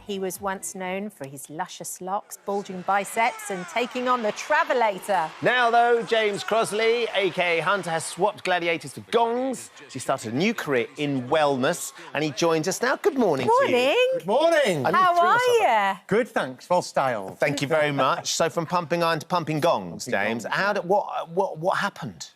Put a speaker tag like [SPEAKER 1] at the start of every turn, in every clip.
[SPEAKER 1] He was once known for his luscious locks, bulging biceps and taking on the Travelator.
[SPEAKER 2] Now, though, James Crosley, a.k.a. Hunter, has swapped gladiators for gongs. He started a new career in wellness, and he joins us now. Good morning to you.
[SPEAKER 3] Good morning.
[SPEAKER 1] How are you?
[SPEAKER 3] Good, thanks. Well styled.
[SPEAKER 2] Thank you very much. So, from pumping iron to pumping gongs, James, what happened?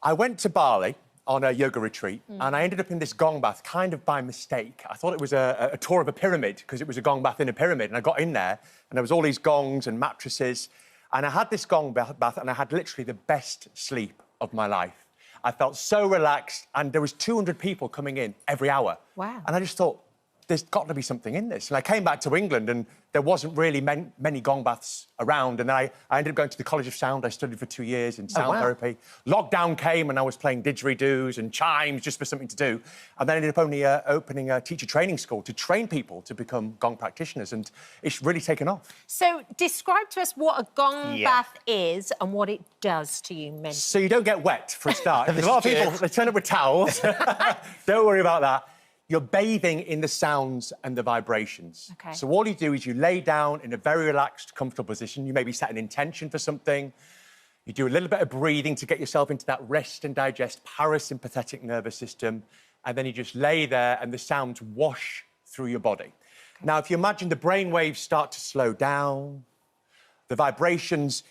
[SPEAKER 3] I went to Bali on a yoga retreat, and I ended up in this gong bath kind of by mistake. I thought it was a tour of a pyramid, because it was a gong bath in a pyramid, and I got in there, and there was all these gongs and mattresses, and I had this gong bath, and I had literally the best sleep of my life. I felt so relaxed, and there was 200 people coming in every hour.
[SPEAKER 1] Wow.
[SPEAKER 3] And I just thought, there's got to be something in this. And I came back to England, and there wasn't really many gong baths around. And I ended up going to the College of Sound. I studied for 2 years in sound therapy. Lockdown came, and I was playing didgeridoos and chimes just for something to do. And then I ended up only opening a teacher training school to train people to become gong practitioners. And it's really taken off.
[SPEAKER 1] So, describe to us what a gong bath is and what it does to you mentally.
[SPEAKER 3] So you don't get wet, for a start. There's a lot of people, they turn up with towels. Don't worry about that. You're bathing in the sounds and the vibrations.
[SPEAKER 1] Okay.
[SPEAKER 3] So all you do is you lay down in a very relaxed, comfortable position. You maybe set an intention for something. You do a little bit of breathing to get yourself into that rest and digest parasympathetic nervous system. And then you just lay there and the sounds wash through your body. Okay. Now, if you imagine the brain waves start to slow down, the vibrations...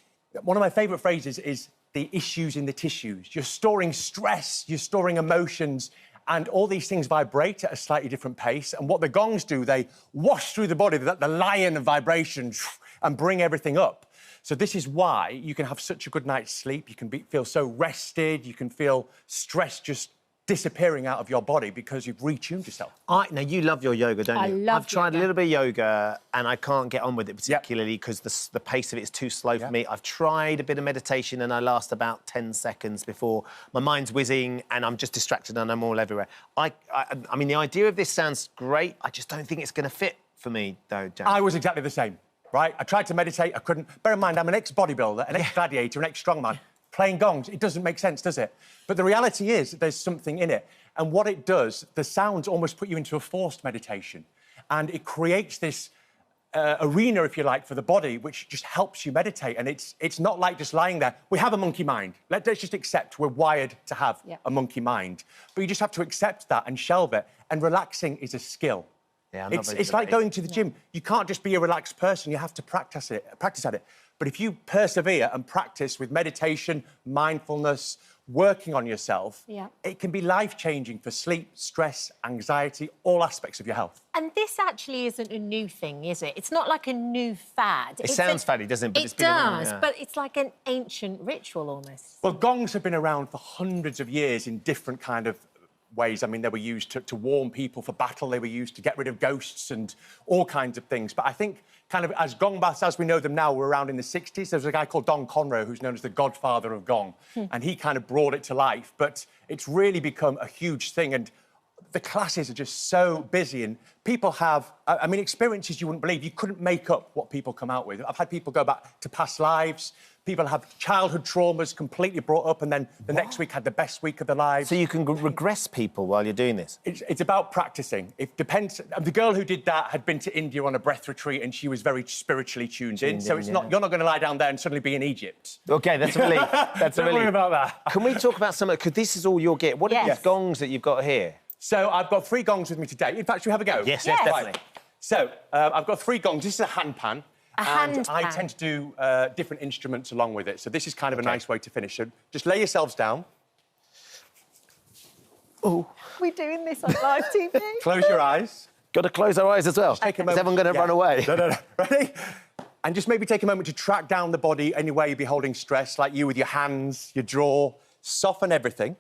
[SPEAKER 3] One of my favourite phrases is the issues in the tissues. You're storing stress, you're storing emotions, and all these things vibrate at a slightly different pace. And what the gongs do, they wash through the body, the lion of vibrations, and bring everything up. So this is why you can have such a good night's sleep. You can feel so rested. You can feel stress just disappearing out of your body because you've retuned yourself.
[SPEAKER 2] Now, you love your yoga, don't you? I've tried a little bit of yoga, and I can't get on with it particularly because the pace of it is too slow for me. I've tried a bit of meditation, and I last about 10 seconds before my mind's whizzing and I'm just distracted and I'm all everywhere. I mean, the idea of this sounds great. I just don't think it's going to fit for me, though, James.
[SPEAKER 3] I was exactly the same, right? I tried to meditate, I couldn't. Bear in mind, I'm an ex-bodybuilder, an ex-gladiator, an ex-strongman. Playing gongs, it doesn't make sense, does it? But the reality is there's something in it. And what it does, the sounds almost put you into a forced meditation. And it creates this arena, if you like, for the body, which just helps you meditate. And it's not like just lying there. We have a monkey mind. Let's just accept we're wired to have a monkey mind. But you just have to accept that and shelve it. And relaxing is a skill. Yeah, it's like going to the gym. You can't just be a relaxed person. You have to practice at it. But if you persevere and practice with meditation, mindfulness, working on yourself, it can be life-changing for sleep, stress, anxiety, all aspects of your health.
[SPEAKER 1] And this actually isn't a new thing, is it? It's not like a new fad.
[SPEAKER 2] It sounds faddy, doesn't it? But
[SPEAKER 1] it does, but it's like an ancient ritual almost.
[SPEAKER 3] Well, gongs have been around for hundreds of years in different kind of ways. I mean, they were used to warn people for battle. They were used to get rid of ghosts and all kinds of things. But I think kind of as gong baths, as we know them now, were around in the 60s. There was a guy called Don Conroe, who's known as the godfather of gong, and he kind of brought it to life. But it's really become a huge thing, and the classes are just so busy, and people have, I mean, experiences you wouldn't believe. You couldn't make up what people come out with. I've had people go back to past lives. People have childhood traumas completely brought up, and then the next week had the best week of their lives.
[SPEAKER 2] So you can regress people while you're doing this?
[SPEAKER 3] It's about practising. It depends. The girl who did that had been to India on a breath retreat, and she was very spiritually tuned in. So it's not, you're not going to lie down there and suddenly be in Egypt.
[SPEAKER 2] OK, that's a relief. That's a relief.
[SPEAKER 3] Don't worry about that.
[SPEAKER 2] Can we talk about some of it? Because this is all you'll get. What are these gongs that you've got here?
[SPEAKER 3] So I've got 3 gongs with me today. In fact, should we have a go?
[SPEAKER 2] Yes, definitely.
[SPEAKER 3] Right. So I've got 3 gongs. This is a hand pan. I tend to do different instruments along with it. So this is kind of a nice way to finish. So just lay yourselves down.
[SPEAKER 1] Oh. We're doing this on live TV.
[SPEAKER 3] Close your eyes.
[SPEAKER 2] Got to close our eyes as well.
[SPEAKER 3] Take a moment.
[SPEAKER 2] Is everyone going to run away?
[SPEAKER 3] No. Ready? And just maybe take a moment to track down the body anywhere you'd be holding stress, like you with your hands, your jaw. Soften everything.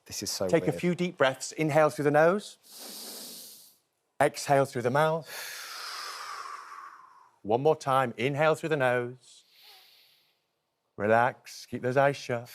[SPEAKER 2] This is so
[SPEAKER 3] Take a few deep breaths. Inhale through the nose. Exhale through the mouth. One more time. Inhale through the nose. Relax. Keep those eyes shut.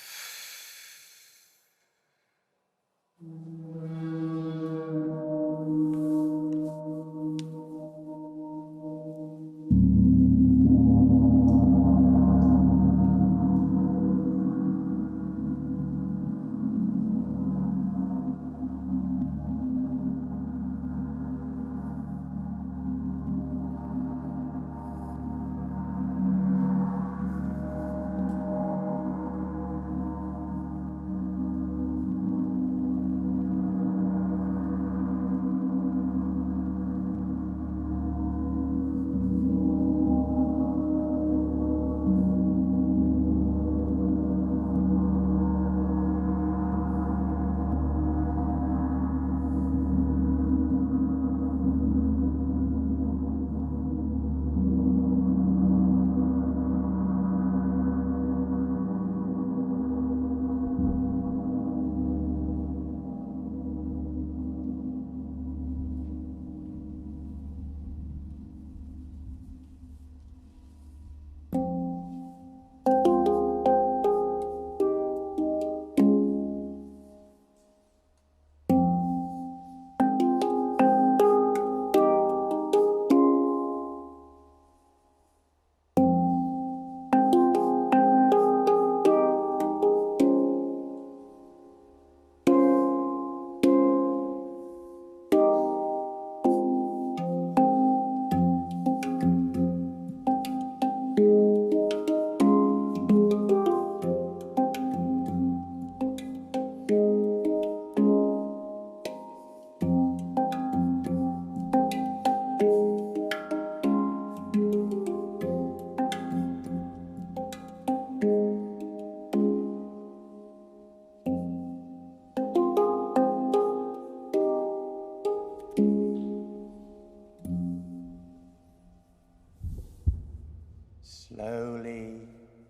[SPEAKER 3] Slowly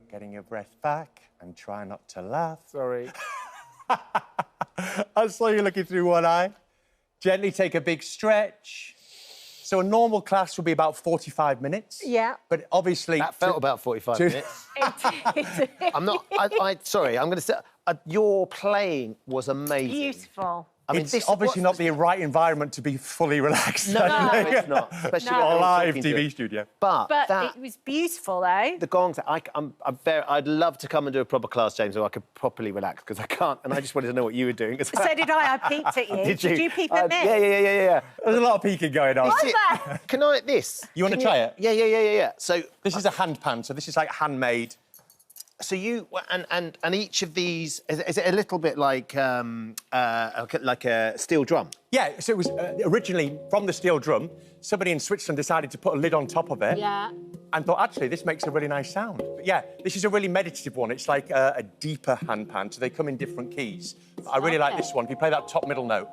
[SPEAKER 3] getting your breath back and try not to laugh.
[SPEAKER 2] Sorry.
[SPEAKER 3] I saw you looking through one eye. Gently take a big stretch. So a normal class will be about 45 minutes.
[SPEAKER 1] Yeah.
[SPEAKER 3] But obviously...
[SPEAKER 2] That felt about 45 minutes. I'm not... sorry, I'm going to say... your playing was amazing.
[SPEAKER 1] Beautiful.
[SPEAKER 2] I mean,
[SPEAKER 3] it's obviously not the right environment to be fully relaxed.
[SPEAKER 2] No, it's not. Especially
[SPEAKER 1] No.
[SPEAKER 3] A live TV studio.
[SPEAKER 1] But it was beautiful, though.
[SPEAKER 2] The gongs, I'd love to come and do a proper class, James, so I could properly relax, because I can't, and I just wanted to know what you were doing.
[SPEAKER 1] So did I. I peeked at you.
[SPEAKER 2] Did you?
[SPEAKER 1] Peep at me?
[SPEAKER 2] Yeah.
[SPEAKER 3] There's a lot of peeking going on.
[SPEAKER 2] Can I... This?
[SPEAKER 3] You want to try it?
[SPEAKER 2] Yeah. So...
[SPEAKER 3] This is a hand pan, so this is like handmade.
[SPEAKER 2] So you and each of these is it a little bit like a steel drum?
[SPEAKER 3] Yeah. So it was originally from the steel drum. Somebody in Switzerland decided to put a lid on top of it.
[SPEAKER 1] Yeah.
[SPEAKER 3] And thought, actually, this makes a really nice sound. But yeah, this is a really meditative one. It's like a deeper hand pan, so they come in different keys. But I really like this one. If you play that top middle note.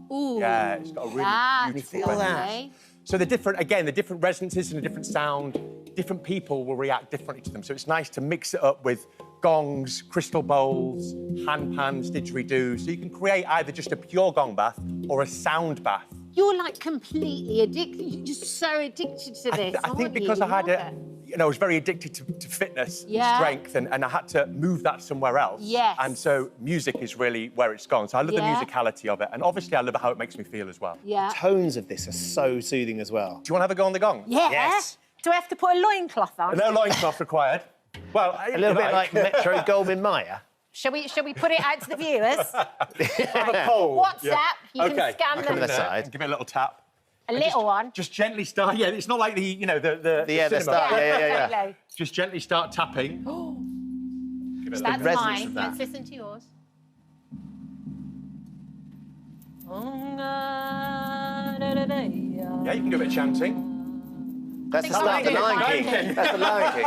[SPEAKER 1] Ooh.
[SPEAKER 3] Yeah, it's got a really beautiful resonance. So the different resonances and a different sound, different people will react differently to them. So it's nice to mix it up with gongs, crystal bowls, hand pans, didgeridoo. So you can create either just a pure gong bath or a sound bath.
[SPEAKER 4] You're like completely addicted. You're just so addicted to this.
[SPEAKER 3] I think because I had I was very addicted to fitness, strength, and I had to move that somewhere else.
[SPEAKER 4] Yes.
[SPEAKER 3] And so music is really where it's gone. So I love the musicality of it, and obviously I love how it makes me feel as well.
[SPEAKER 4] Yeah.
[SPEAKER 2] Tones of this are so soothing as well.
[SPEAKER 3] Do you want to have a go on the gong?
[SPEAKER 4] Yeah.
[SPEAKER 2] Yes.
[SPEAKER 1] Do I have to put a loincloth on?
[SPEAKER 3] No loincloth required. Well,
[SPEAKER 2] A little bit like Metro Goldwyn Mayer.
[SPEAKER 1] Shall we put it out to the viewers?
[SPEAKER 3] pole.
[SPEAKER 1] WhatsApp, you can scan
[SPEAKER 2] Come to the
[SPEAKER 1] them.
[SPEAKER 2] side.
[SPEAKER 3] Give it a little tap.
[SPEAKER 1] A little one.
[SPEAKER 3] Just gently start. Yeah, it's not like the
[SPEAKER 2] the
[SPEAKER 3] cinema.
[SPEAKER 2] start. Yeah.
[SPEAKER 3] Just gently start tapping. Give it a
[SPEAKER 1] That's
[SPEAKER 2] resonance
[SPEAKER 1] mine.
[SPEAKER 2] of that.
[SPEAKER 1] Let's listen to yours.
[SPEAKER 3] Yeah, you can do a bit of chanting.
[SPEAKER 2] That's the start of the Lion King. That's the Lion King.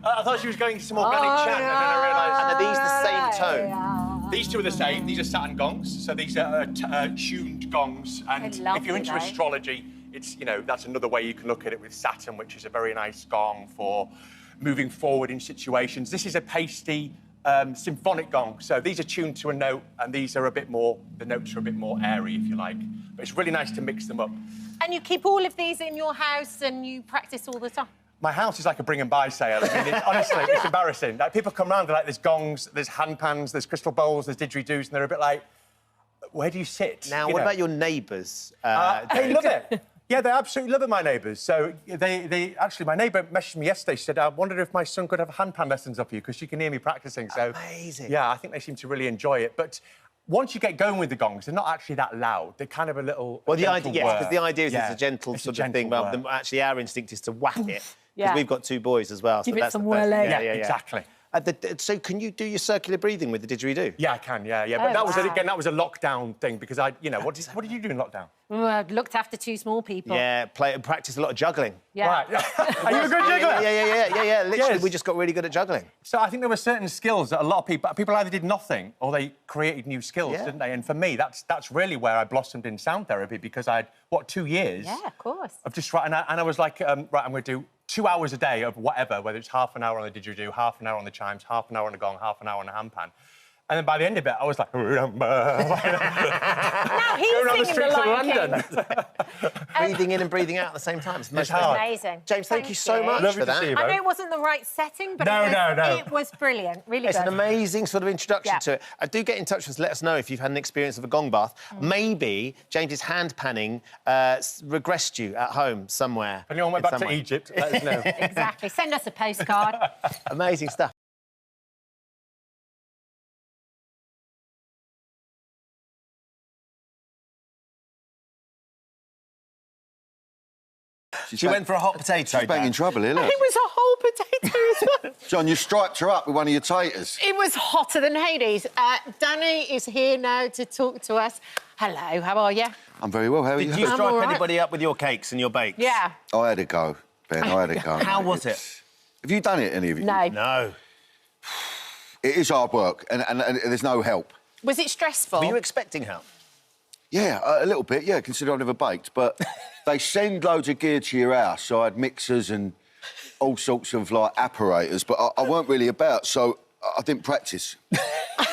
[SPEAKER 3] I thought she was going some organic chant, and then I realised.
[SPEAKER 2] And are these the same tone?
[SPEAKER 3] These two are the same. These are Saturn gongs, so these are tuned gongs. And if you're into astrology, it's that's another way you can look at it with Saturn, which is a very nice gong for moving forward in situations. This is a pasty symphonic gong, so these are tuned to a note, and these are a bit more. The notes are a bit more airy, if you like. But it's really nice to mix them up.
[SPEAKER 1] And you keep all of these in your house and you practice all the time?
[SPEAKER 3] My house is like a bring and buy sale. I mean, honestly, it's embarrassing. Like, people come around, they're like, there's gongs, there's hand pans, there's crystal bowls, there's didgeridoos, and they're a bit like, where do you sit?
[SPEAKER 2] Now, what about your neighbours?
[SPEAKER 3] They love it. Yeah, they absolutely love it, my neighbours. So they actually, my neighbour messaged me yesterday. She said, I wondered if my son could have hand pan lessons up you, because she can hear me practising. So,
[SPEAKER 2] amazing.
[SPEAKER 3] Yeah, I think they seem to really enjoy it. But once you get going with the gongs, they're not actually that loud. They're kind of a little.
[SPEAKER 2] Well, the idea, because the idea is
[SPEAKER 3] Yeah,
[SPEAKER 2] it's a gentle
[SPEAKER 3] it's a
[SPEAKER 2] sort of
[SPEAKER 3] gentle
[SPEAKER 2] thing, rather
[SPEAKER 3] whir.
[SPEAKER 2] than actually our instinct is to whack it.
[SPEAKER 1] Yeah.
[SPEAKER 2] Because we've got two boys as well.
[SPEAKER 1] Give
[SPEAKER 2] so
[SPEAKER 1] it
[SPEAKER 2] that's
[SPEAKER 1] some
[SPEAKER 2] the first
[SPEAKER 1] whirling.
[SPEAKER 2] thing.
[SPEAKER 3] Yeah, exactly.
[SPEAKER 2] So can you do your circular breathing with the didgeridoo?
[SPEAKER 3] Yeah, I can. Yeah. But that was
[SPEAKER 1] wow.
[SPEAKER 3] that was a lockdown thing, because what did you do in lockdown?
[SPEAKER 1] Well, I looked after two small people.
[SPEAKER 2] Yeah, practice a lot of juggling.
[SPEAKER 1] Yeah.
[SPEAKER 3] Right. Are you a good juggler?
[SPEAKER 2] Yeah. Literally,
[SPEAKER 3] Yes.
[SPEAKER 2] we just got really good at juggling.
[SPEAKER 3] So I think there were certain skills that a lot of people either did nothing or they created new skills, didn't they? And for me, that's really where I blossomed in sound therapy, because I had 2 years.
[SPEAKER 1] Yeah, of course.
[SPEAKER 3] Of just and I was like, right, I'm going to do 2 hours a day of whatever, whether it's half an hour on the didgeridoo, half an hour on the chimes, half an hour on the gong, half an hour on the handpan. And then by the end of it, I was like,
[SPEAKER 1] Now he's
[SPEAKER 3] going around the
[SPEAKER 1] singing
[SPEAKER 3] streets
[SPEAKER 1] the
[SPEAKER 3] of
[SPEAKER 1] Lion
[SPEAKER 3] London.
[SPEAKER 1] King.
[SPEAKER 2] Breathing in and breathing out at the same time. It's
[SPEAKER 3] hard.
[SPEAKER 1] Amazing.
[SPEAKER 2] James, thank you so much
[SPEAKER 3] Lovely
[SPEAKER 2] for
[SPEAKER 3] to
[SPEAKER 2] that.
[SPEAKER 3] see you,
[SPEAKER 1] I know
[SPEAKER 3] babe.
[SPEAKER 1] it wasn't the right setting, but
[SPEAKER 3] No.
[SPEAKER 1] it was brilliant. Really
[SPEAKER 2] It's
[SPEAKER 1] good.
[SPEAKER 2] an amazing sort of introduction
[SPEAKER 1] Yeah.
[SPEAKER 2] to it. Do get in touch with us. Let us know if you've had an experience of a gong bath. Maybe James's hand panning regressed you at home somewhere.
[SPEAKER 3] If anyone went
[SPEAKER 2] in
[SPEAKER 3] back
[SPEAKER 2] some
[SPEAKER 3] to
[SPEAKER 2] way.
[SPEAKER 3] Egypt, let us know.
[SPEAKER 1] Exactly. Send us a postcard.
[SPEAKER 2] Amazing stuff. She went for a hot potato.
[SPEAKER 5] She's banging trouble here, look.
[SPEAKER 1] It was a whole potato as well.
[SPEAKER 5] John, you striped her up with one of your taters.
[SPEAKER 1] It was hotter than Hades. Danny is here now to talk to us. Hello, how are you?
[SPEAKER 5] I'm very well, how are
[SPEAKER 2] Did you
[SPEAKER 5] you?
[SPEAKER 2] stripe
[SPEAKER 1] all right.
[SPEAKER 2] anybody up with your cakes and your bakes?
[SPEAKER 1] Yeah.
[SPEAKER 5] I had a go, Ben, I had a go.
[SPEAKER 2] How
[SPEAKER 5] mate.
[SPEAKER 2] was it?
[SPEAKER 5] It's- Have you done it, any of you?
[SPEAKER 1] No.
[SPEAKER 2] No.
[SPEAKER 5] It is hard work, and there's no help.
[SPEAKER 1] Was it stressful?
[SPEAKER 2] Were you expecting help?
[SPEAKER 5] Yeah, a little bit, yeah, considering I've never baked, but they send loads of gear to your house, so I had mixers and all sorts of, like, apparatus, but I weren't really about, so I didn't practice.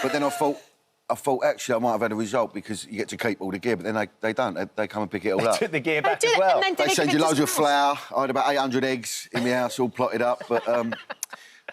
[SPEAKER 5] But then I thought, actually, I might have had a result because you get to keep all the gear, but then they don't. They come and pick it all up.
[SPEAKER 2] Took the gear back as well.
[SPEAKER 5] They send you loads of flour. I had about 800 eggs in my house all plotted up, but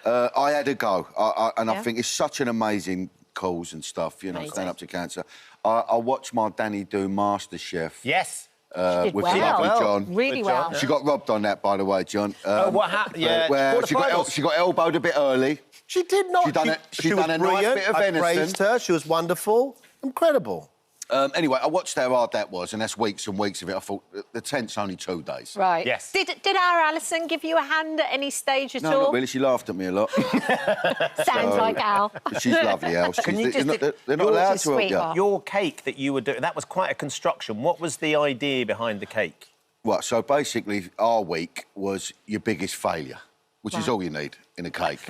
[SPEAKER 5] I had a go. I think it's such an amazing cause and stuff, you know, stand up to cancer. I watched my Danny do MasterChef.
[SPEAKER 2] Yes.
[SPEAKER 5] With lovely John.
[SPEAKER 1] Really well.
[SPEAKER 5] She got robbed on that, by the way, John.
[SPEAKER 2] What happened? Yeah.
[SPEAKER 5] Where she got elbowed a bit early.
[SPEAKER 6] She did not.
[SPEAKER 5] She done a nice bit of
[SPEAKER 6] I
[SPEAKER 5] venison.
[SPEAKER 6] praised her. She was wonderful. Incredible.
[SPEAKER 5] Anyway, I watched how hard that was, and that's weeks and weeks of it. I thought, the tent's only 2 days.
[SPEAKER 1] Right.
[SPEAKER 2] Yes.
[SPEAKER 1] Did our Alison give you a hand at any stage at all?
[SPEAKER 5] No, not really. She laughed at me a lot.
[SPEAKER 1] Sounds like Al.
[SPEAKER 5] She's lovely, Al. They're not allowed to help you.
[SPEAKER 2] Your cake that you were doing, that was quite a construction. What was the idea behind the cake?
[SPEAKER 5] Well, so basically, our week was your biggest failure, which is all you need in a cake.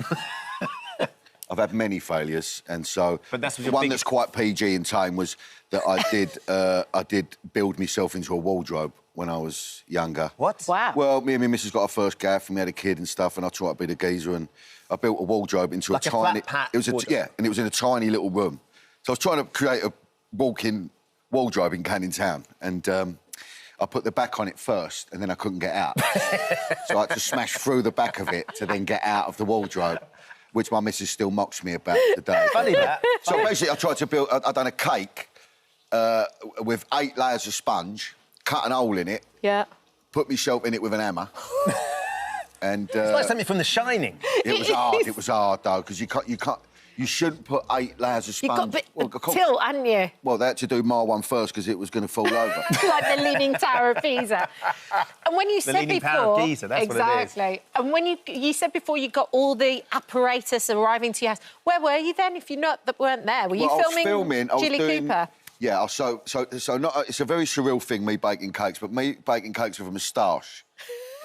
[SPEAKER 5] I've had many failures, and so the one that's quite PG and tame was that I did build myself into a wardrobe when I was younger.
[SPEAKER 2] What?
[SPEAKER 1] Wow.
[SPEAKER 5] Well, me and my missus got our first gaff, and we had a kid and stuff, and I tried to be the geezer, and I built a wardrobe into
[SPEAKER 2] like
[SPEAKER 5] a tiny.
[SPEAKER 2] Flat pat
[SPEAKER 5] it was and it was in a tiny little room. So I was trying to create a walk-in wardrobe in Canning Town, and I put the back on it first, and then I couldn't get out. So I had to smash through the back of it to then get out of the wardrobe, which my missus still mocks me about today.
[SPEAKER 2] Funny that.
[SPEAKER 5] So basically, I tried to build... I'd done a cake with 8 layers of sponge, cut an hole in it, put myself in it with an hammer, and...
[SPEAKER 2] it's like something from The Shining.
[SPEAKER 5] It was hard. It was hard, though, because you shouldn't put 8 layers of sponge...
[SPEAKER 1] You've got tilt, hadn't you?
[SPEAKER 5] Well, they had to do my one first because it was going to fall over.
[SPEAKER 1] Like the Leaning Tower of Pisa. And when you said
[SPEAKER 2] Leaning
[SPEAKER 1] before...
[SPEAKER 2] Tower of Pisa, that's what it is.
[SPEAKER 1] Exactly. And when you said before you got all the apparatus arriving to your house, where were you then if you weren't there? Were you filming Jilly Cooper?
[SPEAKER 5] Yeah, so it's a very surreal thing, me baking cakes, but me baking cakes with a moustache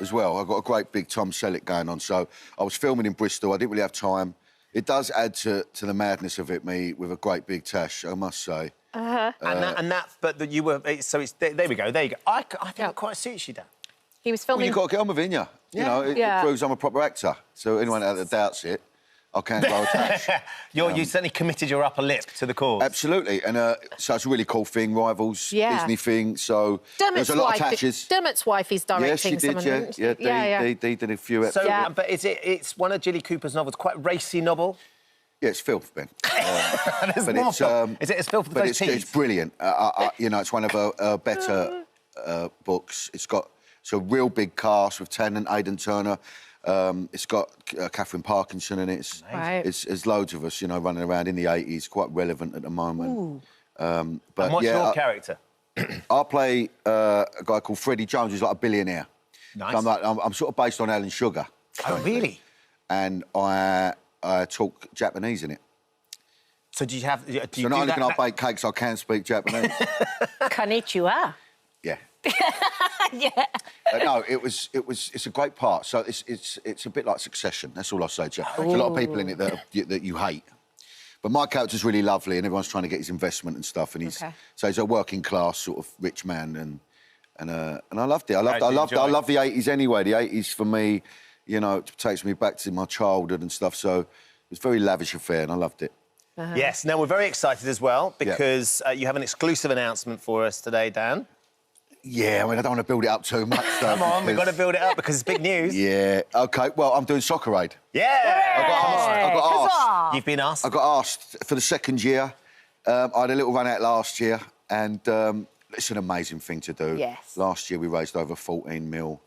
[SPEAKER 5] as well. I've got a great big Tom Selleck going on, so I was filming in Bristol. I didn't really have time. It does add to the madness of it, me with a great big tash, I must say.
[SPEAKER 2] But you were... So it's... There we go, there you go. I think it quite suits you, Dan.
[SPEAKER 1] He was
[SPEAKER 5] Well,
[SPEAKER 1] filming...
[SPEAKER 5] you've got to get on with it, innit? You know, it proves I'm a proper actor. So anyone out there that doubts it, I can grow a tash.
[SPEAKER 2] You certainly committed your upper lip to the cause.
[SPEAKER 5] Absolutely, and so it's a really cool thing, Rivals, Disney thing, so
[SPEAKER 1] Dermot's
[SPEAKER 5] there's a lot of tashes.
[SPEAKER 1] Dermot's wife is directing
[SPEAKER 5] some of them. They did a few episodes.
[SPEAKER 2] So, but it's one of Jilly Cooper's novels, quite racy novel?
[SPEAKER 5] Yeah, it's filth, Ben.
[SPEAKER 2] But is it as filth with those teeth?
[SPEAKER 5] It's brilliant. You know, it's one of her better books. It's a real big cast with Tennant, Aidan Turner. It's got Catherine Parkinson in it. It's loads of us, you know, running around in the 80s, quite relevant at the moment. But
[SPEAKER 2] and what's your character?
[SPEAKER 5] I play a guy called Freddie Jones, who's like a billionaire.
[SPEAKER 2] Nice.
[SPEAKER 5] So I'm sort of based on Alan Sugar.
[SPEAKER 2] Oh, really?
[SPEAKER 5] And I talk Japanese in it.
[SPEAKER 2] So do you have...
[SPEAKER 5] So not only can I bake cakes, I can speak Japanese.
[SPEAKER 1] Konnichiwa.
[SPEAKER 5] Yeah.
[SPEAKER 1] Yeah.
[SPEAKER 5] No, it's a great part. So it's a bit like Succession. That's all I'll say to you. There's a lot of people in it that you hate. But my character's really lovely, and everyone's trying to get his investment and stuff. And so he's a working class sort of rich man, and I loved it. I love the 80s anyway. The 80s for me, you know, it takes me back to my childhood and stuff. So it was a very lavish affair, and I loved it.
[SPEAKER 2] Yes. Now we're very excited as well because you have an exclusive announcement for us today, Dan.
[SPEAKER 5] Yeah, I mean, I don't want to build it up too much, though.
[SPEAKER 2] Come on, we've got to build it up because it's big news.
[SPEAKER 5] Yeah, OK. Well, I'm doing Soccer Aid.
[SPEAKER 2] Yeah!
[SPEAKER 5] I got asked.
[SPEAKER 2] You've been asked?
[SPEAKER 5] I got asked for the 2nd year. I had a little run out last year, and it's an amazing thing to do.
[SPEAKER 1] Yes.
[SPEAKER 5] Last year, we raised over 14 mil.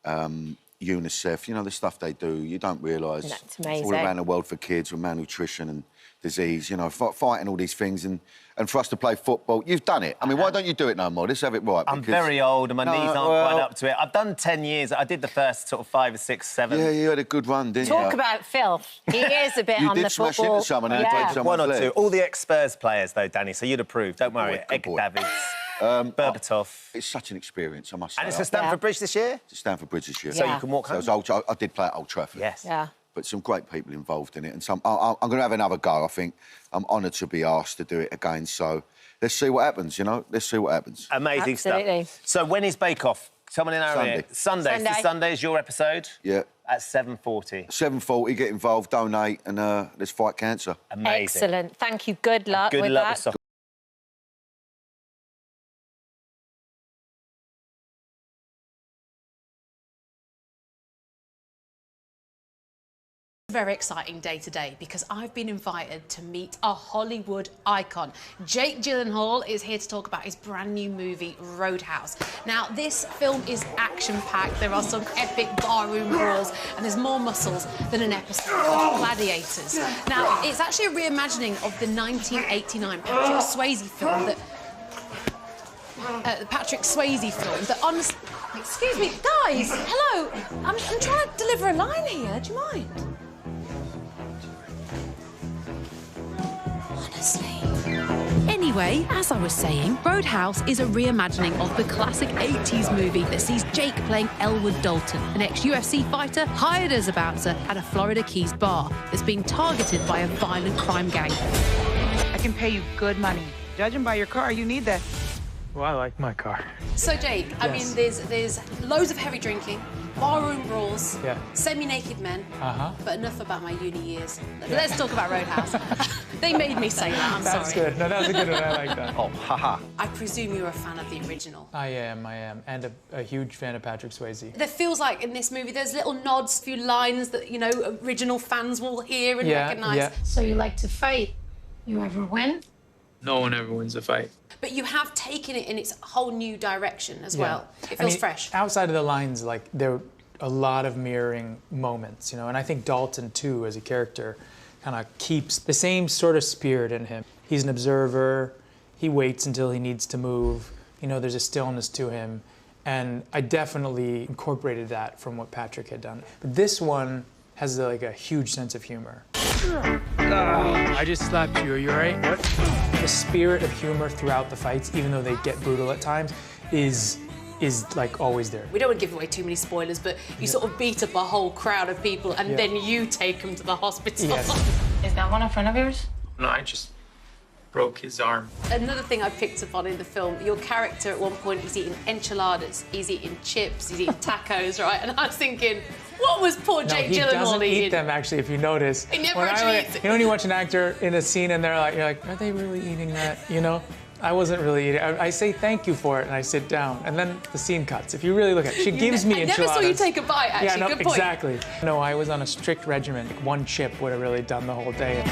[SPEAKER 5] UNICEF, you know, the stuff they do, you don't realise.
[SPEAKER 1] That's amazing.
[SPEAKER 5] All around the world for kids with malnutrition and disease, you know, fighting all these things. And for us to play football, you've done it. I mean, why don't you do it no more? Let's have it right.
[SPEAKER 2] I'm very old and my knees aren't quite up to it. I've done 10 years. I did the first sort of 5 or 6, 7.
[SPEAKER 5] Yeah, you had a good run, didn't you?
[SPEAKER 1] Talk about filth. He is a bit on the football.
[SPEAKER 5] You did smash into someone and played someone's
[SPEAKER 2] One or
[SPEAKER 5] leg.
[SPEAKER 2] two. All the ex-Spurs players, though, Danny, so you'd approve. Don't worry. Edgar Davids, Berbatov.
[SPEAKER 5] It's such an experience, I must say.
[SPEAKER 2] And it's at Stamford Bridge this year?
[SPEAKER 5] It's Stamford Bridge this year.
[SPEAKER 2] So you can walk home?
[SPEAKER 5] So I did play at Old Trafford.
[SPEAKER 2] Yes.
[SPEAKER 1] Yeah.
[SPEAKER 5] But some great people involved in it. And I'm going to have another go, I think. I'm honoured to be asked to do it again. So let's see what happens, you know? Let's see what happens.
[SPEAKER 2] Amazing
[SPEAKER 1] Absolutely.
[SPEAKER 2] stuff. So when is Bake Off? Someone in our ear. Sunday.
[SPEAKER 5] Sunday.
[SPEAKER 2] Sunday is your episode.
[SPEAKER 5] Yeah.
[SPEAKER 2] At 7:40.
[SPEAKER 5] 7:40, get involved, donate, and let's fight cancer.
[SPEAKER 2] Amazing.
[SPEAKER 1] Excellent. Thank you. Good luck
[SPEAKER 2] Good
[SPEAKER 1] with
[SPEAKER 2] luck
[SPEAKER 1] that.
[SPEAKER 2] with soccer.
[SPEAKER 7] Very exciting day today because I've been invited to meet a Hollywood icon. Jake Gyllenhaal is here to talk about his brand new movie, Roadhouse. Now, this film is action-packed. There are some epic barroom brawls and there's more muscles than an episode of Gladiators. Now, it's actually a reimagining of the 1989 Patrick Swayze film that... honestly... Excuse me, guys, hello. I'm trying to deliver a line here. Do you mind? Anyway, as I was saying, Roadhouse is a reimagining of the classic 80s movie that sees Jake playing Elwood Dalton, an ex-UFC fighter hired as a bouncer at a Florida Keys bar that's being targeted by a violent crime gang.
[SPEAKER 8] I can pay you good money. Judging by your car, you need that.
[SPEAKER 9] Well, I like my car.
[SPEAKER 7] So, Jake, I mean, there's loads of heavy drinking, barroom brawls, semi-naked men, but enough about my uni years. Let's talk about Roadhouse. They made me say that, I'm sorry.
[SPEAKER 9] That's good. No, that was a good one. I like that.
[SPEAKER 2] Oh, haha.
[SPEAKER 7] I presume you're a fan of the original.
[SPEAKER 9] I am. And a huge fan of Patrick Swayze.
[SPEAKER 7] There feels like in this movie there's little nods, a few lines that, you know, original fans will hear and recognise.
[SPEAKER 9] Yeah.
[SPEAKER 4] So you like to fight? You ever win?
[SPEAKER 9] No one ever wins a fight.
[SPEAKER 7] But you have taken it in its whole new direction as well. It feels fresh.
[SPEAKER 9] Outside of the lines, like, there are a lot of mirroring moments, you know, and I think Dalton, too, as a character, kind of keeps the same sort of spirit in him. He's an observer. He waits until he needs to move. You know, there's a stillness to him. And I definitely incorporated that from what Patrick had done. But this one has, like, a huge sense of humor. I just slapped you. Are you all right? What? The spirit of humor throughout the fights, even though they get brutal at times, is like always there.
[SPEAKER 7] We don't want to give away too many spoilers, but you sort of beat up a whole crowd of people and then you take them to the hospital.
[SPEAKER 9] Yes.
[SPEAKER 4] Is that one a friend of yours?
[SPEAKER 9] No, I just broke his arm.
[SPEAKER 7] Another thing I picked up on in the film, your character at one point is eating enchiladas, he's eating chips, he's eating tacos, right? And I was thinking, what was poor Jake Gyllenhaal eating?
[SPEAKER 9] He doesn't eat them, actually, if you notice.
[SPEAKER 7] He never actually eats it.
[SPEAKER 9] You know when you watch an actor in a scene and you're like, are they really eating that, you know? I wasn't really eating. I say thank you for it and I sit down and then the scene cuts. If you really look at it, she gives me enchiladas.
[SPEAKER 7] I never saw you take a bite, actually.
[SPEAKER 9] Yeah, no,
[SPEAKER 7] good point.
[SPEAKER 9] Exactly. No, I was on a strict regimen. Like, one chip would have really done the whole day.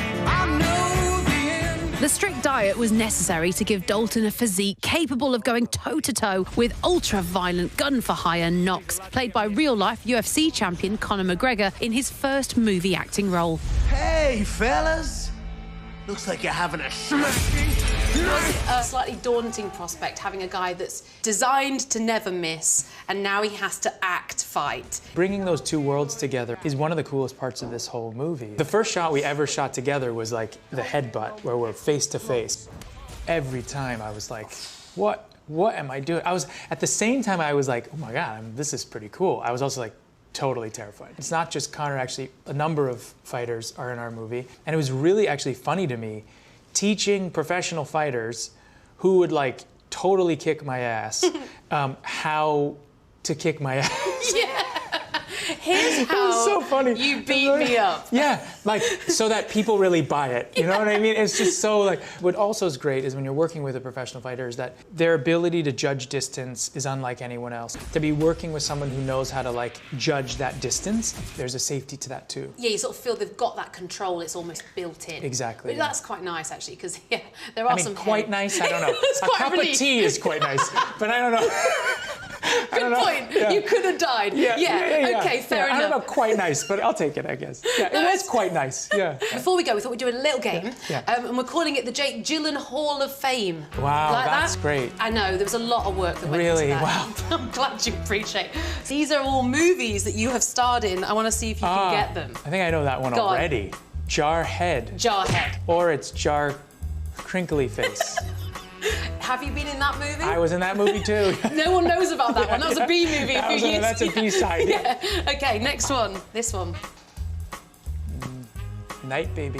[SPEAKER 7] The strict diet was necessary to give Dalton a physique capable of going toe-to-toe with ultra-violent gun-for-hire Knox, played by real-life UFC champion Conor McGregor in his first movie acting role.
[SPEAKER 6] Hey, fellas. Looks like you're having a smacking.
[SPEAKER 7] Was it a slightly daunting prospect having a guy that's designed to never miss and now he has to act fight?
[SPEAKER 9] Bringing those two worlds together is one of the coolest parts of this whole movie. The first shot we ever shot together was like the headbutt where we're face to face. Every time I was like, what am I doing? At the same time I was like, oh my God, this is pretty cool. I was also like, totally terrified. It's not just Conor, actually, a number of fighters are in our movie. And it was really actually funny to me teaching professional fighters who would like totally kick my ass how to kick my ass.
[SPEAKER 7] Yeah. Here's how
[SPEAKER 9] so funny.
[SPEAKER 7] You beat me up.
[SPEAKER 9] Yeah, like, so that people really buy it. You know what I mean? It's just so, like, what also is great is when you're working with a professional fighter is that their ability to judge distance is unlike anyone else. To be working with someone who knows how to, like, judge that distance, there's a safety to that, too.
[SPEAKER 7] Yeah, you sort of feel they've got that control, it's almost built in.
[SPEAKER 9] Exactly.
[SPEAKER 7] But that's quite nice, actually, because, yeah, there are some...
[SPEAKER 9] quite nice, I don't know. A cup of tea is quite nice, but I don't know.
[SPEAKER 7] Good point. Yeah. You could have died. Yeah. Okay, fair enough.
[SPEAKER 9] I don't know, quite nice, but I'll take it, I guess. Yeah, it was quite nice. Yeah.
[SPEAKER 7] Before we go, we thought we'd do a little game, and we're calling it the Jake Gyllenhaal Hall of Fame.
[SPEAKER 9] Wow,
[SPEAKER 7] like
[SPEAKER 9] that's
[SPEAKER 7] that?
[SPEAKER 9] great.
[SPEAKER 7] I know, there was a lot of work that went
[SPEAKER 9] really?
[SPEAKER 7] into that.
[SPEAKER 9] Wow.
[SPEAKER 7] I'm glad you appreciate it. These are all movies that you have starred in. I want to see if you can get them.
[SPEAKER 9] I think I know that one already. Jarhead.
[SPEAKER 7] Jarhead.
[SPEAKER 9] Or it's Jar Crinkly Face.
[SPEAKER 7] Have you been in that movie?
[SPEAKER 9] I was in that movie too.
[SPEAKER 7] No one knows about that one. That was a B movie a few years.
[SPEAKER 9] That's a B-side.
[SPEAKER 7] Yeah. Okay, next one. This one.
[SPEAKER 9] Night Baby.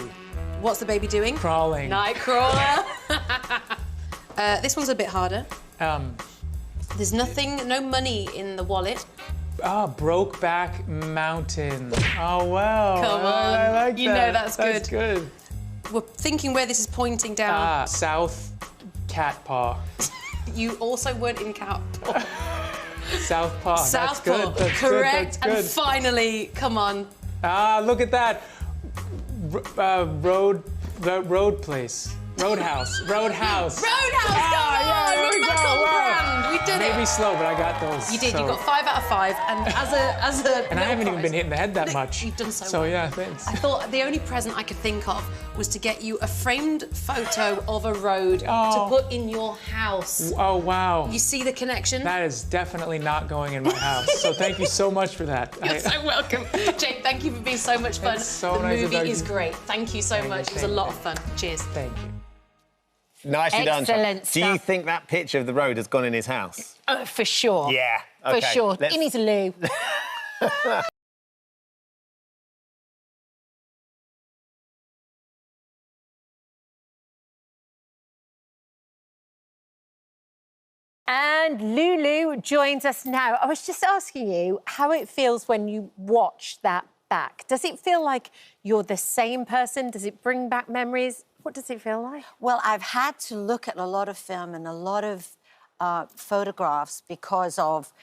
[SPEAKER 7] What's the baby doing?
[SPEAKER 9] Crawling.
[SPEAKER 7] Nightcrawler. This one's a bit harder. There's nothing, no money in the wallet,
[SPEAKER 9] Brokeback Mountain. Oh, wow.
[SPEAKER 7] Come on.
[SPEAKER 9] I like that.
[SPEAKER 7] You know that's good.
[SPEAKER 9] That's good.
[SPEAKER 7] We're thinking where this is pointing down.
[SPEAKER 9] South Cat Paw.
[SPEAKER 7] You also weren't in Cat Paw.
[SPEAKER 9] Southpaw.
[SPEAKER 7] Southpaw.
[SPEAKER 9] That's good. That's
[SPEAKER 7] Correct.
[SPEAKER 9] Good. That's good.
[SPEAKER 7] And finally, come on.
[SPEAKER 9] Look at that. Road place. Roadhouse.
[SPEAKER 7] Roadhouse, come on! We're back on brand. We did it.
[SPEAKER 9] Maybe slow, but I got those.
[SPEAKER 7] You did.
[SPEAKER 9] So.
[SPEAKER 7] You got 5 out of 5, and as a
[SPEAKER 9] and I haven't even been hitting the head that much.
[SPEAKER 7] You've done so
[SPEAKER 9] So
[SPEAKER 7] well.
[SPEAKER 9] yeah, thanks.
[SPEAKER 7] I thought the only present I could think of was to get you a framed photo of a road to put in your house.
[SPEAKER 9] Oh wow!
[SPEAKER 7] You see the connection?
[SPEAKER 9] That is definitely not going in my house. So thank you so much for that.
[SPEAKER 7] You're so welcome, Jake. Thank you for being so much fun.
[SPEAKER 9] So
[SPEAKER 7] the
[SPEAKER 9] nice
[SPEAKER 7] movie is great. Thank you so much. It was a lot of fun. Cheers.
[SPEAKER 9] Thank you.
[SPEAKER 2] Nicely done.
[SPEAKER 1] Excellent
[SPEAKER 2] Do you
[SPEAKER 1] stuff.
[SPEAKER 2] think that picture of the road has gone in his house?
[SPEAKER 1] For sure.
[SPEAKER 2] Yeah. Okay.
[SPEAKER 1] For sure. In his loo. And Lulu joins us now. I was just asking you how it feels when you watch that back. Does it feel like you're the same person? Does it bring back memories? What does it feel like?
[SPEAKER 10] Well, I've had to look at a lot of film and a lot of photographs because of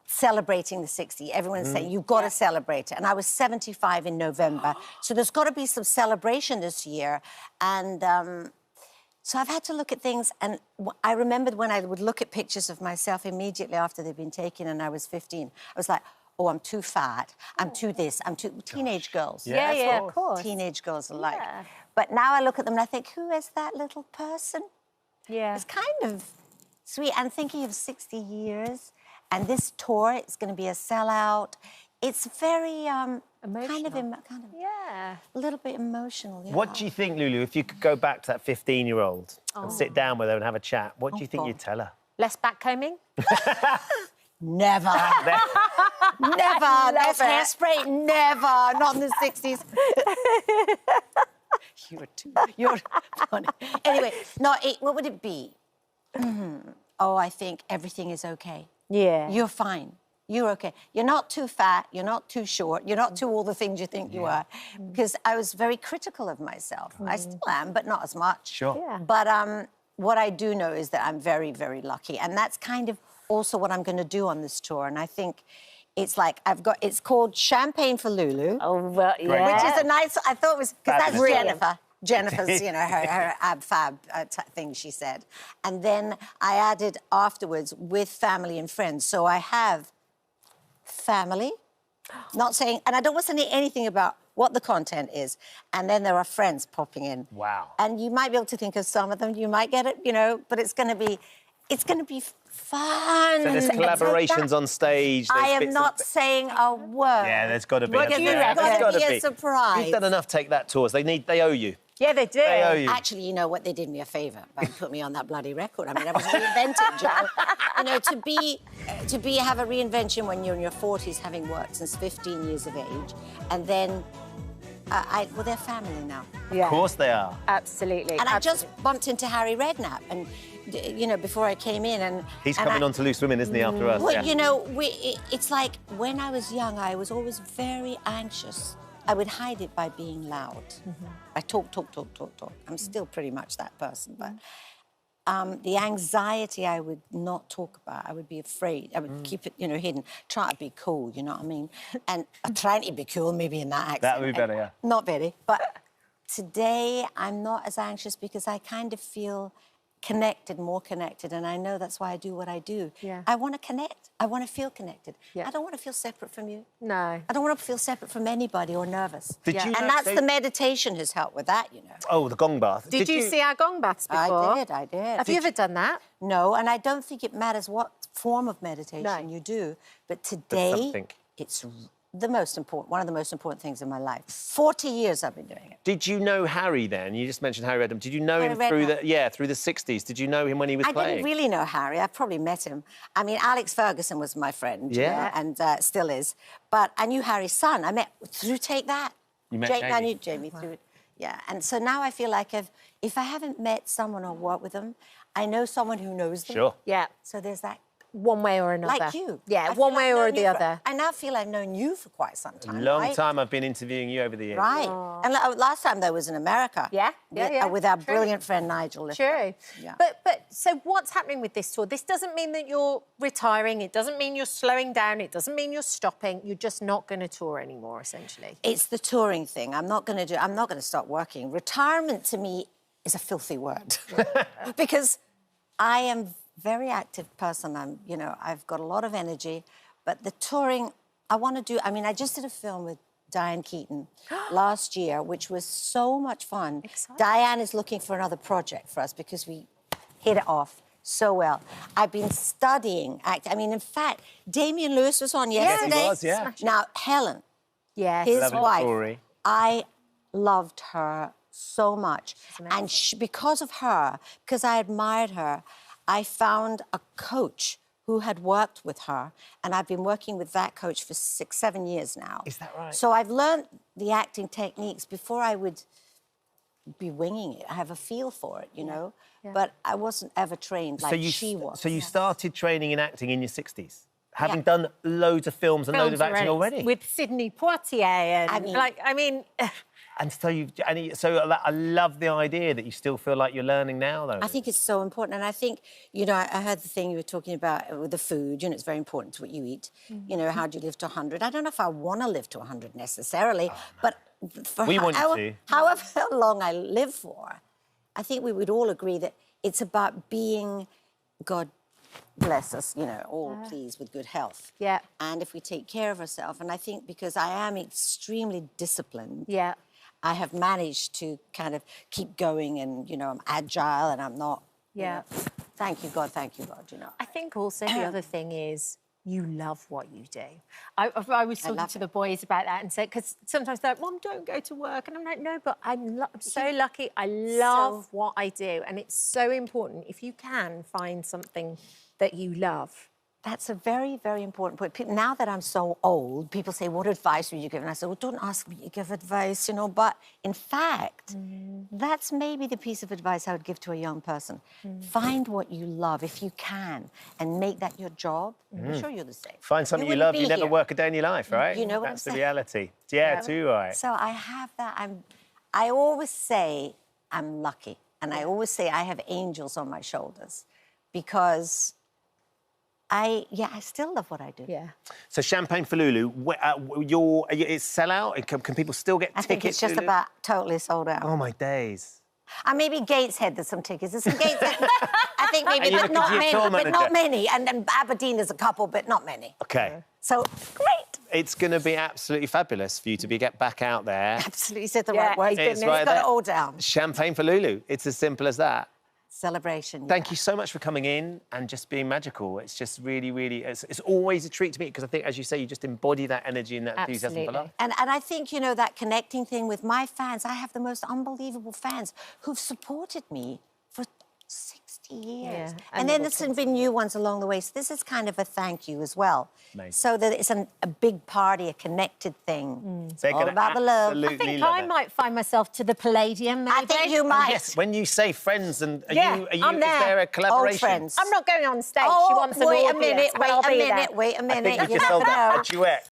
[SPEAKER 10] celebrating the 60s. Everyone's saying, you've got to celebrate it. And I was 75 in November. So there's got to be some celebration this year. And so I've had to look at things. And I remembered when I would look at pictures of myself immediately after they'd been taken and I was 15. I was like, oh, I'm too fat. I'm too this. I'm too... Teenage girls.
[SPEAKER 1] Yeah, of course.
[SPEAKER 10] Teenage girls are like. But now I look at them and I think, who is that little person?
[SPEAKER 1] Yeah.
[SPEAKER 10] It's kind of sweet. I'm thinking of 60 years, and this tour, it's going to be a sellout. It's very
[SPEAKER 1] emotional.
[SPEAKER 10] Yeah. A little bit emotional. Yeah.
[SPEAKER 2] What do you think, Lulu, if you could go back to that 15-year-old and sit down with her and have a chat, what do you think you'd tell her?
[SPEAKER 1] Less backcombing?
[SPEAKER 10] Never. Never. Less hairspray? Never. Not in the 60s. You're funny. Anyway, no, what would it be? Oh, I think everything is okay.
[SPEAKER 1] Yeah.
[SPEAKER 10] You're fine. You're okay. You're not too fat. You're not too short. You're not too all the things you think you are. Because I was very critical of myself. I still am, but not as much.
[SPEAKER 2] Sure.
[SPEAKER 1] Yeah.
[SPEAKER 10] But what I do know is that I'm very, very lucky. And that's kind of also what I'm going to do on this tour. And I think it's like it's called Champagne for Lulu.
[SPEAKER 1] Oh, well, yeah.
[SPEAKER 10] Which is a nice, I thought it was, because that's
[SPEAKER 1] Brilliant.
[SPEAKER 10] Jennifer. Jennifer's, you know, her ab-fab thing she said. And then I added afterwards with family and friends. So I have family, not saying, and I don't want to say anything about what the content is. And then there are friends popping in.
[SPEAKER 2] Wow.
[SPEAKER 10] And you might be able to think of some of them. You might get it, you know, but it's going to be fun.
[SPEAKER 2] So there's collaborations on stage.
[SPEAKER 10] I am not saying a word.
[SPEAKER 2] Yeah, there's got to be.
[SPEAKER 10] There's got to be a surprise.
[SPEAKER 2] You've done enough Take That tours. They owe you.
[SPEAKER 1] Yeah, they do.
[SPEAKER 2] They owe you.
[SPEAKER 10] Actually, you know what? They did me a favour by putting me on that bloody record. I mean, I was reinvented, Joe. You know, to have a reinvention when you're in your 40s, having worked since 15 years of age, and then, well, they're family now.
[SPEAKER 1] Yeah.
[SPEAKER 2] Of course they are.
[SPEAKER 1] Absolutely.
[SPEAKER 10] And I just bumped into Harry Redknapp, and you know, before I came in, and
[SPEAKER 2] he's coming on to Loose Women, isn't he? After us.
[SPEAKER 10] Well, you know, it's like when I was young, I was always very anxious. I would hide it by being loud. I talk. I'm still pretty much that person, but the anxiety I would not talk about. I would be afraid. I would keep it, you know, hidden. Try to be cool, you know what I mean? And trying to be cool, maybe in that accent.
[SPEAKER 2] That would be better, yeah.
[SPEAKER 10] Not very, but today I'm not as anxious because I kind of feel more connected, and I know that's why I do what I do.
[SPEAKER 1] Yeah.
[SPEAKER 10] I want to connect. I want to feel connected.
[SPEAKER 1] Yeah.
[SPEAKER 10] I don't want to feel separate from you.
[SPEAKER 1] No.
[SPEAKER 10] I don't want to feel separate from anybody or nervous.
[SPEAKER 2] Did you
[SPEAKER 10] and
[SPEAKER 2] know
[SPEAKER 10] that's the meditation has helped with that, you know.
[SPEAKER 2] Oh, the gong bath.
[SPEAKER 1] Did you see our gong baths before?
[SPEAKER 10] I did.
[SPEAKER 1] Have you ever done that?
[SPEAKER 10] No, and I don't think it matters what form of meditation you do, but today it's one of the most important things in my life. 40 years I've been doing it.
[SPEAKER 2] Did you know Harry then? You just mentioned Harry Redknapp. Did you know him through the 60s? Did you know him when he was playing?
[SPEAKER 10] I didn't really know Harry. I probably met him. I mean, Alex Ferguson was my friend.
[SPEAKER 2] Yeah.
[SPEAKER 10] And still is. But I knew Harry's son. I met through Take That.
[SPEAKER 2] You met Jamie?
[SPEAKER 10] I knew Jamie through it. Yeah. And so now I feel like if I haven't met someone or worked with them, I know someone who knows them.
[SPEAKER 2] Sure.
[SPEAKER 1] Yeah.
[SPEAKER 10] So there's that
[SPEAKER 1] one way or another.
[SPEAKER 10] Like you.
[SPEAKER 1] Yeah,
[SPEAKER 10] I feel
[SPEAKER 1] one way
[SPEAKER 10] I've
[SPEAKER 1] or
[SPEAKER 10] known
[SPEAKER 1] the
[SPEAKER 10] you
[SPEAKER 1] other.
[SPEAKER 10] I now feel I've known you for quite some time.
[SPEAKER 2] Long
[SPEAKER 10] right?
[SPEAKER 2] time I've been interviewing you over the years.
[SPEAKER 10] Right. And last time though was in America.
[SPEAKER 1] Yeah,
[SPEAKER 10] with our
[SPEAKER 1] true.
[SPEAKER 10] brilliant friend Nigel.
[SPEAKER 1] True.
[SPEAKER 10] Yeah.
[SPEAKER 1] But so what's happening with this tour? This doesn't mean that you're retiring. It doesn't mean you're slowing down. It doesn't mean you're stopping. You're just not going to tour anymore, essentially.
[SPEAKER 10] It's the touring thing. I'm not going to stop working. Retirement to me is a filthy word because I am very active person. I've got a lot of energy, but the touring, I want to do. I mean, I just did a film with Diane Keaton last year, which was so much fun.
[SPEAKER 1] Exciting.
[SPEAKER 10] Diane is looking for another project for us because we hit it off so well. I've been studying acting. I mean, in fact, Damian Lewis was on yesterday.
[SPEAKER 2] Yes, he was, yeah.
[SPEAKER 10] Now, Helen,
[SPEAKER 1] Yes.
[SPEAKER 10] his
[SPEAKER 2] Lovely
[SPEAKER 10] wife,
[SPEAKER 2] story.
[SPEAKER 10] I loved her so much. And because of her, because I admired her, I found a coach who had worked with her, and I've been working with that coach for 6-7 years now.
[SPEAKER 2] Is that right?
[SPEAKER 10] So I've learned the acting techniques before I would be winging it. I have a feel for it, you know?
[SPEAKER 1] Yeah.
[SPEAKER 10] But I wasn't ever trained like she was.
[SPEAKER 2] So you started training in acting in your 60s? Having done loads of films and loads of acting already?
[SPEAKER 1] With Sidney Poitier and, I mean...
[SPEAKER 2] And so I love the idea that you still feel like you're learning now, though.
[SPEAKER 10] I think it's so important. And I think, I heard the thing you were talking about with the food, it's very important to what you eat. How do you live to 100? I don't know if I want to live to 100 necessarily, but for however long I live for, I think we would all agree that it's about being, God bless us, all pleased with good health.
[SPEAKER 1] Yeah.
[SPEAKER 10] And if we take care of ourselves, and I think because I am extremely disciplined,
[SPEAKER 1] Yeah.
[SPEAKER 10] I have managed to kind of keep going and, I'm agile and I'm not...
[SPEAKER 1] Yeah.
[SPEAKER 10] Thank you, God,
[SPEAKER 1] I think also the other thing is you love what you do. I was talking to the boys about that and said, because sometimes they're like, Mom, don't go to work. And I'm like, no, but I'm so lucky. I love what I do. And it's so important if you can find something that you love.
[SPEAKER 10] That's a very, very important point. Now that I'm so old, people say, what advice would you give? And I say, well, don't ask me to give advice, But in fact, that's maybe the piece of advice I would give to a young person. Find what you love, if you can, and make that your job. I'm sure you're the same.
[SPEAKER 2] Find something you love, you never work a day in your life, right?
[SPEAKER 10] You know what
[SPEAKER 2] That's
[SPEAKER 10] I'm
[SPEAKER 2] the
[SPEAKER 10] saying?
[SPEAKER 2] reality. Yeah, too right.
[SPEAKER 10] So I have that. I always say I'm lucky. And I always say I have angels on my shoulders because... I still love what I do.
[SPEAKER 1] Yeah.
[SPEAKER 2] So Champagne for Lulu, it's sellout? Can people still get tickets?
[SPEAKER 10] I think it's just about totally sold out.
[SPEAKER 2] Oh, my days.
[SPEAKER 10] And maybe Gateshead, there's some tickets. There's some Gateshead, I think maybe,
[SPEAKER 2] And
[SPEAKER 10] but not many. And then Aberdeen there's a couple, but not many.
[SPEAKER 2] OK.
[SPEAKER 10] So, great.
[SPEAKER 2] It's going to be absolutely fabulous for you to get back out there.
[SPEAKER 10] Absolutely, said the right word.
[SPEAKER 2] It's
[SPEAKER 10] Got it all down.
[SPEAKER 2] Champagne for Lulu. It's as simple as that.
[SPEAKER 10] Celebration.
[SPEAKER 2] Thank you so much for coming in and just being magical. It's just really, really... It's always a treat to meet because I think, as you say, you just embody that energy and that enthusiasm for life.
[SPEAKER 10] And I think, that connecting thing with my fans, I have the most unbelievable fans who've supported me for 60 years.
[SPEAKER 1] Yeah,
[SPEAKER 10] and then there's been new ones along the way. So this is kind of a thank you as well.
[SPEAKER 2] Amazing.
[SPEAKER 10] So that it's a big party, a connected thing. It's all about the love.
[SPEAKER 1] I think I might find myself to the Palladium, maybe.
[SPEAKER 10] I think you might.
[SPEAKER 2] Yes, when you say friends, and
[SPEAKER 1] I'm there.
[SPEAKER 2] is there a collaboration?
[SPEAKER 10] Old friends.
[SPEAKER 1] I'm not going on stage.
[SPEAKER 10] Oh,
[SPEAKER 1] She wants an
[SPEAKER 10] wait a
[SPEAKER 1] audience,
[SPEAKER 10] minute,
[SPEAKER 1] but I'll be there.
[SPEAKER 10] wait a minute.
[SPEAKER 2] I think
[SPEAKER 10] You
[SPEAKER 2] you just sold
[SPEAKER 10] never
[SPEAKER 2] that
[SPEAKER 10] know.
[SPEAKER 2] a duet.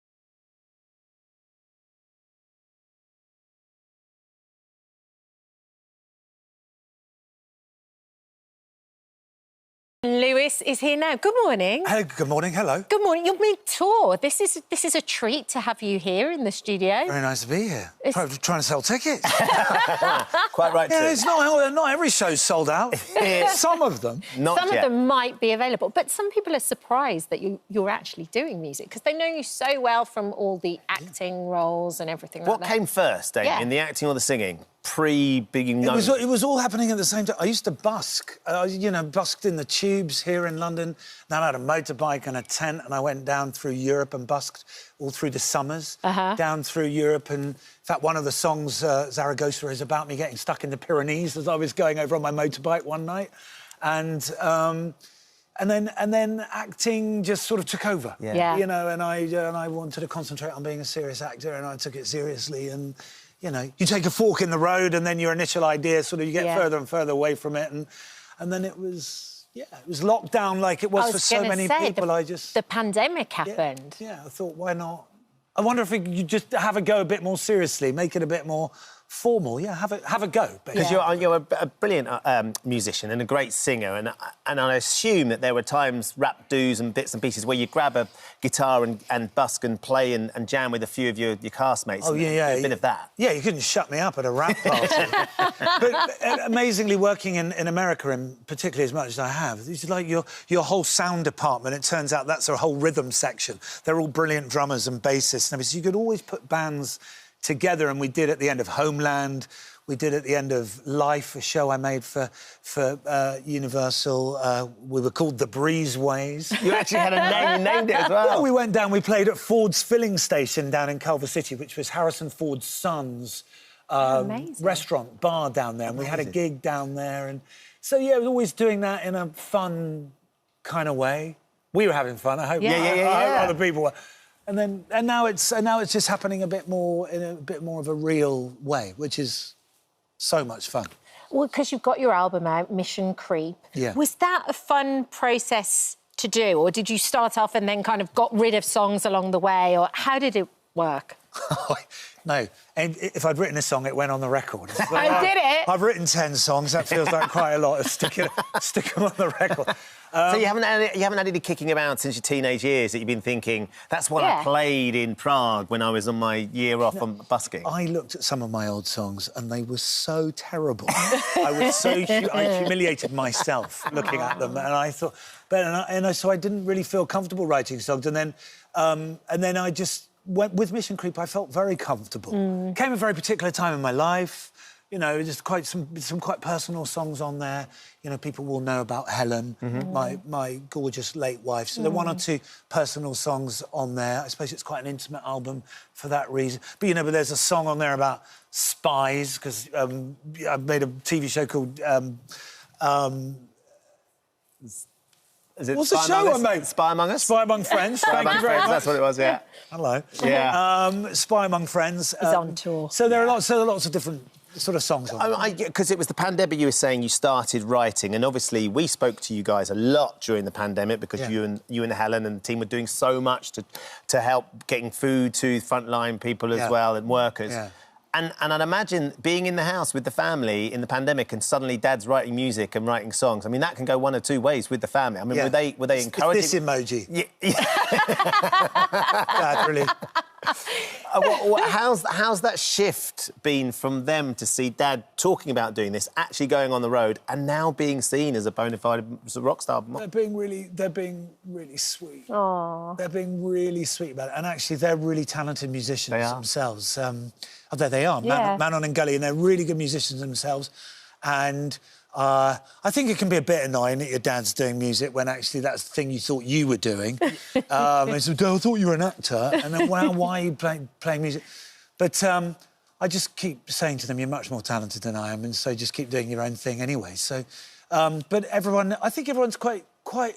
[SPEAKER 1] Lewis is here now. Good morning.
[SPEAKER 11] Hey, good morning. Hello.
[SPEAKER 1] Good morning. You're mid-tour. This is a treat to have you here in the studio.
[SPEAKER 11] Very nice to be here. Trying to sell tickets.
[SPEAKER 2] Quite right,
[SPEAKER 11] yeah,
[SPEAKER 2] too.
[SPEAKER 11] it's not every show's sold out. Some of them.
[SPEAKER 1] Some of them might be available, but some people are surprised that you're actually doing music because they know you so well from all the acting roles and everything like that.
[SPEAKER 2] What came first, Damien, the acting or the singing? Pre-being known?
[SPEAKER 11] It was all happening at the same time. I used to busk. Busked in the tubes here in London. Then I had a motorbike and a tent, and I went down through Europe and busked all through the summers, down through Europe. And in fact, one of the songs, Zaragoza, is about me getting stuck in the Pyrenees as I was going over on my motorbike one night. And then acting just sort of took over.
[SPEAKER 1] Yeah.
[SPEAKER 11] And I wanted to concentrate on being a serious actor, and I took it seriously. And you take a fork in the road, and then your initial idea you get further and further away from it, and then it was Yeah, it was locked down like it was for so many people.
[SPEAKER 1] The pandemic happened.
[SPEAKER 11] Yeah, I thought, why not? I wonder if we could just have a go a bit more seriously, make it a bit more formal. Yeah, have a go.
[SPEAKER 2] Because you're a brilliant musician and a great singer, and I assume that there were times, rap do's and bits and pieces, where you grab a guitar and busk and play and jam with a few of your castmates.
[SPEAKER 11] Oh, yeah.
[SPEAKER 2] A bit of that.
[SPEAKER 11] Yeah, you couldn't shut me up at a rap party. But amazingly, working in America, and particularly as much as I have, it's like your whole sound department, it turns out that's a whole rhythm section. They're all brilliant drummers and bassists and everything. So you could always put bands together, and we did at the end of Homeland, we did at the end of Life, a show I made for Universal. We were called The Breezeways.
[SPEAKER 2] You actually had a name, you named it as well.
[SPEAKER 11] Well, we went down, we played at Ford's filling station down in Culver City, which was Harrison Ford's son's restaurant, bar down there, and we had a gig down there. And so, yeah, we were always doing that in a fun kind of way. We were having fun, I hope.
[SPEAKER 2] Yeah.
[SPEAKER 11] I hope other people were. And now it's just happening a bit more in a bit more of a real way, which is so much fun.
[SPEAKER 1] Well, because you've got your album out, Mission Creep.
[SPEAKER 11] Yeah.
[SPEAKER 1] Was that a fun process to do, or did you start off and then kind of got rid of songs along the way, or how did it work?
[SPEAKER 11] No, and if I'd written a song, it went on the record.
[SPEAKER 1] Did it?
[SPEAKER 11] I've written 10 songs. That feels like quite a lot of stick them on the record.
[SPEAKER 2] So you haven't had any kicking about since your teenage years that you've been thinking, that's what I played in Prague when I was on my year off on busking?
[SPEAKER 11] I looked at some of my old songs and they were so terrible. I humiliated myself looking at them, and I thought, so I didn't really feel comfortable writing songs, and then I just with Mission Creep, I felt very comfortable. Came a very particular time in my life. You know, just quite some quite personal songs on there. You know, people will know about Helen, my gorgeous late wife. So there are one or two personal songs on there. I suppose it's quite an intimate album for that reason. But, you know, there's a song on there about spies, because I've made a TV show called...
[SPEAKER 2] Is it
[SPEAKER 11] What's the show I made?
[SPEAKER 2] Spy Among Us?
[SPEAKER 11] Spy Among Friends. Thank you very much.
[SPEAKER 2] That's what it was, yeah.
[SPEAKER 11] Hello.
[SPEAKER 2] Yeah.
[SPEAKER 11] Spy Among Friends.
[SPEAKER 1] He's on tour.
[SPEAKER 11] So there are lots of different sort of songs on
[SPEAKER 2] because it was the pandemic, you were saying you started writing, and obviously we spoke to you guys a lot during the pandemic because you and Helen and the team were doing so much to help getting food to frontline people as well and workers. Yeah. And I'd imagine being in the house with the family in the pandemic and suddenly Dad's writing music and writing songs. I mean, that can go one or two ways with the family. I mean, were they encouraging?
[SPEAKER 11] It's this emoji.
[SPEAKER 2] Yeah.
[SPEAKER 11] Dad, really.
[SPEAKER 2] How's that shift been from them to see Dad talking about doing this, actually going on the road, and now being seen as a bona fide rock star?
[SPEAKER 11] They're being really sweet.
[SPEAKER 1] Aww.
[SPEAKER 11] They're being really sweet about it, and actually, they're really talented musicians themselves. Although they are, Manon and Gully, and they're really good musicians themselves. And I think it can be a bit annoying that your dad's doing music when actually that's the thing you thought you were doing. And so, Dad, I thought you were an actor, and then, well, why are you playing music? But I just keep saying to them, you're much more talented than I am, and so just keep doing your own thing anyway. So, but I think everyone's quite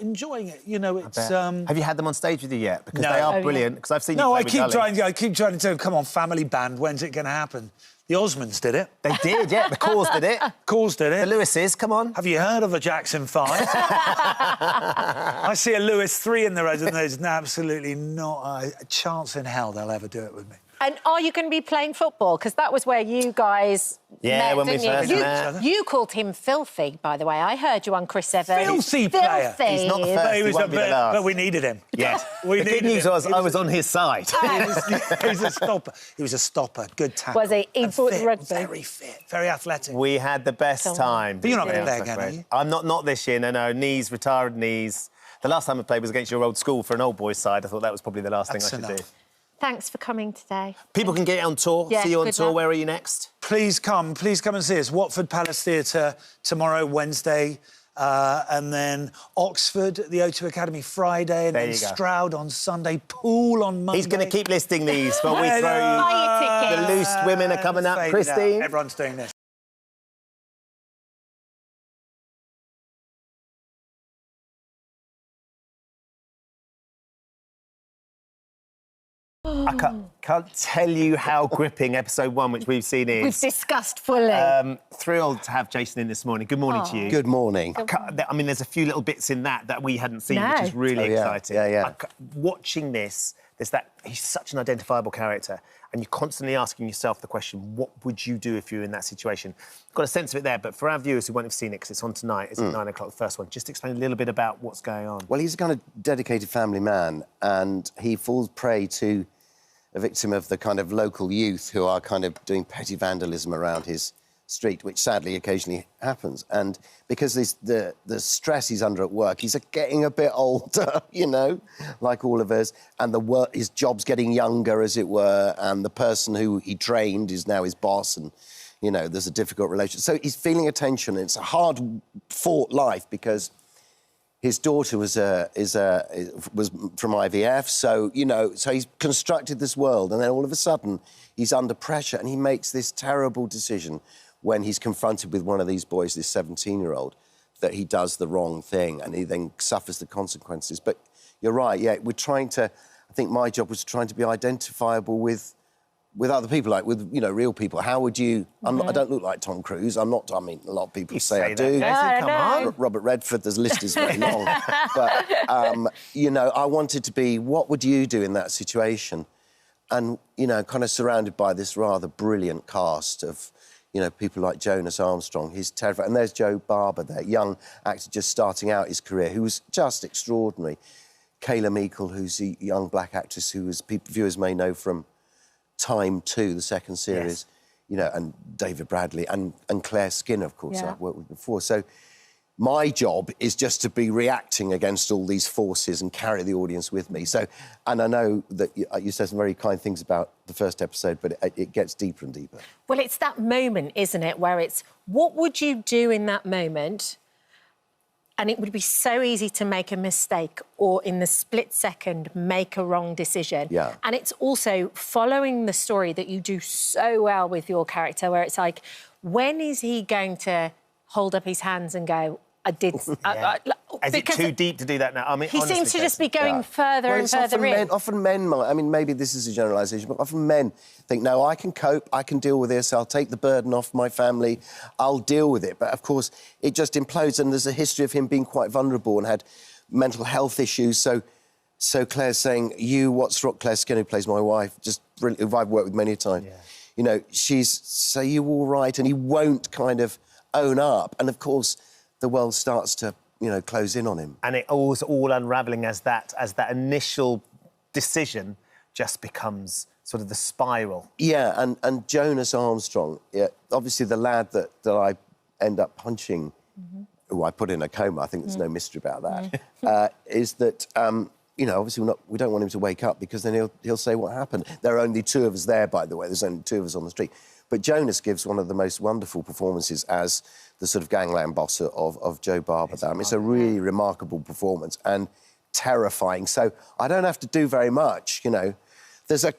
[SPEAKER 11] enjoying it. You know, it's.
[SPEAKER 2] Have you had them on stage with you yet? Because they are brilliant. Because I've seen.
[SPEAKER 11] No, I keep trying to tell them, come on, family band, when's it going to happen? The Osmonds did it.
[SPEAKER 2] They did, yeah. The Cores did it.
[SPEAKER 11] Cores did it.
[SPEAKER 2] The Lewises, come on.
[SPEAKER 11] Have you heard of the Jackson 5? I see a Lewis 3 in the road, and there's absolutely not a chance in hell they'll ever do it with me.
[SPEAKER 1] And are you going to be playing football? Because that was where you guys met,
[SPEAKER 2] when we first met.
[SPEAKER 1] You called him filthy, by the way. I heard you on Chris Evans.
[SPEAKER 11] Filthy player.
[SPEAKER 2] He's not the first, he won't be the last.
[SPEAKER 11] But we needed him.
[SPEAKER 2] Yes. The good news was I was on his side.
[SPEAKER 11] He was a stopper. He was a stopper. Good tackle.
[SPEAKER 1] Was he? He fought rugby.
[SPEAKER 11] Very fit. Very athletic.
[SPEAKER 2] We had the best time.
[SPEAKER 11] But you're not going to play again, are you?
[SPEAKER 2] I'm not this year, no. Knees, retired knees. The last time I played was against your old school for an old boys' side. I thought that was probably the last thing I should do.
[SPEAKER 1] Thanks for coming today.
[SPEAKER 2] People can get on tour, see you on tour. Where are you next?
[SPEAKER 11] Please come and see us. Watford Palace Theatre tomorrow, Wednesday, and then Oxford at the O2 Academy Friday, and then Stroud on Sunday, Poole on Monday.
[SPEAKER 2] He's going to keep listing these while we throw the loose women are coming up. Christine?
[SPEAKER 11] Everyone's doing this.
[SPEAKER 2] I can't tell you how gripping episode 1, which we've seen, is.
[SPEAKER 10] We've discussed fully.
[SPEAKER 2] Thrilled to have Jason in this morning. Good morning to you.
[SPEAKER 12] Good morning.
[SPEAKER 2] I mean, there's a few little bits in that we hadn't seen, which is really exciting. Watching this, he's such an identifiable character, and you're constantly asking yourself the question, what would you do if you were in that situation? Got a sense of it there, but for our viewers who won't have seen it, because it's on tonight, it's at 9 o'clock, the first one, just explain a little bit about what's going on.
[SPEAKER 12] Well, he's a kind of dedicated family man, and he falls prey to a victim of the kind of local youth who are kind of doing petty vandalism around his street, which sadly occasionally happens. And because the stress he's under at work, he's getting a bit older, you know, like all of us, and his job's getting younger, as it were, and the person who he trained is now his boss, and, you know, there's a difficult relationship. So he's feeling a tension. It's a hard-fought life because his daughter was from IVF, so, you know, so he's constructed this world, and then all of a sudden he's under pressure, and he makes this terrible decision when he's confronted with one of these boys, this 17-year-old, that he does the wrong thing, and he then suffers the consequences. But you're right, yeah, we're trying to... I think my job was trying to be identifiable with other people, like with, you know, real people. How would you... I don't look like Tom Cruise. I'm not... I mean, a lot of people say I do.
[SPEAKER 2] Come on.
[SPEAKER 12] Robert Redford, the list is very long. But, you know, I wanted to be, what would you do in that situation? And, you know, kind of surrounded by this rather brilliant cast of, you know, people like Jonas Armstrong. He's terrifying. And there's Joe Barber there, young actor just starting out his career, who was just extraordinary. Kayla Meikle, who's a young black actress who, as viewers may know from Time 2, the second series, you know, and David Bradley and Claire Skinner, of course, I've worked with before. So my job is just to be reacting against all these forces and carry the audience with me. So, and I know that you said some very kind things about the first episode, but it gets deeper and deeper.
[SPEAKER 1] Well, it's that moment, isn't it, where it's, what would you do in that moment? And it would be so easy to make a mistake or, in the split second, make a wrong decision.
[SPEAKER 12] Yeah.
[SPEAKER 1] And it's also following the story that you do so well with your character, where it's like, when is he going to hold up his hands and go, I did...
[SPEAKER 2] Is it too deep to do that now? I mean,
[SPEAKER 1] he
[SPEAKER 2] honestly,
[SPEAKER 1] seems to just be going further
[SPEAKER 12] well,
[SPEAKER 1] and further in.
[SPEAKER 12] Often men might... I mean, maybe this is a generalisation, but often men think, no, I can cope, I can deal with this, I'll take the burden off my family, I'll deal with it. But, of course, it just implodes, and there's a history of him being quite vulnerable and had mental health issues. So Claire's saying, Claire Skinner, who plays my wife, just brilliant, who I've worked with many a time, you know, she's, so you all right? And he won't kind of own up. And, of course, the world starts to, you know, close in on him. And
[SPEAKER 2] it all unravelling as that initial decision just becomes sort of the spiral.
[SPEAKER 12] Yeah, and Jonas Armstrong, obviously the lad that I end up punching, who I put in a coma, I think there's no mystery about that, is that, you know, obviously we don't want him to wake up because then he'll say what happened. There are only 2 of us there, by the way. There's only 2 of us on the street. But Jonas gives one of the most wonderful performances as the sort of gangland boss of Joe Barber. It's a really remarkable performance and terrifying. So I don't have to do very much, you know. There's a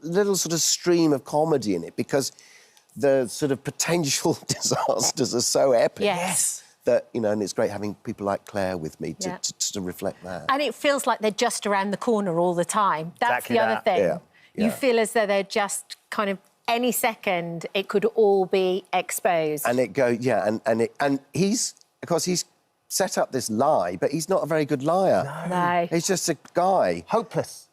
[SPEAKER 12] little sort of stream of comedy in it because the sort of potential disasters are so epic.
[SPEAKER 1] Yes.
[SPEAKER 12] That, you know, and it's great having people like Claire with me to reflect that.
[SPEAKER 1] And it feels like they're just around the corner all the time. That's
[SPEAKER 2] exactly
[SPEAKER 1] the other thing.
[SPEAKER 12] Yeah.
[SPEAKER 1] You feel as though they're just kind of... Any second, it could all be exposed.
[SPEAKER 12] And and he's, of course, he's set up this lie, but he's not a very good liar.
[SPEAKER 1] No.
[SPEAKER 12] He's just a guy.
[SPEAKER 2] Hopeless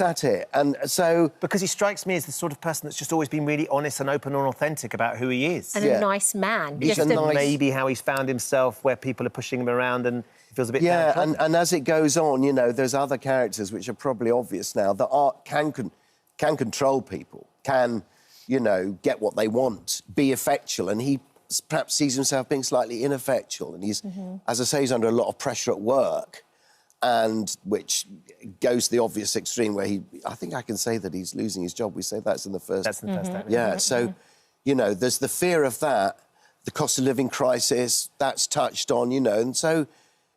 [SPEAKER 12] at it. And so...
[SPEAKER 2] Because he strikes me as the sort of person that's just always been really honest and open and authentic about who he is.
[SPEAKER 1] And a nice man.
[SPEAKER 12] He's just
[SPEAKER 2] maybe how he's found himself, where people are pushing him around and he feels a bit downtrodden.
[SPEAKER 12] and as it goes on, you know, there's other characters which are probably obvious now that can control people, can... you know, get what they want, be effectual, and he perhaps sees himself being slightly ineffectual, and he's, as I say, he's under a lot of pressure at work, and which goes to the obvious extreme where I think I can say that he's losing his job. We say that's in the first...
[SPEAKER 2] That's in the first time.
[SPEAKER 12] Yeah, so, you know, there's the fear of that, the cost of living crisis, that's touched on, you know, and so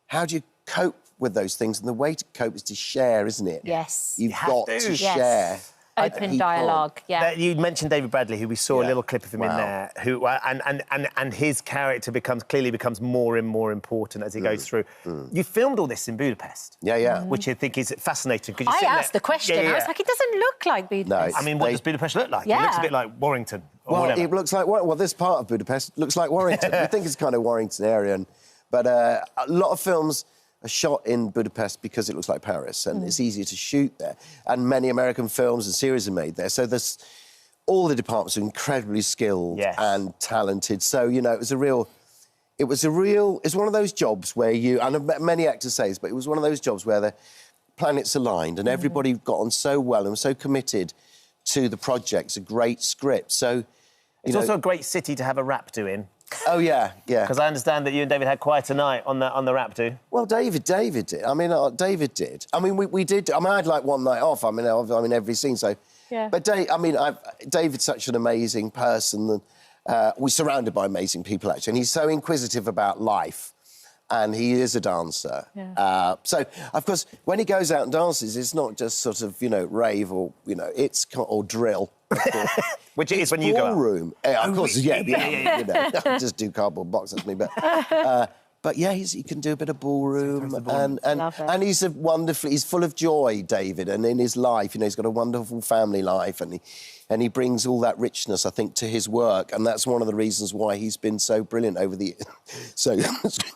[SPEAKER 12] how do you cope with those things? And the way to cope is to share, isn't it?
[SPEAKER 1] Yes.
[SPEAKER 12] You've got to share.
[SPEAKER 1] Open dialogue, yeah.
[SPEAKER 2] You mentioned David Bradley, who we saw a little clip of him in there, who and his character clearly becomes more and more important as he goes through. You filmed all this in Budapest.
[SPEAKER 12] Yeah.
[SPEAKER 2] Which I think is fascinating.
[SPEAKER 1] I asked the question. I was like, it doesn't look like Budapest.
[SPEAKER 2] No, I mean, what does Budapest look like?
[SPEAKER 1] Yeah.
[SPEAKER 2] It looks a bit like Warrington. Or
[SPEAKER 12] well,
[SPEAKER 2] whatever.
[SPEAKER 12] it looks like this part of Budapest looks like Warrington. We think it's kind of Warrington area, but a lot of films are shot in Budapest because it looks like Paris, and it's easier to shoot there. And many American films and series are made there, so all the departments are incredibly skilled and talented. So you know, it's one of those jobs where and many actors say this, but it was one of those jobs where the planets aligned and everybody got on so well and was so committed to the project. It's a great script. So
[SPEAKER 2] it's also a great city to have a rap do in.
[SPEAKER 12] Oh, yeah.
[SPEAKER 2] Because I understand that you and David had quite a night on the rap do.
[SPEAKER 12] Well, David did. I mean, David did. I mean, we did. I mean, I had, like, one night off. I mean, every scene, so...
[SPEAKER 1] Yeah.
[SPEAKER 12] But, David's such an amazing person. We're surrounded by amazing people, actually, and he's so inquisitive about life, and he is a dancer. Yeah. So, of course, when he goes out and dances, it's not just sort of, rave or, or drill.
[SPEAKER 2] Which it is when you go out.
[SPEAKER 12] Ballroom. Of course, yeah. Just do cardboard box, that's me. But yeah, he can do a bit of ballroom, and he's he's full of joy, David, and in his life, he's got a wonderful family life, and he brings all that richness, I think, to his work, and that's one of the reasons why he's been so brilliant over the years. So,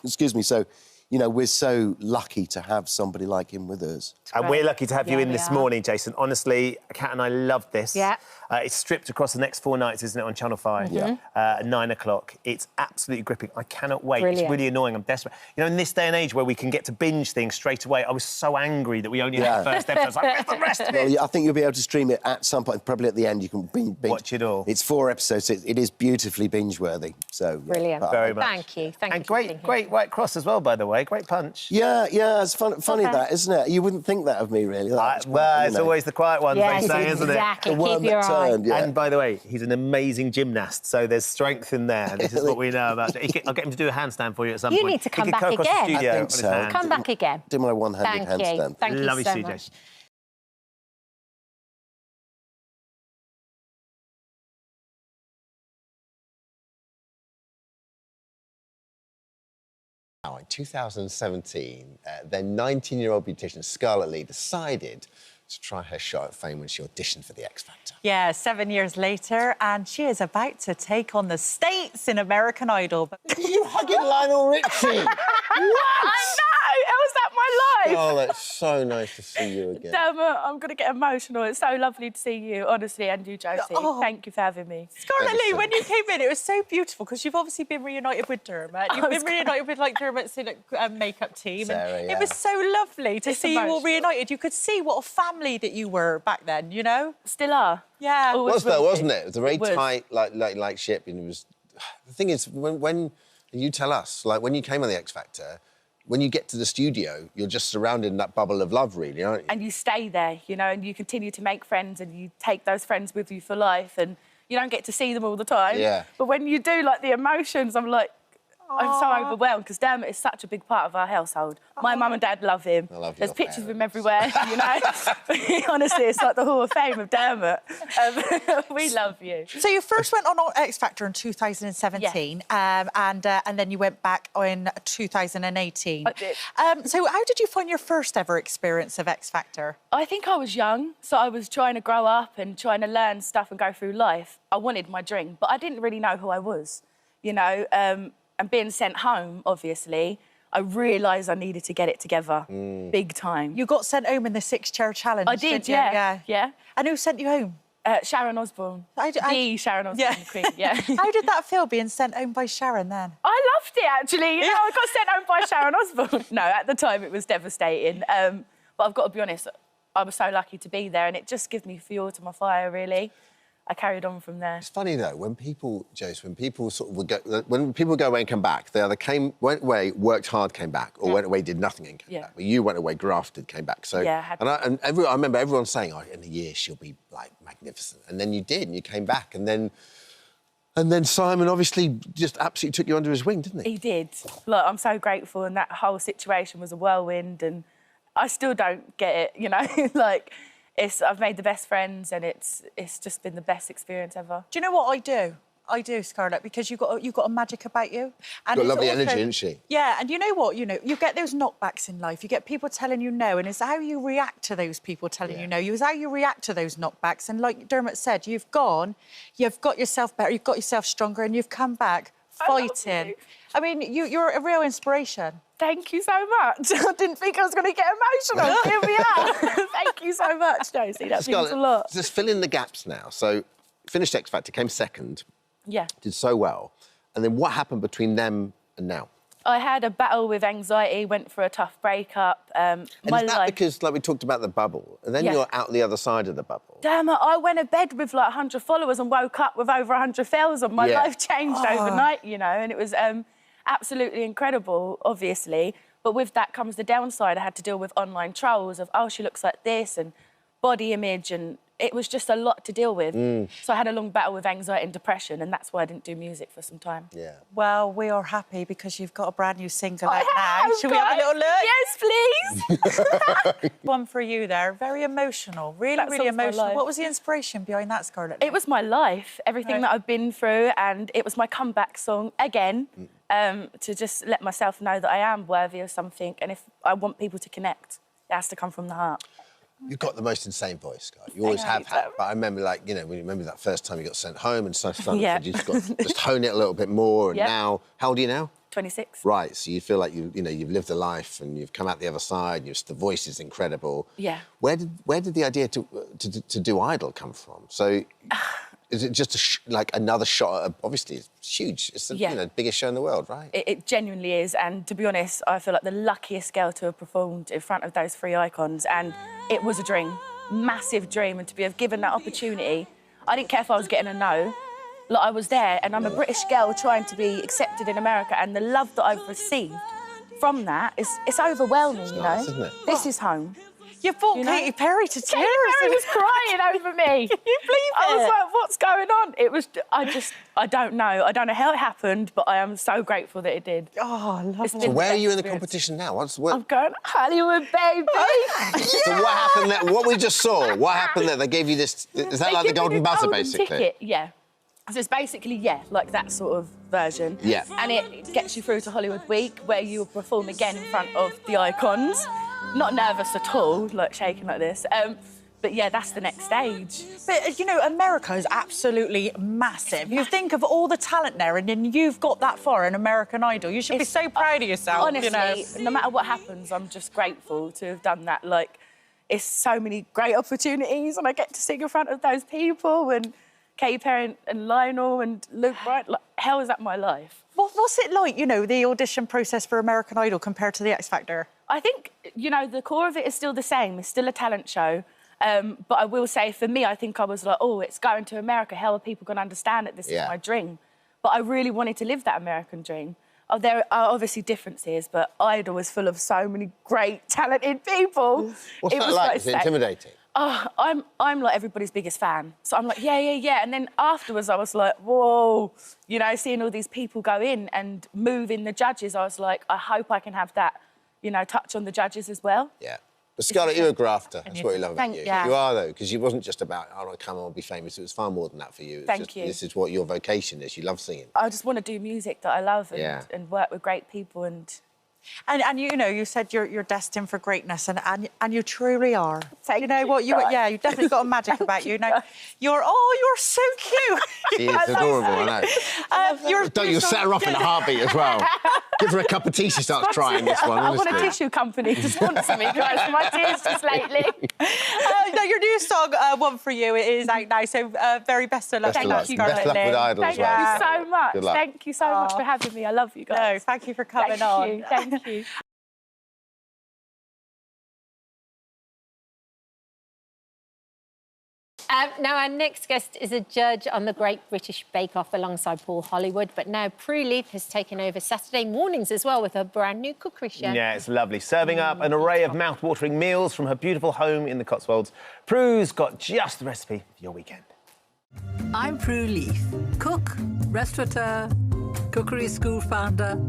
[SPEAKER 12] excuse me. So, we're so lucky to have somebody like him with us.
[SPEAKER 2] And we're lucky to have you in this morning, Jason. Honestly, Kat and I love this.
[SPEAKER 1] Yeah.
[SPEAKER 2] It's stripped across the next 4 nights, isn't it, on Channel 5? At 9 o'clock. It's absolutely gripping. I cannot wait.
[SPEAKER 1] Brilliant.
[SPEAKER 2] It's really annoying. I'm desperate. In this day and age where we can get to binge things straight away, I was so angry that we only had the first episode. I was like, where's the rest of it?
[SPEAKER 12] Well, I think you'll be able to stream it at some point. Probably at the end, you can binge.
[SPEAKER 2] Watch it all.
[SPEAKER 12] It's 4 episodes. It is beautifully binge-worthy. So
[SPEAKER 1] brilliant.
[SPEAKER 2] Very much.
[SPEAKER 1] Thank you. Thank you.
[SPEAKER 2] And great white cross as well, by the way. Great punch.
[SPEAKER 12] Yeah. It's funny that, isn't it? You wouldn't think that of me, really.
[SPEAKER 2] It's always the quiet ones, they say, isn't it?
[SPEAKER 1] Exactly.
[SPEAKER 12] The worm that turned, yeah.
[SPEAKER 2] And by the way, he's an amazing gymnast, so there's strength in there. This is what we know about. I'll get him to do a handstand for you at some point.
[SPEAKER 1] You need to come
[SPEAKER 2] he
[SPEAKER 1] back
[SPEAKER 2] can
[SPEAKER 1] again.
[SPEAKER 2] Across the studio
[SPEAKER 12] I think
[SPEAKER 2] on his
[SPEAKER 12] so.
[SPEAKER 2] hand.
[SPEAKER 1] Come back again.
[SPEAKER 12] Do my one-handed handstand.
[SPEAKER 1] Thank you
[SPEAKER 2] Love you
[SPEAKER 1] so
[SPEAKER 2] so
[SPEAKER 1] much.
[SPEAKER 2] much.
[SPEAKER 13] Now, in 2017, then 19-year-old beautician Scarlett Lee decided to try her shot at fame when she auditioned for The X Factor.
[SPEAKER 14] Yeah, 7 years later, and she is about to take on the States in American Idol.
[SPEAKER 13] You hugging Lionel Richie?
[SPEAKER 14] What? I know! How is that my life?
[SPEAKER 13] Oh, that's so nice to see you again.
[SPEAKER 15] Damn it, I'm going to get emotional. It's so lovely to see you, honestly, and you, Josie.
[SPEAKER 14] Oh.
[SPEAKER 15] Thank you for having me.
[SPEAKER 14] Scarlett Lee, when you came in, it was so beautiful because you've obviously been reunited with Dermot. You've been reunited with, Dermot's makeup team.
[SPEAKER 13] Sarah,
[SPEAKER 14] and
[SPEAKER 13] yeah.
[SPEAKER 14] It was so lovely to see you all reunited. You could see what a family that you were back then,
[SPEAKER 15] Still are.
[SPEAKER 14] Yeah.
[SPEAKER 13] It was though, wasn't it? It was a very tight, like ship. And it was... The thing is, when you tell us, when you came on The X Factor, when you get to the studio, you're just surrounded in that bubble of love, really, aren't you?
[SPEAKER 15] And you stay there, and you continue to make friends and you take those friends with you for life and you don't get to see them all the time.
[SPEAKER 13] Yeah.
[SPEAKER 15] But when you do, the emotions, I'm so overwhelmed because Dermot is such a big part of our household. My mum and dad love him.
[SPEAKER 13] I love
[SPEAKER 15] There's
[SPEAKER 13] your
[SPEAKER 15] pictures of him everywhere, Honestly, it's like the Hall of Fame of Dermot. We love you.
[SPEAKER 14] So you first went on X Factor in 2017, and then you went back in 2018.
[SPEAKER 15] I did.
[SPEAKER 14] So how did you find your first ever experience of X Factor?
[SPEAKER 15] I think I was young, so I was trying to grow up and trying to learn stuff and go through life. I wanted my drink, but I didn't really know who I was, And being sent home, obviously, I realised I needed to get it together, big time.
[SPEAKER 14] You got sent home in the 6-chair challenge,
[SPEAKER 15] I did,
[SPEAKER 14] didn't you?
[SPEAKER 15] yeah.
[SPEAKER 14] And who sent you home?
[SPEAKER 15] Sharon Osbourne. Sharon Osbourne, the Queen, yeah.
[SPEAKER 14] How did that feel, being sent home by Sharon, then?
[SPEAKER 15] I loved it, actually. I got sent home by Sharon Osbourne. No, at the time, it was devastating. But I've got to be honest, I was so lucky to be there, and it just gives me fuel to my fire, really. I carried on from there.
[SPEAKER 13] It's funny though, when people sort of would go, when people go away and come back, they either went away, worked hard, came back, or went away, did nothing and came back. But you went away, grafted, came back. So I remember everyone saying, "Oh, in a year she'll be magnificent," and then you did, and you came back, and then Simon obviously just absolutely took you under his wing, didn't he?
[SPEAKER 15] He did. I'm so grateful, and that whole situation was a whirlwind, and I still don't get it. I've made the best friends, and it's just been the best experience ever.
[SPEAKER 14] Do you know what I do? I do, Scarlett, because you've got a magic about you. And
[SPEAKER 13] got lovely energy, isn't she?
[SPEAKER 14] Yeah, and you know what? You get those knockbacks in life. You get people telling you no, and it's how you react to those people telling you no. It's how you react to those knockbacks. And like Dermot said, you've got yourself better, you've got yourself stronger, and you've come back fighting. I mean, you're a real inspiration.
[SPEAKER 15] Thank you so much. I didn't think I was going to get emotional. Here we are. Thank you so much, Josie. That means a lot.
[SPEAKER 13] Just fill in the gaps now. So, finished X Factor, came second.
[SPEAKER 15] Yeah.
[SPEAKER 13] Did so well. And then what happened between them and now?
[SPEAKER 15] I had a battle with anxiety, went through a tough breakup.
[SPEAKER 13] And is that because, like we talked about the bubble, and then you're out the other side of the bubble?
[SPEAKER 15] Damn it, I went to bed with like 100 followers and woke up with over 100,000. My life changed overnight, you know, and it was absolutely incredible, obviously. But with that comes the downside. I had to deal with online trolls of, oh, she looks like this, and body image, and it was just a lot to deal with. So I had a long battle with anxiety and depression, and that's why I didn't do music for some time.
[SPEAKER 13] Yeah.
[SPEAKER 14] Well, we are happy because you've got a brand new single out now. Shall we have a little look?
[SPEAKER 15] Yes, please.
[SPEAKER 14] One for you there. Very emotional. Really emotional. What was the inspiration behind that, Scarlett?
[SPEAKER 15] It was my life, everything that I've been through, and it was my comeback song again, to just let myself know that I am worthy of something, and if I want people to connect, it has to come from the heart.
[SPEAKER 13] You've got the most insane voice, Sky. You always have had. But I remember, like, you know, when you remember that first time you got sent home and stuff, you just got to just hone it a little bit more. And now, how old are you now?
[SPEAKER 15] 26.
[SPEAKER 13] Right, so you feel like you've lived a life and you've come out the other side. The voice is incredible.
[SPEAKER 15] Yeah.
[SPEAKER 13] Where did the idea to do Idol come from? So, is it just like another shot at obviously it's huge. It's the biggest show in the world, right?
[SPEAKER 15] It genuinely is, and to be honest, I feel like the luckiest girl to have performed in front of those three icons, and it was a dream, massive dream, and to be given that opportunity, I didn't care if I was getting a no. Like, I was there, and I'm a British girl trying to be accepted in America, and the love that I've received from that it's overwhelming, you know?
[SPEAKER 13] Isn't it?
[SPEAKER 15] This is home.
[SPEAKER 14] You brought Katy Perry to tears.
[SPEAKER 15] Katy Perry was crying over me.
[SPEAKER 14] Can you believe it?
[SPEAKER 15] I was like, what's going on? It was, I don't know. I don't know how it happened, but I am so grateful that it did.
[SPEAKER 14] Oh, I love it.
[SPEAKER 13] So where are you in the competition now?
[SPEAKER 15] I'm going to Hollywood, baby.
[SPEAKER 13] So what happened there? What we just saw, what happened there? They gave you this, is that like the golden buzzer, basically?
[SPEAKER 15] Ticket, yeah. So it's basically, like that sort of version.
[SPEAKER 13] Yeah.
[SPEAKER 15] And it gets you through to Hollywood Week, where you perform again in front of the icons. Not nervous at all, like shaking like this. But yeah, that's the next stage.
[SPEAKER 14] But, you know, America is absolutely massive. You think of all the talent there, and then you've got that far in American Idol. You should be so proud of yourself,
[SPEAKER 15] honestly, no matter what happens, I'm just grateful to have done that. Like, it's so many great opportunities, and I get to sing in front of those people, and Katy Perry and Lionel and Luke Bryan. Like, how is that my life?
[SPEAKER 14] What's it like, you know, the audition process for American Idol compared to the X Factor?
[SPEAKER 15] I think, you know, the core of it is still the same. It's still a talent show. But I will say, for me, I think I was like, oh, it's going to America. How are people going to understand that this is my dream? But I really wanted to live that American dream. Oh, there are obviously differences, but Idol was full of so many great, talented people.
[SPEAKER 13] What's that like? Is it intimidating?
[SPEAKER 15] Oh, I'm like everybody's biggest fan. So I'm like, yeah. And then afterwards, I was like, whoa. You know, seeing all these people go in and move in the judges, I was like, I hope I can have that, you know, touch on the judges as well.
[SPEAKER 13] Yeah. But Scarlett, you're a grafter. That's what we love about you.
[SPEAKER 15] Thank you.
[SPEAKER 13] You are, though, because it wasn't just about, oh, come on, be famous. It was far more than that for you.
[SPEAKER 15] Thank you.
[SPEAKER 13] This is what your vocation is. You love singing.
[SPEAKER 15] I just want to do music that I love and work with great people
[SPEAKER 14] And you know, you said you're destined for greatness, and you truly are.
[SPEAKER 15] You
[SPEAKER 14] know what? You definitely got a magic about you. Now, you're so cute.
[SPEAKER 13] She is adorable, I know. You'll set her off in a heartbeat as well. Give her a cup of tea, she starts crying this one, honestly.
[SPEAKER 15] I want a tissue company to sponsor me, guys, for my tears just lately.
[SPEAKER 14] No, your new song, One For You, it is out now, so very best of luck.
[SPEAKER 13] Thank you, Best of luck with Idol as well.
[SPEAKER 15] Thank you so much.
[SPEAKER 13] Good luck.
[SPEAKER 15] Thank you so much for having me. I love you guys.
[SPEAKER 14] No, thank you for coming on.
[SPEAKER 15] Thank you.
[SPEAKER 1] Now, our next guest is a judge on the Great British Bake Off alongside Paul Hollywood, but now Prue Leith has taken over Saturday mornings as well with her brand new cookery show.
[SPEAKER 2] Yeah, it's lovely. Serving up an array of mouth-watering meals from her beautiful home in the Cotswolds. Prue's got just the recipe for your weekend.
[SPEAKER 16] I'm Prue Leith, cook, restaurateur, cookery school founder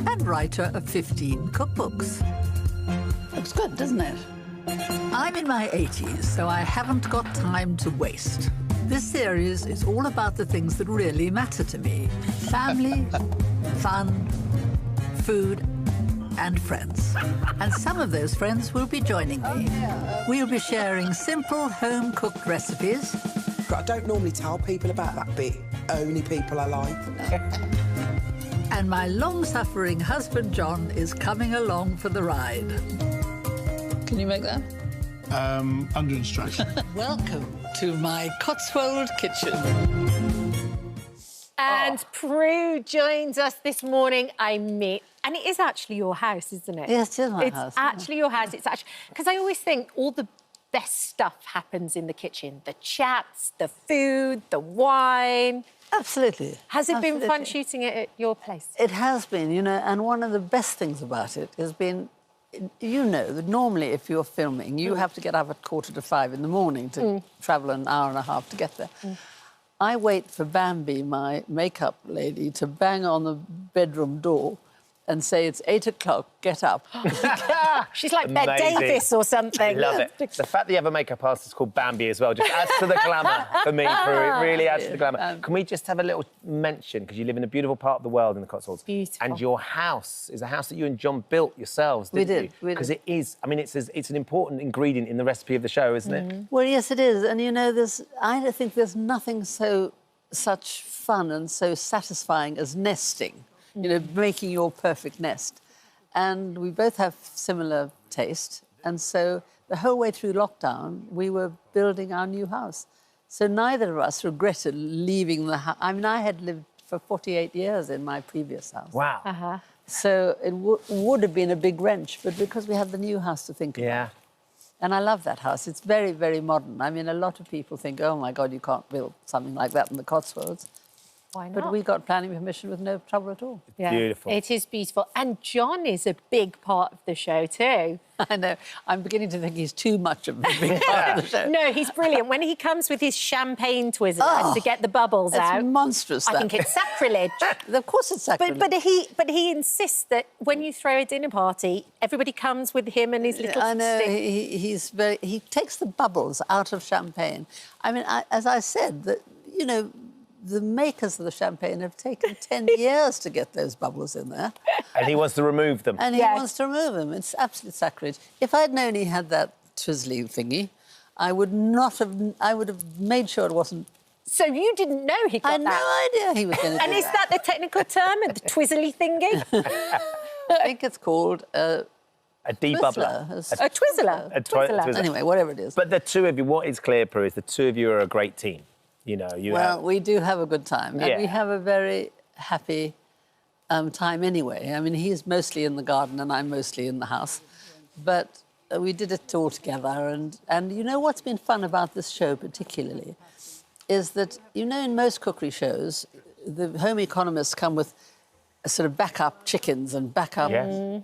[SPEAKER 16] and writer of 15 cookbooks.
[SPEAKER 17] Looks good, doesn't it?
[SPEAKER 16] I'm in my 80s, so I haven't got time to waste. This series is all about the things that really matter to me. Family, fun, food, and friends. And some of those friends will be joining me. We'll be sharing simple, home-cooked recipes.
[SPEAKER 17] I don't normally tell people about that bit. Only people I like.
[SPEAKER 16] And my long-suffering husband, John, is coming along for the ride. Can you make that?
[SPEAKER 6] Under instruction.
[SPEAKER 16] Welcome to my Cotswold kitchen.
[SPEAKER 1] And Prue joins us this morning. And it is actually your house, isn't it?
[SPEAKER 18] Yes, it is my house.
[SPEAKER 1] It's actually your house. It's actually... Because I always think all the best stuff happens in the kitchen. The chats, the food, the wine.
[SPEAKER 18] Absolutely.
[SPEAKER 1] Has it been fun shooting it at your place?
[SPEAKER 18] It has been, you know, and one of the best things about it has been, you know, that normally if you're filming, you have to get up at 4:45 in the morning to travel an hour and a half to get there. I wait for Bambi, my makeup lady, to bang on the bedroom door and say, it's 8 o'clock, get up.
[SPEAKER 1] She's like Bette Davis or something.
[SPEAKER 2] I love it. The fact that you have a makeup artist called Bambi as well just adds to the glamour for me, Prue. It really adds to the glamour. Can we just have a little mention, because you live in a beautiful part of the world in the Cotswolds.
[SPEAKER 1] Beautiful.
[SPEAKER 2] And your house is a house that you and John built yourselves, didn't you?
[SPEAKER 18] We did.
[SPEAKER 2] Because it is, I mean, it's an important ingredient in the recipe of the show, isn't it?
[SPEAKER 18] Well, yes, it is. And, you know, I think there's nothing such fun and so satisfying as nesting. You know, making your perfect nest. And we both have similar taste. And so the whole way through lockdown, we were building our new house. So neither of us regretted leaving the house. I mean, I had lived for 48 years in my previous house.
[SPEAKER 2] Wow.
[SPEAKER 18] So it would have been a big wrench, but because we have the new house to think about.
[SPEAKER 2] Yeah.
[SPEAKER 18] And I love that house. It's very, very modern. I mean, a lot of people think, oh, my God, you can't build something like that in the Cotswolds.
[SPEAKER 1] Why not?
[SPEAKER 18] But we got planning permission with no trouble at all.
[SPEAKER 1] Yeah,
[SPEAKER 2] beautiful.
[SPEAKER 1] It is beautiful. And John is a big part of the show too.
[SPEAKER 18] I know. I'm beginning to think he's too much of a big part of the show.
[SPEAKER 1] No, he's brilliant. When he comes with his champagne Twizzlers to get the bubbles out...
[SPEAKER 18] It's monstrous,
[SPEAKER 1] I think it's sacrilege.
[SPEAKER 18] Of course it's sacrilege.
[SPEAKER 1] But he insists that when you throw a dinner party, everybody comes with him and his little
[SPEAKER 18] I know.
[SPEAKER 1] stick.
[SPEAKER 18] He takes the bubbles out of champagne. I mean, as I said, that, you know, the makers of the champagne have taken 10 years to get those bubbles in there.
[SPEAKER 2] And he wants to remove them.
[SPEAKER 18] And he wants to remove them. It's absolute sacrilege. If I'd known he had that twizzly thingy, I would have made sure it wasn't...
[SPEAKER 1] So you didn't know he got that?
[SPEAKER 18] I had no idea he was going to do
[SPEAKER 1] And is that the technical term, the twizzly thingy?
[SPEAKER 18] I think it's called...
[SPEAKER 2] a debubbler.
[SPEAKER 1] A Twizzler.
[SPEAKER 2] A Twizzler.
[SPEAKER 18] Anyway, whatever it is.
[SPEAKER 2] But the two of you, what is clear, Prue, is the two of you are a great team. You know,
[SPEAKER 18] we do have a good time. And we have a very happy time anyway. I mean, he's mostly in the garden and I'm mostly in the house. But we did it all together. And you know what's been fun about this show particularly is that, you know, in most cookery shows, the home economists come with a sort of backup chickens and backup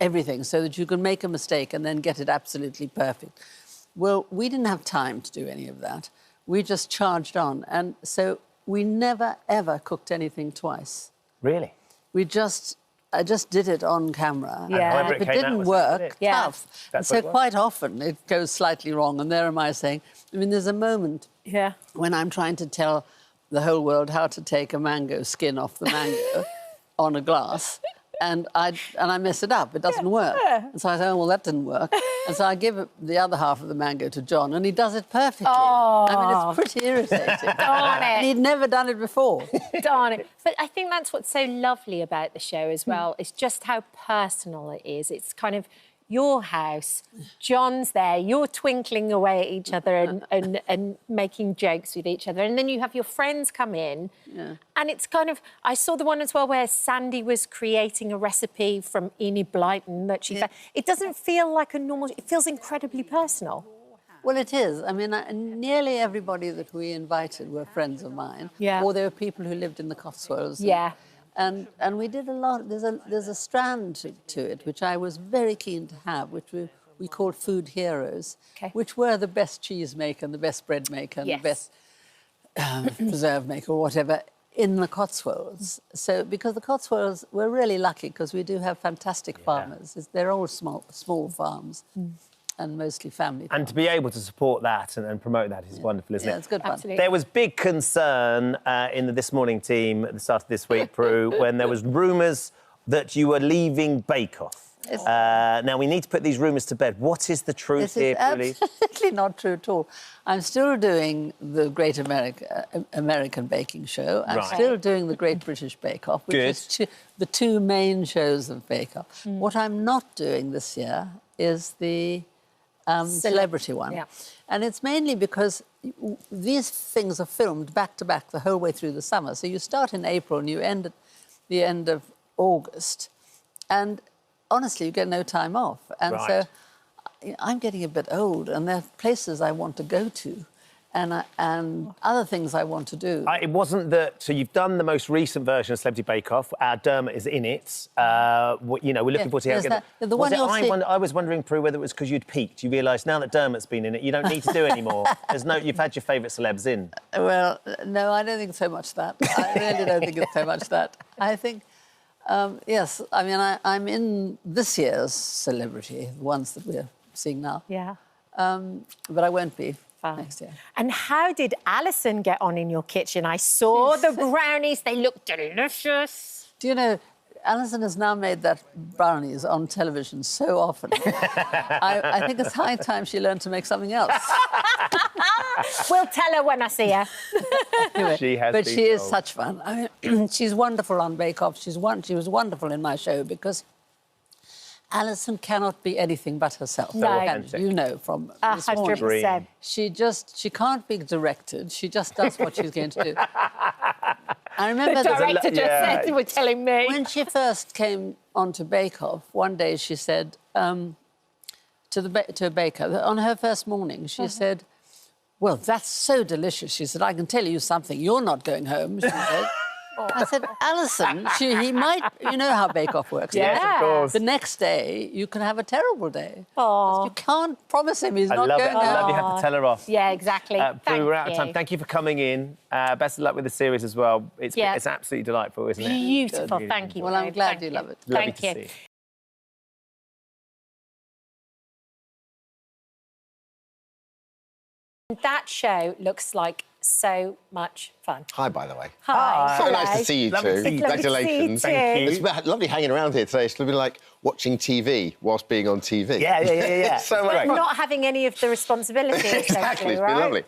[SPEAKER 18] everything so that you can make a mistake and then get it absolutely perfect. Well, we didn't have time to do any of that. We just charged on. And so we never, ever cooked anything twice.
[SPEAKER 2] Really?
[SPEAKER 18] I just did it on camera.
[SPEAKER 1] Yeah.
[SPEAKER 18] And if it didn't work, tough. And so quite often it goes slightly wrong. And there am I saying, I mean, there's a moment when I'm trying to tell the whole world how to take a mango skin off the mango on a glass. And I mess it up. It doesn't work. And so I say, oh, well, that didn't work. And so I give the other half of the mango to John, and he does it perfectly.
[SPEAKER 1] Oh.
[SPEAKER 18] I mean, it's pretty irritating.
[SPEAKER 1] Darn it.
[SPEAKER 18] And he'd never done it before.
[SPEAKER 1] Darn it. But I think that's what's so lovely about the show as well. It's just how personal it is. It's kind of your house, John's there, you're twinkling away at each other and making jokes with each other. And then you have your friends come in.
[SPEAKER 18] Yeah.
[SPEAKER 1] And it's kind of... I saw the one as well where Sandy was creating a recipe from Enid Blyton that she found. It doesn't feel like a normal... It feels incredibly personal.
[SPEAKER 18] Well, it is. I mean, nearly everybody that we invited were friends of mine.
[SPEAKER 1] Yeah.
[SPEAKER 18] Or they were people who lived in the Cotswolds.
[SPEAKER 1] Yeah.
[SPEAKER 18] And we did a lot. There's a strand to it, which I was very keen to have, which we called food heroes, which were the best cheese maker and the best bread maker and the best preserve maker or whatever in the Cotswolds. So, because the Cotswolds, we're really lucky because we do have fantastic farmers. They're all small farms. mostly family.
[SPEAKER 2] And to be able to support that and promote that is wonderful, isn't it?
[SPEAKER 18] Yeah, it's good fun.
[SPEAKER 1] Absolutely.
[SPEAKER 2] There was big concern in the This Morning team at the start of this week, Prue, when there was rumours that you were leaving Bake Off. Now, we need to put these rumours to bed. What is the truth here, Prue?
[SPEAKER 18] Absolutely not true at all. I'm still doing the Great American Baking Show. I'm still doing the Great British Bake Off, which is the two main shows of Bake Off. What I'm not doing this year is the celebrity one. Yeah. And it's mainly because these things are filmed back-to-back the whole way through the summer. So you start in April and you end at the end of August. And honestly, you get no time off. And so I'm getting a bit old, and there are places I want to go to and other things I want to do.
[SPEAKER 2] It wasn't that... So you've done the most recent version of Celebrity Bake Off. Dermot is in it. You know, we're looking forward to hearing it. I was wondering, Prue, whether it was because you'd peaked. You realised now that Dermot's been in it, you don't need to do anymore. You've had your favourite celebs in.
[SPEAKER 18] Well, no, I don't think so much that. I really don't think it's so much that. I think... yes, I mean, I'm in this year's Celebrity, the ones that we're seeing now.
[SPEAKER 1] Yeah.
[SPEAKER 18] But I won't be next year.
[SPEAKER 1] And how did Alison get on in your kitchen? I saw the brownies. They look delicious.
[SPEAKER 18] Do you know, Alison has now made that brownies on television so often. I think it's high time she learned to make something else.
[SPEAKER 1] We'll tell her when I see her.
[SPEAKER 18] Anyway, she is
[SPEAKER 2] told.
[SPEAKER 18] such fun. I mean, she's wonderful on Bake Off. She was wonderful in my show because Alison cannot be anything but herself.
[SPEAKER 1] No.
[SPEAKER 18] You know from this morning.
[SPEAKER 1] 100%.
[SPEAKER 18] She can't be directed. She just does what she's going to do. I remember
[SPEAKER 1] the director just said, you were telling me.
[SPEAKER 18] When she first came onto Bake Off, one day she said to a baker, on her first morning, she said, well, that's so delicious. She said, I can tell you something. You're not going home, she said. I said, Alison, he might... You know how Bake Off works.
[SPEAKER 2] Yes, of course.
[SPEAKER 18] The next day, you can have a terrible day.
[SPEAKER 1] Oh.
[SPEAKER 18] You can't promise him he's not
[SPEAKER 2] going
[SPEAKER 18] home.
[SPEAKER 2] I love you have to tell her off.
[SPEAKER 1] Yeah, exactly.
[SPEAKER 2] Prue, we're out of time. Thank you for coming in. Best of luck with the series as well. It's absolutely delightful, isn't it?
[SPEAKER 1] Beautiful. Thank you.
[SPEAKER 18] Well, I'm glad you love it.
[SPEAKER 1] Thank you. That show looks like so much fun.
[SPEAKER 13] Hi, by the way.
[SPEAKER 1] Hi.
[SPEAKER 13] So nice to see you two. Congratulations.
[SPEAKER 1] Thank you.
[SPEAKER 13] It's lovely hanging around here today. It's been like watching TV whilst being on TV.
[SPEAKER 2] Yeah.
[SPEAKER 13] So
[SPEAKER 1] but not having any of the responsibility,
[SPEAKER 13] exactly. It's been lovely.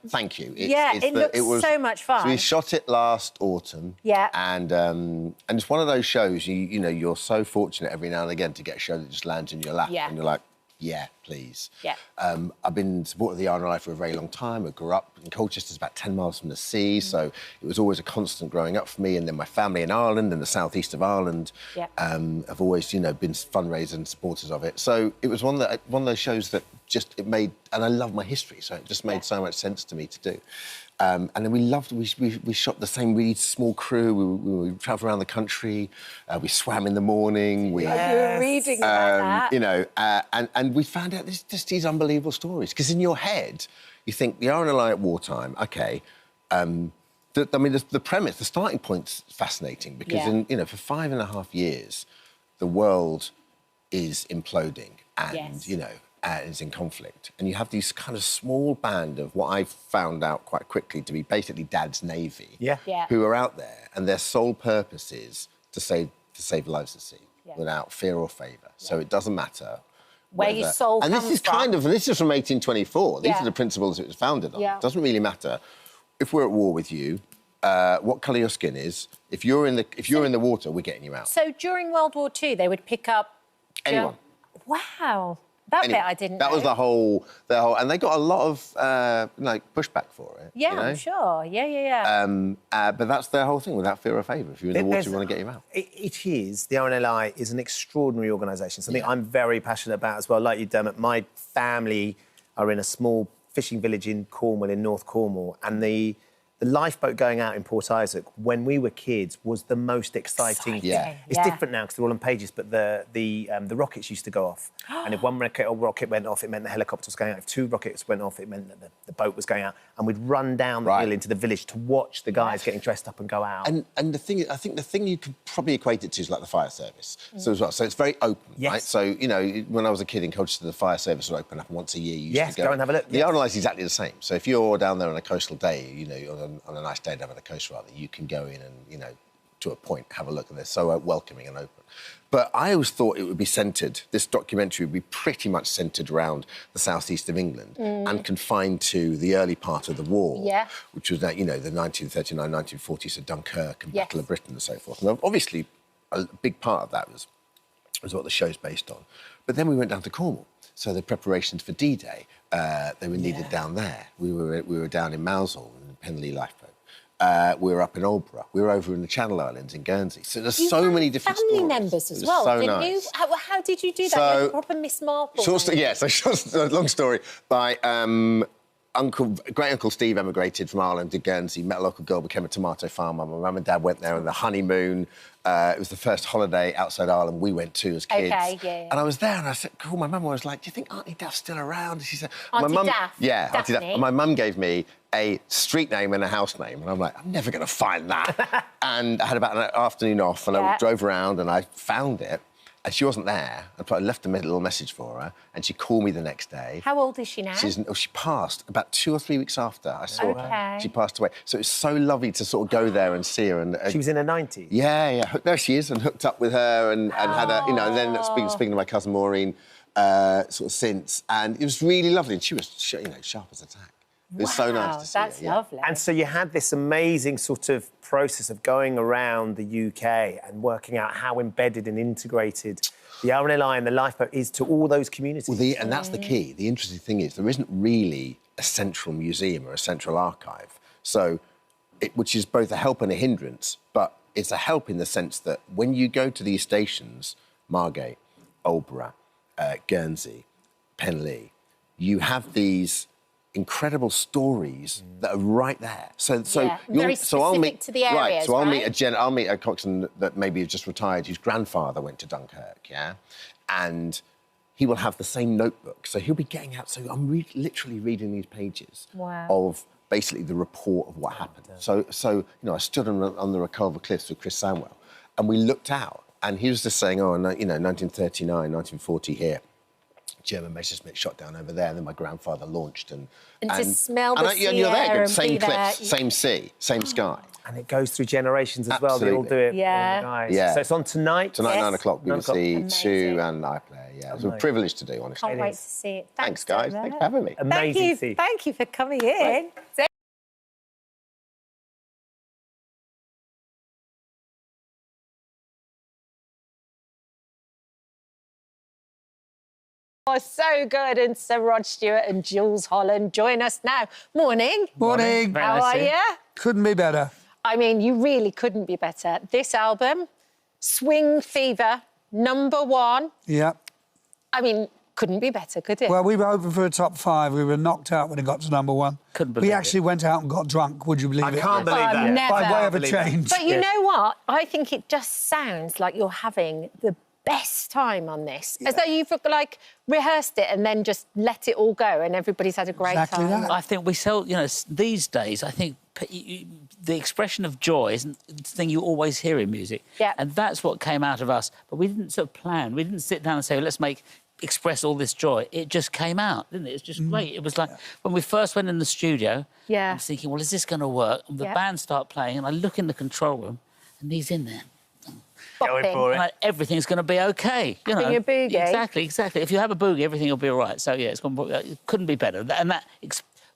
[SPEAKER 13] Thank you.
[SPEAKER 1] It looks so much fun.
[SPEAKER 13] So we shot it last autumn.
[SPEAKER 1] Yeah.
[SPEAKER 13] And it's one of those shows, you know, you're so fortunate every now and again to get a show that just lands in your lap.
[SPEAKER 1] Yeah.
[SPEAKER 13] And you're like, yeah, please.
[SPEAKER 1] Yeah.
[SPEAKER 13] I've been supporting the RNLI for a very long time. I grew up in Colchester, it's about 10 miles from the sea, so it was always a constant growing up for me. And then my family in Ireland and the southeast of Ireland have always, you know, been fundraisers and supporters of it. So it was one of those shows that it made, and I love my history, so it just made so much sense to me to do. And then we shot the same really small crew. We travelled around the country. We swam in the morning. We
[SPEAKER 1] were reading about that.
[SPEAKER 13] You know, and we found out there's just these unbelievable stories. Because in your head, you think the RNLI at wartime, OK. I mean, the premise, the starting point's fascinating because, for 5.5 years, the world is imploding and, you know, is in conflict. And you have these kind of small band of what I've found out quite quickly to be basically Dad's Navy, who are out there, and their sole purpose is to save lives at sea without fear or favour. So it doesn't matter
[SPEAKER 1] where your soul
[SPEAKER 13] comes from. And this is from 1824. These are the principles it was founded on.
[SPEAKER 1] Yeah.
[SPEAKER 13] It doesn't really matter if we're at war with you, what colour your skin is. If you're in the water, we're getting you out.
[SPEAKER 1] So during World War II, they would pick up
[SPEAKER 13] anyone.
[SPEAKER 1] Wow. That bit I didn't know.
[SPEAKER 13] That was the whole... And they got a lot of, pushback for it.
[SPEAKER 1] Yeah,
[SPEAKER 13] you know?
[SPEAKER 1] I'm sure. Yeah.
[SPEAKER 13] But that's their whole thing, without fear or favour. If you're in the water, we want to get you out.
[SPEAKER 2] It is. The RNLI is an extraordinary organisation, something I'm very passionate about as well. Like you, Dermot, my family are in a small fishing village in Cornwall, in North Cornwall, and the the lifeboat going out in Port Isaac when we were kids was the most exciting.
[SPEAKER 5] Yeah.
[SPEAKER 2] It's different now because they're all on pages, but the rockets used to go off, and if one rocket went off, it meant the helicopter was going out. If 2 rockets went off, it meant that the boat was going out, and we'd run down the hill into the village to watch the guys getting dressed up and go out.
[SPEAKER 13] And the thing, I think the thing you could probably equate it to is like the fire service. So as well, so it's very open, right? So you know, when I was a kid in Colchester, the fire service would open up once a year. You used to
[SPEAKER 2] go and have a look.
[SPEAKER 13] The Isle is exactly the same. So if you're down there on a coastal day, you know, on a nice day down on the coast rather, you can go in and, you know, to a point, have a look, and they're so welcoming and open. But I always thought it would be centred, this documentary would be pretty much centred around the southeast of England and confined to the early part of the war, which was, you know, the 1939, 1940s, so Dunkirk and Battle of Britain and so forth. And obviously, a big part of that was what the show's based on. But then we went down to Cornwall. So the preparations for D-Day, they were needed down there. We were down in Mousehole in the Penlee lifeboat. We were up in Aldborough. We were over in the Channel Islands in Guernsey. So there's so many different
[SPEAKER 1] family members as well,
[SPEAKER 13] so
[SPEAKER 1] didn't
[SPEAKER 13] nice.
[SPEAKER 1] you? How did you do that?
[SPEAKER 13] So,
[SPEAKER 1] You're proper Miss Marple.
[SPEAKER 13] Long story. My great uncle Steve emigrated from Ireland to Guernsey, met a local girl, became a tomato farmer. My mum and dad went there on the honeymoon. It was the first holiday outside Ireland we went to as kids. And I was there and I said, cool, my mum was like, do you think Auntie Daph's still around? And she said,
[SPEAKER 1] Auntie Daph?
[SPEAKER 13] Yeah, Auntie Daph.
[SPEAKER 1] Daphne.
[SPEAKER 13] And my mum gave me a street name and a house name. And I'm like, I'm never going to find that. And I had about an afternoon off and I drove around and I found it. And she wasn't there. I left a little message for her, and she called me the next day.
[SPEAKER 1] How old is she now?
[SPEAKER 13] She passed about 2 or 3 weeks after I saw her. She passed away. So it was so lovely to sort of go there and see her. And
[SPEAKER 2] she was in her 90s?
[SPEAKER 13] Yeah. There she is, and hooked up with her and had a, you know, and then speaking to my cousin Maureen sort of since. And it was really lovely. And she was, you know, sharp as a tack. It was so nice to see
[SPEAKER 1] that's
[SPEAKER 13] her.
[SPEAKER 1] lovely.
[SPEAKER 2] And so you had this amazing sort of process of going around the UK and working out how embedded and integrated the RNLI and the lifeboat is to all those communities.
[SPEAKER 13] Well, and that's the key. The interesting thing is there isn't really a central museum or a central archive, which is both a help and a hindrance, but it's a help in the sense that when you go to these stations, Margate, Aldborough, Guernsey, Penlee, you have these incredible stories that are right there.
[SPEAKER 1] Very specific to the areas,
[SPEAKER 13] right? So I'll meet a coxswain that maybe has just retired, whose grandfather went to Dunkirk, and he will have the same notebook. So he'll be getting out. So I'm literally reading these pages of basically the report of what happened. So you know, I stood on the Reculver Cliffs with Chris Samwell, and we looked out, and he was just saying, oh, you know, 1939, 1940 here. German Messerschmitt shot down over there, and then my grandfather launched and
[SPEAKER 1] to smell the sea
[SPEAKER 13] you're there,
[SPEAKER 1] air
[SPEAKER 13] same
[SPEAKER 1] and be
[SPEAKER 13] cliffs,
[SPEAKER 1] there.
[SPEAKER 13] same sea, same sky.
[SPEAKER 2] And it goes through generations as well. They all do it.
[SPEAKER 1] Yeah.
[SPEAKER 2] So it's on tonight?
[SPEAKER 13] Tonight, 9 o'clock, BBC
[SPEAKER 1] Amazing.
[SPEAKER 13] 2 and iPlayer. Yeah, it was a privilege to do, honestly.
[SPEAKER 1] Can't wait to see it.
[SPEAKER 13] Thanks, guys. Thanks for having me.
[SPEAKER 2] Amazing.
[SPEAKER 1] Thank you for coming in. Oh, so good. And Sir Rod Stewart and Jules Holland join us now. Morning.
[SPEAKER 19] Morning.
[SPEAKER 1] How are you?
[SPEAKER 19] Couldn't be better.
[SPEAKER 1] I mean, you really couldn't be better. This album, Swing Fever, #1.
[SPEAKER 19] Yeah.
[SPEAKER 1] I mean, couldn't be better, could it?
[SPEAKER 19] Well, we were hoping for a top 5. We were knocked out when it got to #1.
[SPEAKER 2] Couldn't believe
[SPEAKER 19] We actually went out and got drunk, would you believe it?
[SPEAKER 2] I can't believe that.
[SPEAKER 1] Never.
[SPEAKER 19] By way of a change.
[SPEAKER 1] But you know what? I think it just sounds like you're having the best time on this. As though you've, like, rehearsed it and then just let it all go and everybody's had a great time.
[SPEAKER 20] I think we sell, you know, these days, I think the expression of joy isn't the thing you always hear in music.
[SPEAKER 1] Yeah.
[SPEAKER 20] And that's what came out of us. But we didn't sort of plan. We didn't sit down and say, let's express all this joy. It just came out, didn't it? It's just great. It was like when we first went in the studio, I was thinking, well, is this going to work? And the band start playing and I look in the control room and he's in there.
[SPEAKER 2] Going for it.
[SPEAKER 20] Like, everything's going to be OK. You know?
[SPEAKER 1] Having a boogie.
[SPEAKER 20] Exactly. If you have a boogie, everything will be all right. So, yeah, it couldn't be better. And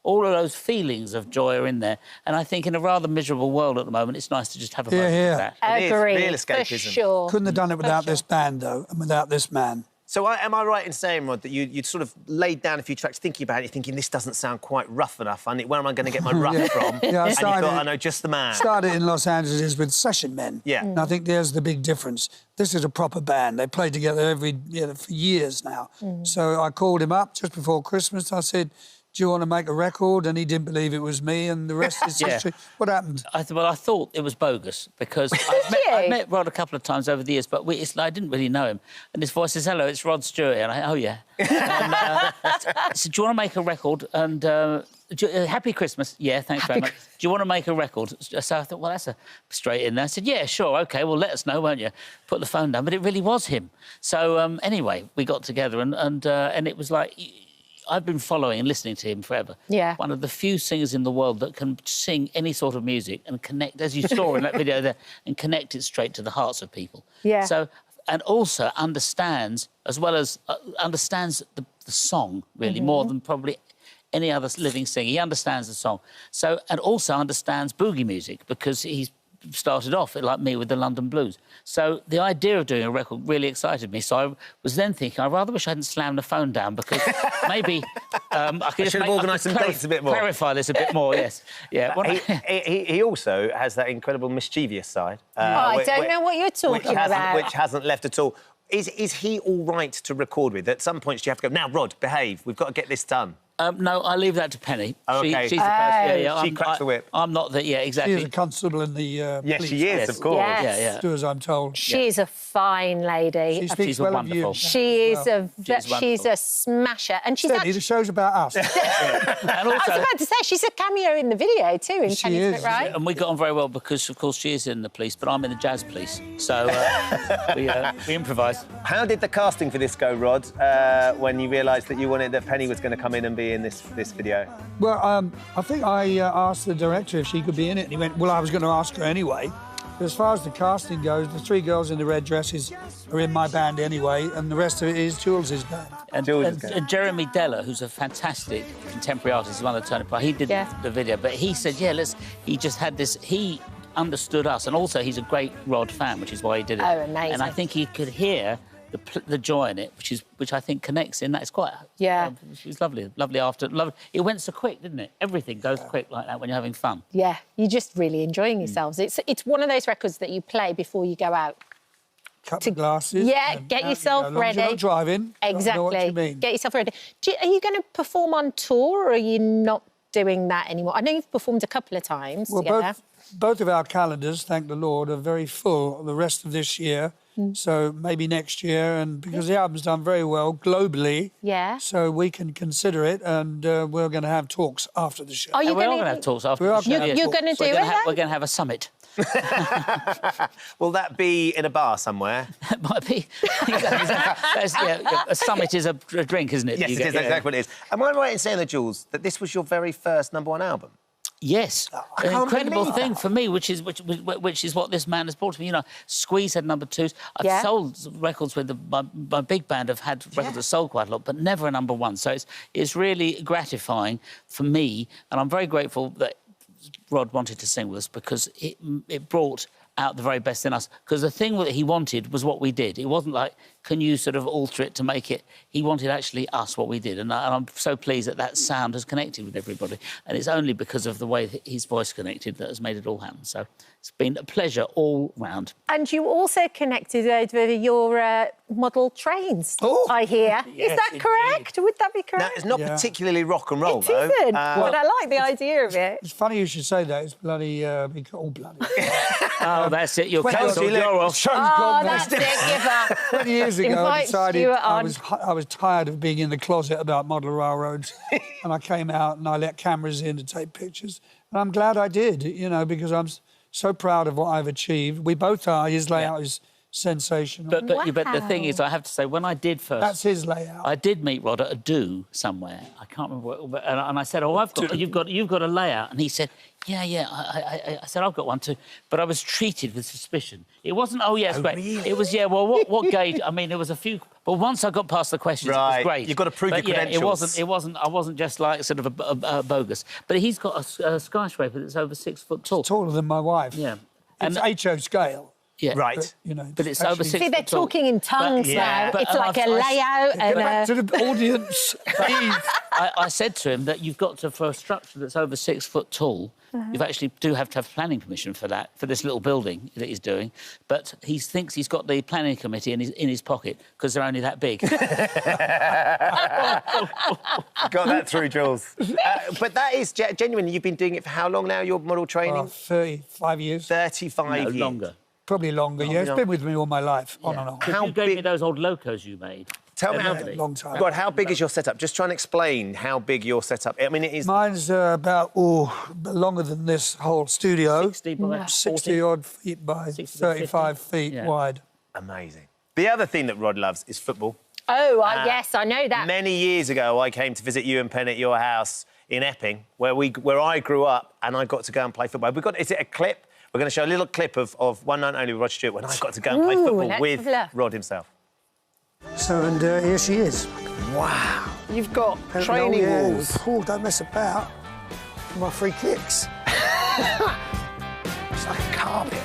[SPEAKER 20] all of those feelings of joy are in there. And I think in a rather miserable world at the moment, it's nice to just have a moment of that.
[SPEAKER 1] Agreed.
[SPEAKER 2] Real escapism.
[SPEAKER 1] For sure.
[SPEAKER 19] Couldn't have done it without this band, though, and without this man.
[SPEAKER 2] So am I right in saying, Rod, that you'd sort of laid down a few tracks thinking about it, thinking this doesn't sound quite rough enough, and where am I going to get my rough from?
[SPEAKER 19] Yeah,
[SPEAKER 2] and you thought, I know just the man.
[SPEAKER 19] Started in Los Angeles with session men.
[SPEAKER 2] Yeah.
[SPEAKER 19] And I think there's the big difference. This is a proper band. They play together for years now. So I called him up just before Christmas. I said, do you want to make a record? And he didn't believe it was me, and the rest is history. What happened?
[SPEAKER 20] Well, I thought it was bogus because I've met Rod a couple of times over the years, but I didn't really know him. And his voice says, "Hello, it's Rod Stewart." And I, "Oh, yeah." And, I said, "Do you want to make a record?" And Happy Christmas. Yeah, thanks very much. Do you want to make a record? So I thought, well, that's a straight in there. I said, yeah, sure, OK, well, let us know, won't you? Put the phone down. But it really was him. So, anyway, we got together and it was like... I've been following and listening to him forever.
[SPEAKER 1] Yeah.
[SPEAKER 20] One of the few singers in the world that can sing any sort of music and connect, as you saw in that video there, and connect it straight to the hearts of people.
[SPEAKER 1] Yeah.
[SPEAKER 20] So, and also understands, as well as understands the song, really, more than probably any other living singer. He understands the song. So, and also understands boogie music because he's started off, like me, with the London Blues. So the idea of doing a record really excited me. So I was then thinking, I rather wish I hadn't slammed the phone down because maybe I could
[SPEAKER 2] should have organised some dates a bit more.
[SPEAKER 20] Clarify this a bit more, yes. Yeah.
[SPEAKER 2] He also has that incredible mischievous side.
[SPEAKER 1] I don't know what you're talking about.
[SPEAKER 2] Which hasn't left at all. Is he all right to record with? At some points, do you have to go, now, Rod, behave. We've got to get this done.
[SPEAKER 20] No, I leave that to Penny.
[SPEAKER 2] Oh, OK.
[SPEAKER 20] She's the person,
[SPEAKER 2] she cracks the whip.
[SPEAKER 20] I'm not the... Yeah, exactly.
[SPEAKER 19] She's a constable in the
[SPEAKER 2] Yes,
[SPEAKER 19] police.
[SPEAKER 2] she is, of course.
[SPEAKER 1] Yes.
[SPEAKER 20] Yeah.
[SPEAKER 19] Do as I'm told.
[SPEAKER 1] She's a fine lady.
[SPEAKER 19] She speaks
[SPEAKER 20] She's
[SPEAKER 19] well
[SPEAKER 20] wonderful.
[SPEAKER 19] of you.
[SPEAKER 1] She is
[SPEAKER 20] wonderful.
[SPEAKER 1] she's a smasher. And she's
[SPEAKER 19] Steady, the show's about us.
[SPEAKER 20] And
[SPEAKER 1] I was
[SPEAKER 20] also,
[SPEAKER 1] about to say, she's a cameo in the video too, in
[SPEAKER 19] She
[SPEAKER 1] Penny's
[SPEAKER 19] is.
[SPEAKER 1] Bit Right?
[SPEAKER 20] and we got on very well because, of course, she is in the police, but I'm in the jazz police. So we improvise.
[SPEAKER 2] How did the casting for this go, Rod, when you realised that Penny was going to come in and be in this video?
[SPEAKER 19] Well, I think I asked the director if she could be in it, and he went, well, I was going to ask her anyway. But as far as the casting goes, the 3 girls in the red dresses are in my band anyway, and the rest of it is Jules' band.
[SPEAKER 20] And Jeremy Deller, who's a fantastic contemporary artist, who won the Turner Prize, he did the video, but he said, he just had this... He understood us, and also he's a great Rod fan, which is why he did it.
[SPEAKER 1] Oh, amazing.
[SPEAKER 20] And I think he could hear the joy in it, which I think connects in that. It's quite...
[SPEAKER 1] Yeah.
[SPEAKER 20] It was lovely after... It went so quick, didn't it? Everything goes quick like that when you're having fun.
[SPEAKER 1] Yeah, you're just really enjoying yourselves. It's one of those records that you play before you go out.
[SPEAKER 19] Couple of glasses.
[SPEAKER 1] Yeah, get yourself ready.
[SPEAKER 19] You're not driving.
[SPEAKER 1] Exactly.
[SPEAKER 19] I know what you mean.
[SPEAKER 1] Get yourself ready. Are you going to perform on tour, or are you not doing that anymore? I know you've performed a couple of times together.
[SPEAKER 19] Both of our calendars, thank the Lord, are very full the rest of this year. So maybe next year, and because the album's done very well globally, so we can consider it, and we're going to have talks after the show.
[SPEAKER 1] Are you
[SPEAKER 20] we're all going to have talks after the show.
[SPEAKER 1] You're going to do it?
[SPEAKER 20] We're going to have a summit.
[SPEAKER 2] Will that be in a bar somewhere?
[SPEAKER 20] It might be. A summit is a drink, isn't it?
[SPEAKER 2] Yes, it is exactly what it is. Am I right in saying, that, Jules, that this was your very first #1 album?
[SPEAKER 20] Yes, an incredible thing for me, which is what this man has brought to me. You know, Squeeze had #2s. I've sold records with my big band. Have had records that sold quite a lot, but never a #1. So it's really gratifying for me, and I'm very grateful that Rod wanted to sing with us because it brought out the very best in us. Because the thing that he wanted was what we did. It wasn't like, can you sort of alter it to make it... He wanted actually us, what we did. And I'm so pleased that sound has connected with everybody. And it's only because of the way that his voice connected that has made it all happen. So it's been a pleasure all round.
[SPEAKER 1] And you also connected over your model trains, I hear.
[SPEAKER 2] Yes,
[SPEAKER 1] is that correct? Would that be correct?
[SPEAKER 2] Now, it's not particularly rock and roll,
[SPEAKER 1] it
[SPEAKER 2] though.
[SPEAKER 1] Isn't, but I like the idea of it.
[SPEAKER 19] It's funny you should say that. It's bloody...
[SPEAKER 20] Oh, that's it. You're cancelled. You're off.
[SPEAKER 1] That's it. Give up.
[SPEAKER 19] 20 years ago, I decided I
[SPEAKER 1] on.
[SPEAKER 19] was tired of being in the closet about model railroads, and I came out and I let cameras in to take pictures. And I'm glad I did, you know, because I'm so proud of what I've achieved. We both are. His layout is sensational.
[SPEAKER 20] But the thing is, I have to say, when I did first...
[SPEAKER 19] That's his layout.
[SPEAKER 20] I did meet Rod at a do somewhere. I can't remember. And I said, you've got a layout. And he said, yeah. I said, I've got one too. But I was treated with suspicion. It wasn't, it's great.
[SPEAKER 2] Really?
[SPEAKER 20] It was, well, what gauge? I mean, there was a few... But once I got past the questions, it was great.
[SPEAKER 2] You've got to prove your credentials.
[SPEAKER 20] I wasn't just like sort of a bogus. But he's got a skyscraper that's over 6 foot tall.
[SPEAKER 19] It's taller than my wife.
[SPEAKER 20] Yeah.
[SPEAKER 19] It's HO scale.
[SPEAKER 20] Yeah.
[SPEAKER 2] Right.
[SPEAKER 19] But, you know,
[SPEAKER 20] But it's over 6
[SPEAKER 1] See, they're
[SPEAKER 20] foot tall.
[SPEAKER 1] talking in tongues now. It's like a layout.
[SPEAKER 19] Get back to the audience.
[SPEAKER 20] I said to him that you've got to, for a structure that's over 6 foot tall, you actually do have to have planning permission for that, for this little building that he's doing. But he thinks he's got the planning committee in his pocket because they're only that big.
[SPEAKER 2] Got that through, Jules. But that is genuine. You've been doing it for how long now, your model training?
[SPEAKER 19] 35 years.
[SPEAKER 2] 35 years.
[SPEAKER 20] Longer.
[SPEAKER 19] Probably longer, yeah. It's been with me all my life, on and on.
[SPEAKER 20] How you gave me those old locos you made.
[SPEAKER 2] Tell me how
[SPEAKER 19] long time.
[SPEAKER 2] God, how big is your setup? Just try and explain how big your setup. I mean, it is.
[SPEAKER 19] Mine's about longer than this whole studio.
[SPEAKER 20] 60 by
[SPEAKER 19] 60 odd feet by 35 feet wide.
[SPEAKER 2] Amazing. The other thing that Rod loves is football.
[SPEAKER 1] Oh, yes, I know that.
[SPEAKER 2] Many years ago, I came to visit you and Penn at your house in Epping, where I grew up, and I got to go and play football. Is it a clip? We're going to show a little clip of One Night Only with Rod Stewart when I got to go and play football with Rod himself.
[SPEAKER 19] So, and here she is.
[SPEAKER 2] Wow. You've got training walls.
[SPEAKER 19] Oh, don't mess about. My free kicks.
[SPEAKER 2] It's like a carpet.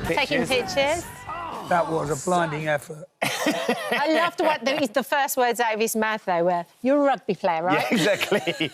[SPEAKER 1] Taking pictures.
[SPEAKER 19] That was a blinding effort.
[SPEAKER 1] I loved the first words out of his mouth, though, were, you're a rugby player, right?
[SPEAKER 2] Yeah, exactly.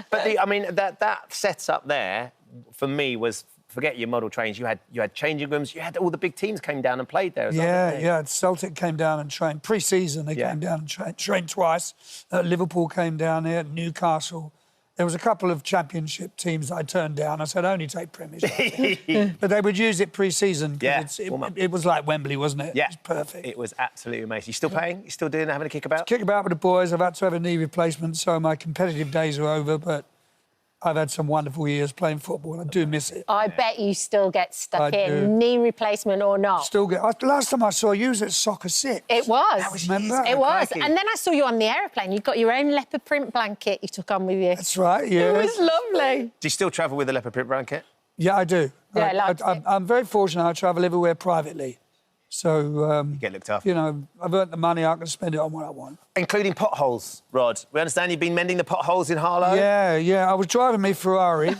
[SPEAKER 2] But, that setup there, for me, was... Forget your model trains. You had changing rooms. You had all the big teams came down and played there as well.
[SPEAKER 19] Yeah. Celtic came down and trained pre-season. They came down and trained twice. Liverpool came down here. Newcastle. There was a couple of championship teams I turned down. I said only take Premiership, but they would use it pre-season.
[SPEAKER 2] Yeah,
[SPEAKER 19] it was like Wembley, wasn't it?
[SPEAKER 2] Yeah,
[SPEAKER 19] it was perfect.
[SPEAKER 2] It was absolutely amazing. You still playing? You still doing? Having a kickabout?
[SPEAKER 19] Kickabout with the boys. I've had to have a knee replacement, so my competitive days are over. But I've had some wonderful years playing football. I do miss it.
[SPEAKER 1] I bet you still get stuck
[SPEAKER 19] I
[SPEAKER 1] in,
[SPEAKER 19] do.
[SPEAKER 1] knee replacement or not.
[SPEAKER 19] Still get. Last time I saw you was at Soccer 6.
[SPEAKER 1] It was.
[SPEAKER 19] That was remember?
[SPEAKER 1] It was. And then I saw you on the aeroplane. You got your own leopard print blanket you took on with you.
[SPEAKER 19] That's right, yeah.
[SPEAKER 1] It was lovely.
[SPEAKER 2] Do you still travel with a leopard print blanket?
[SPEAKER 19] Yeah, I do.
[SPEAKER 1] Yeah,
[SPEAKER 19] I'm very fortunate. I travel everywhere privately. So...
[SPEAKER 2] you get looked after.
[SPEAKER 19] You know, I've earned the money. I can spend it on what I want.
[SPEAKER 2] Including potholes, Rod. We understand you've been mending the potholes in Harlow?
[SPEAKER 19] Yeah. I was driving my Ferrari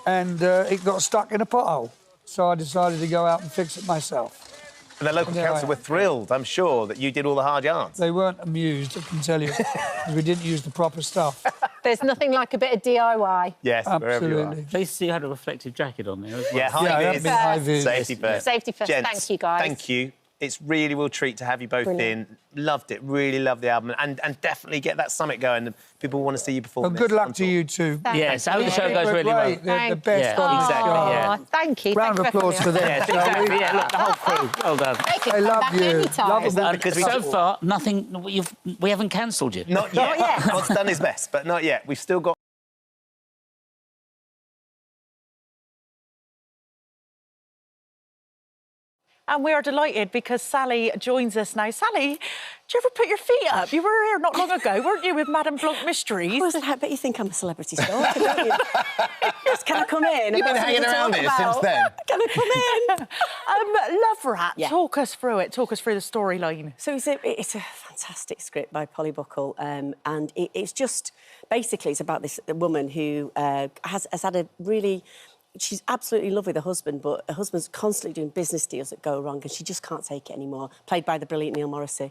[SPEAKER 19] and it got stuck in a pothole. So I decided to go out and fix it myself.
[SPEAKER 2] And the local council were thrilled, I'm sure, that you did all the hard yards.
[SPEAKER 19] They weren't amused, I can tell you, because we didn't use the proper stuff.
[SPEAKER 1] There's nothing like a bit of DIY.
[SPEAKER 2] Yes,
[SPEAKER 19] absolutely.
[SPEAKER 20] At least you had a reflective jacket on there as well.
[SPEAKER 2] Yeah,
[SPEAKER 19] high vis.
[SPEAKER 2] Safety first.
[SPEAKER 1] Safety first.
[SPEAKER 2] Gents,
[SPEAKER 1] Thank you, guys.
[SPEAKER 2] Thank you. It's really a real treat to have you both in. Loved it. Really loved the album. And definitely get that summit going. People want to see you perform.
[SPEAKER 19] Well, good luck to you two.
[SPEAKER 20] Yes, I hope the show goes really well.
[SPEAKER 19] They're the best.
[SPEAKER 20] Yeah, exactly. Yeah.
[SPEAKER 1] Thank you.
[SPEAKER 19] Round of applause for them.
[SPEAKER 20] Yes, exactly. Yeah, look, the whole crew. Well done.
[SPEAKER 19] I love you. Love them.
[SPEAKER 2] Because
[SPEAKER 20] so far, nothing. We haven't cancelled you.
[SPEAKER 2] Not yet. Rod's done his best, but not yet. We've still got.
[SPEAKER 14] And we are delighted because Sally joins us now. Sally, do you ever put your feet up? You were here not long ago, weren't you, with Madame Blanc Mysteries?
[SPEAKER 21] I bet you think I'm a celebrity stalker, don't you? Just, can I come in?
[SPEAKER 13] You've been hanging around here since then.
[SPEAKER 21] Can I come in?
[SPEAKER 14] Love Rat, talk us through it. Talk us through the storyline.
[SPEAKER 21] So it's a fantastic script by Polly Buckle, and it's just... Basically, it's about this woman who has had a really... She's absolutely in love with her husband, but her husband's constantly doing business deals that go wrong, and she just can't take it anymore. Played by the brilliant Neil Morrissey,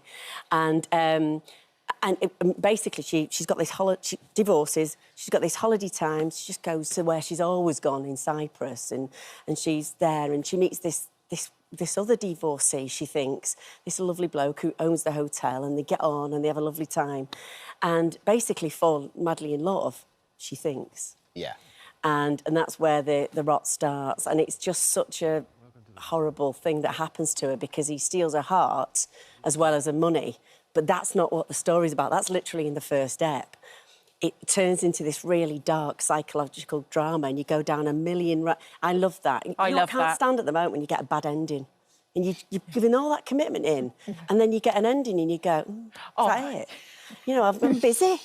[SPEAKER 21] basically she's got this she divorces. She's got this holiday time. She just goes to where she's always gone in Cyprus, and she's there, and she meets this other divorcee. She thinks this lovely bloke who owns the hotel, and they get on and they have a lovely time, and basically fall madly in love. She thinks.
[SPEAKER 13] Yeah.
[SPEAKER 21] And that's where the rot starts. And it's just such a horrible thing that happens to her because he steals her heart as well as her money. But that's not what the story's about. That's literally in the first step. It turns into this really dark psychological drama and you go down a million... I love that. I can't stand at the moment when you get a bad ending. And you're giving all that commitment in, and then you get an ending and you go, is that it? You know, I'm busy.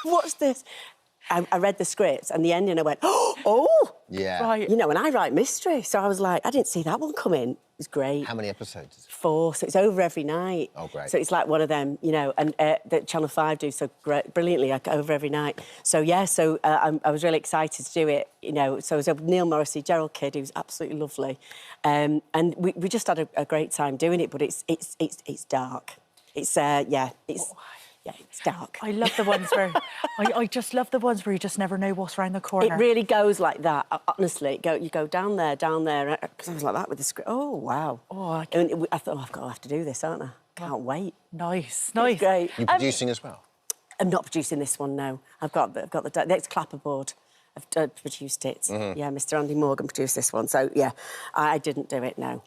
[SPEAKER 21] What's this? I read the scripts and the ending, I went, oh!
[SPEAKER 13] Yeah.
[SPEAKER 21] Right. You know, and I write mystery, so I was like, I didn't see that one coming. It was great.
[SPEAKER 13] How many episodes is it?
[SPEAKER 21] 4, so it's over every night.
[SPEAKER 13] Oh, great.
[SPEAKER 21] So it's like one of them, you know, and that Channel 5 do so brilliantly, like, over every night. So, yeah, so I was really excited to do it, you know. So it was Neil Morrissey, Gerald Kidd, who's absolutely lovely. And we just had a great time doing it, but it's dark. It's, yeah, it's... Yeah, it's dark.
[SPEAKER 14] I love the ones where... I just love the ones where you just never know what's around the corner.
[SPEAKER 21] It really goes like that, honestly. You go down there, because I was like that with the script. Oh, wow. Oh, I thought, I've got to have to do this, aren't I? Can't wait.
[SPEAKER 14] Nice.
[SPEAKER 21] It's great.
[SPEAKER 13] You're producing as well?
[SPEAKER 21] I'm not producing this one, no. I've got the next clapperboard. I've produced it.
[SPEAKER 13] Mm-hmm.
[SPEAKER 21] Yeah, Mr. Andy Morgan produced this one. So, yeah, I didn't do it, no.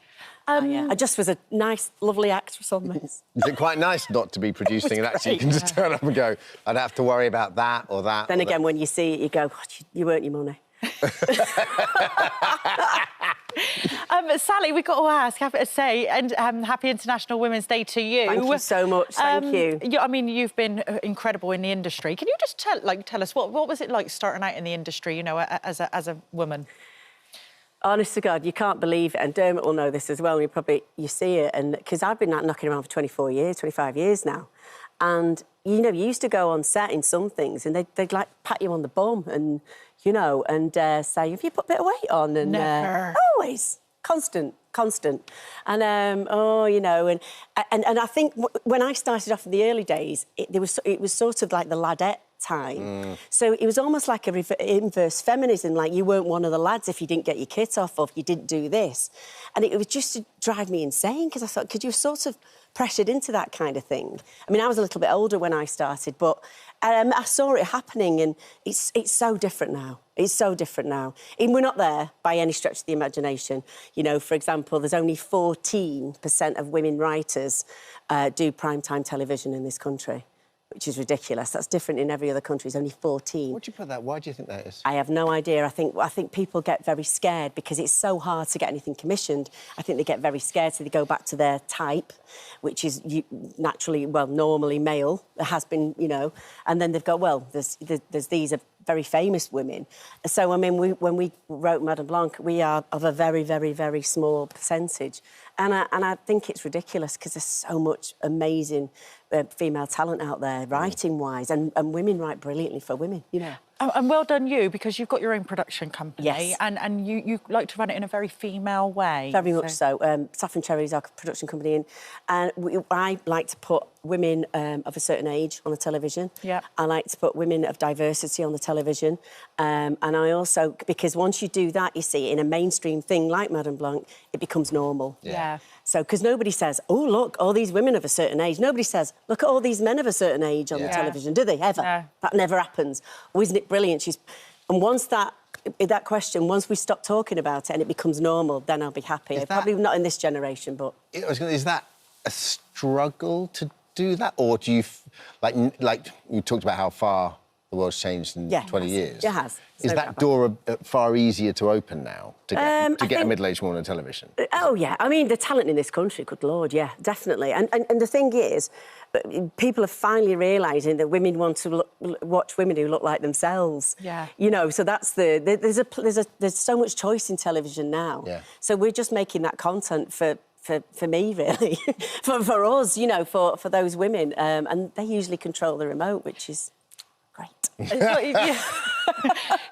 [SPEAKER 21] I just was a nice, lovely actress on this.
[SPEAKER 13] Is it quite nice not to be producing and actually you can just turn up and go, I'd have to worry about that or that?
[SPEAKER 21] Then again, when you see it, you go, you earned your money.
[SPEAKER 14] Sally, we've got to ask, happy to say, and happy International Women's Day to you.
[SPEAKER 21] Thank you so much. Thank you.
[SPEAKER 14] I mean, you've been incredible in the industry. Can you just tell us what was it like starting out in the industry? You know, as a woman.
[SPEAKER 21] Honest to God, you can't believe it, and Dermot will know this as well. You see it, and because I've been knocking around for 25 years now, and you know, you used to go on set in some things, and they'd like pat you on the bum, and you know, and say, "Have you put a bit of weight on?" And
[SPEAKER 14] never,
[SPEAKER 21] always, constant, and you know, and I think when I started off in the early days, it was sort of like the ladette time. So it was almost like a inverse feminism, like you weren't one of the lads if you didn't get your kit off or if you didn't do this. And it was just to drive me insane because I thought, could you sort of pressured into that kind of thing? I mean, I was a little bit older when I started, but I saw it happening and it's so different now. It's so different now. And we're not there by any stretch of the imagination. You know, for example, there's only 14% of women writers do primetime television in this country, which is ridiculous. That's different in every other country. It's only 14.
[SPEAKER 13] Why do you put that? Why do you think that is?
[SPEAKER 21] I have no idea. I think people get very scared because it's so hard to get anything commissioned. I think they get very scared, so they go back to their type, which is naturally, well, normally male. It has been, you know, and then they've got, well, there's these are very famous women. So, I mean, when we wrote Madame Blanc, we are of a very, very, very small percentage. And I think it's ridiculous because there's so much amazing female talent out there, writing-wise, and women write brilliantly for women, you know.
[SPEAKER 14] And well done you, because you've got your own production company.
[SPEAKER 21] Yes.
[SPEAKER 14] And you like to run it in a very female way.
[SPEAKER 21] Very much so. Saffron Cherry is our production company, and I like to put women of a certain age on the television.
[SPEAKER 14] Yeah.
[SPEAKER 21] I like to put women of diversity on the television. And I also, because once you do that, you see, in a mainstream thing like Madame Blanc, it becomes normal.
[SPEAKER 14] Yeah.
[SPEAKER 21] So, because nobody says, oh, look, all these women of a certain age. Nobody says, look at all these men of a certain age on the television, do they, ever?
[SPEAKER 14] No.
[SPEAKER 21] That never happens. Oh, isn't it brilliant? And once that question, once we stop talking about it and it becomes normal, then I'll be happy. Probably not in this generation, but...
[SPEAKER 13] Is that a struggle to do that? Or do you... Like you talked about how far the world's changed in 20 years.
[SPEAKER 21] It has.
[SPEAKER 13] Is that door far easier to open now, to get a middle-aged woman on television?
[SPEAKER 21] Oh, yeah. I mean, the talent in this country, good Lord, yeah, definitely. And the thing is, people are finally realising that women want to watch women who look like themselves.
[SPEAKER 14] Yeah.
[SPEAKER 21] You know, so that's there's so much choice in television now.
[SPEAKER 13] Yeah.
[SPEAKER 21] So we're just making that content for me, really, for us, you know, for those women. And they usually control the remote, which is great.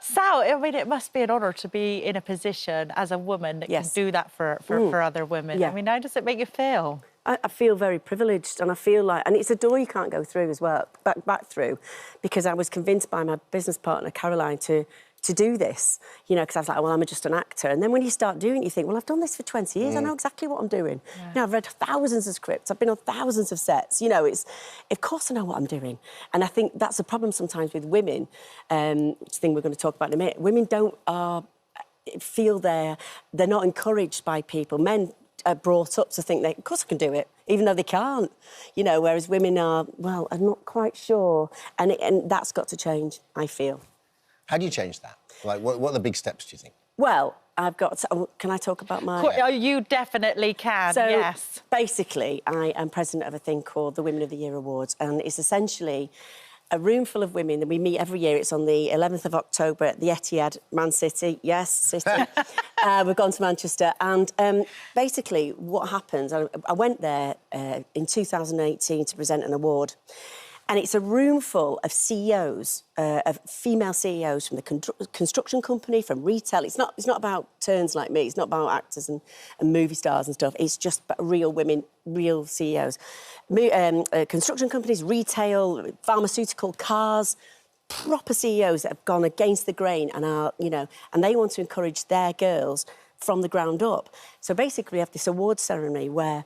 [SPEAKER 14] Sal, I mean, it must be an honour to be in a position as a woman that can do that for other women.
[SPEAKER 21] Yeah.
[SPEAKER 14] I mean, how does it make you feel?
[SPEAKER 21] I feel very privileged, and I feel like... And it's a door you can't go through as well, back through, because I was convinced by my business partner, Caroline, to do this, you know, because I was like, well, I'm just an actor. And then when you start doing it, you think, well, I've done this for 20 years. I know exactly what I'm doing.
[SPEAKER 14] Yeah.
[SPEAKER 21] You know, I've read thousands of scripts. I've been on thousands of sets. You know, of course I know what I'm doing. And I think that's a problem sometimes with women, which thing we're going to talk about in a minute. Women don't feel they're not encouraged by people. Men are brought up to think of course I can do it, even though they can't, you know, whereas women are, well, I'm not quite sure. And that's got to change, I feel.
[SPEAKER 13] How do you change that? Like, what are the big steps, do you think?
[SPEAKER 21] Well, I've got to... can I talk about my...
[SPEAKER 14] Oh, you definitely can,
[SPEAKER 21] so,
[SPEAKER 14] yes.
[SPEAKER 21] Basically, I am president of a thing called the Women of the Year Awards, and it's essentially a room full of women that we meet every year. It's on the 11th of October at the Etihad, Man City. Yes, City. We've gone to Manchester. And basically what happens, I went there in 2018 to present an award. And it's a room full of CEOs, of female CEOs from the construction company, from retail. It's not about turns like me. It's not about actors and movie stars and stuff. It's just real women, real CEOs. Construction companies, retail, pharmaceutical, cars, proper CEOs that have gone against the grain and are, you know, and they want to encourage their girls from the ground up. So basically we have this award ceremony where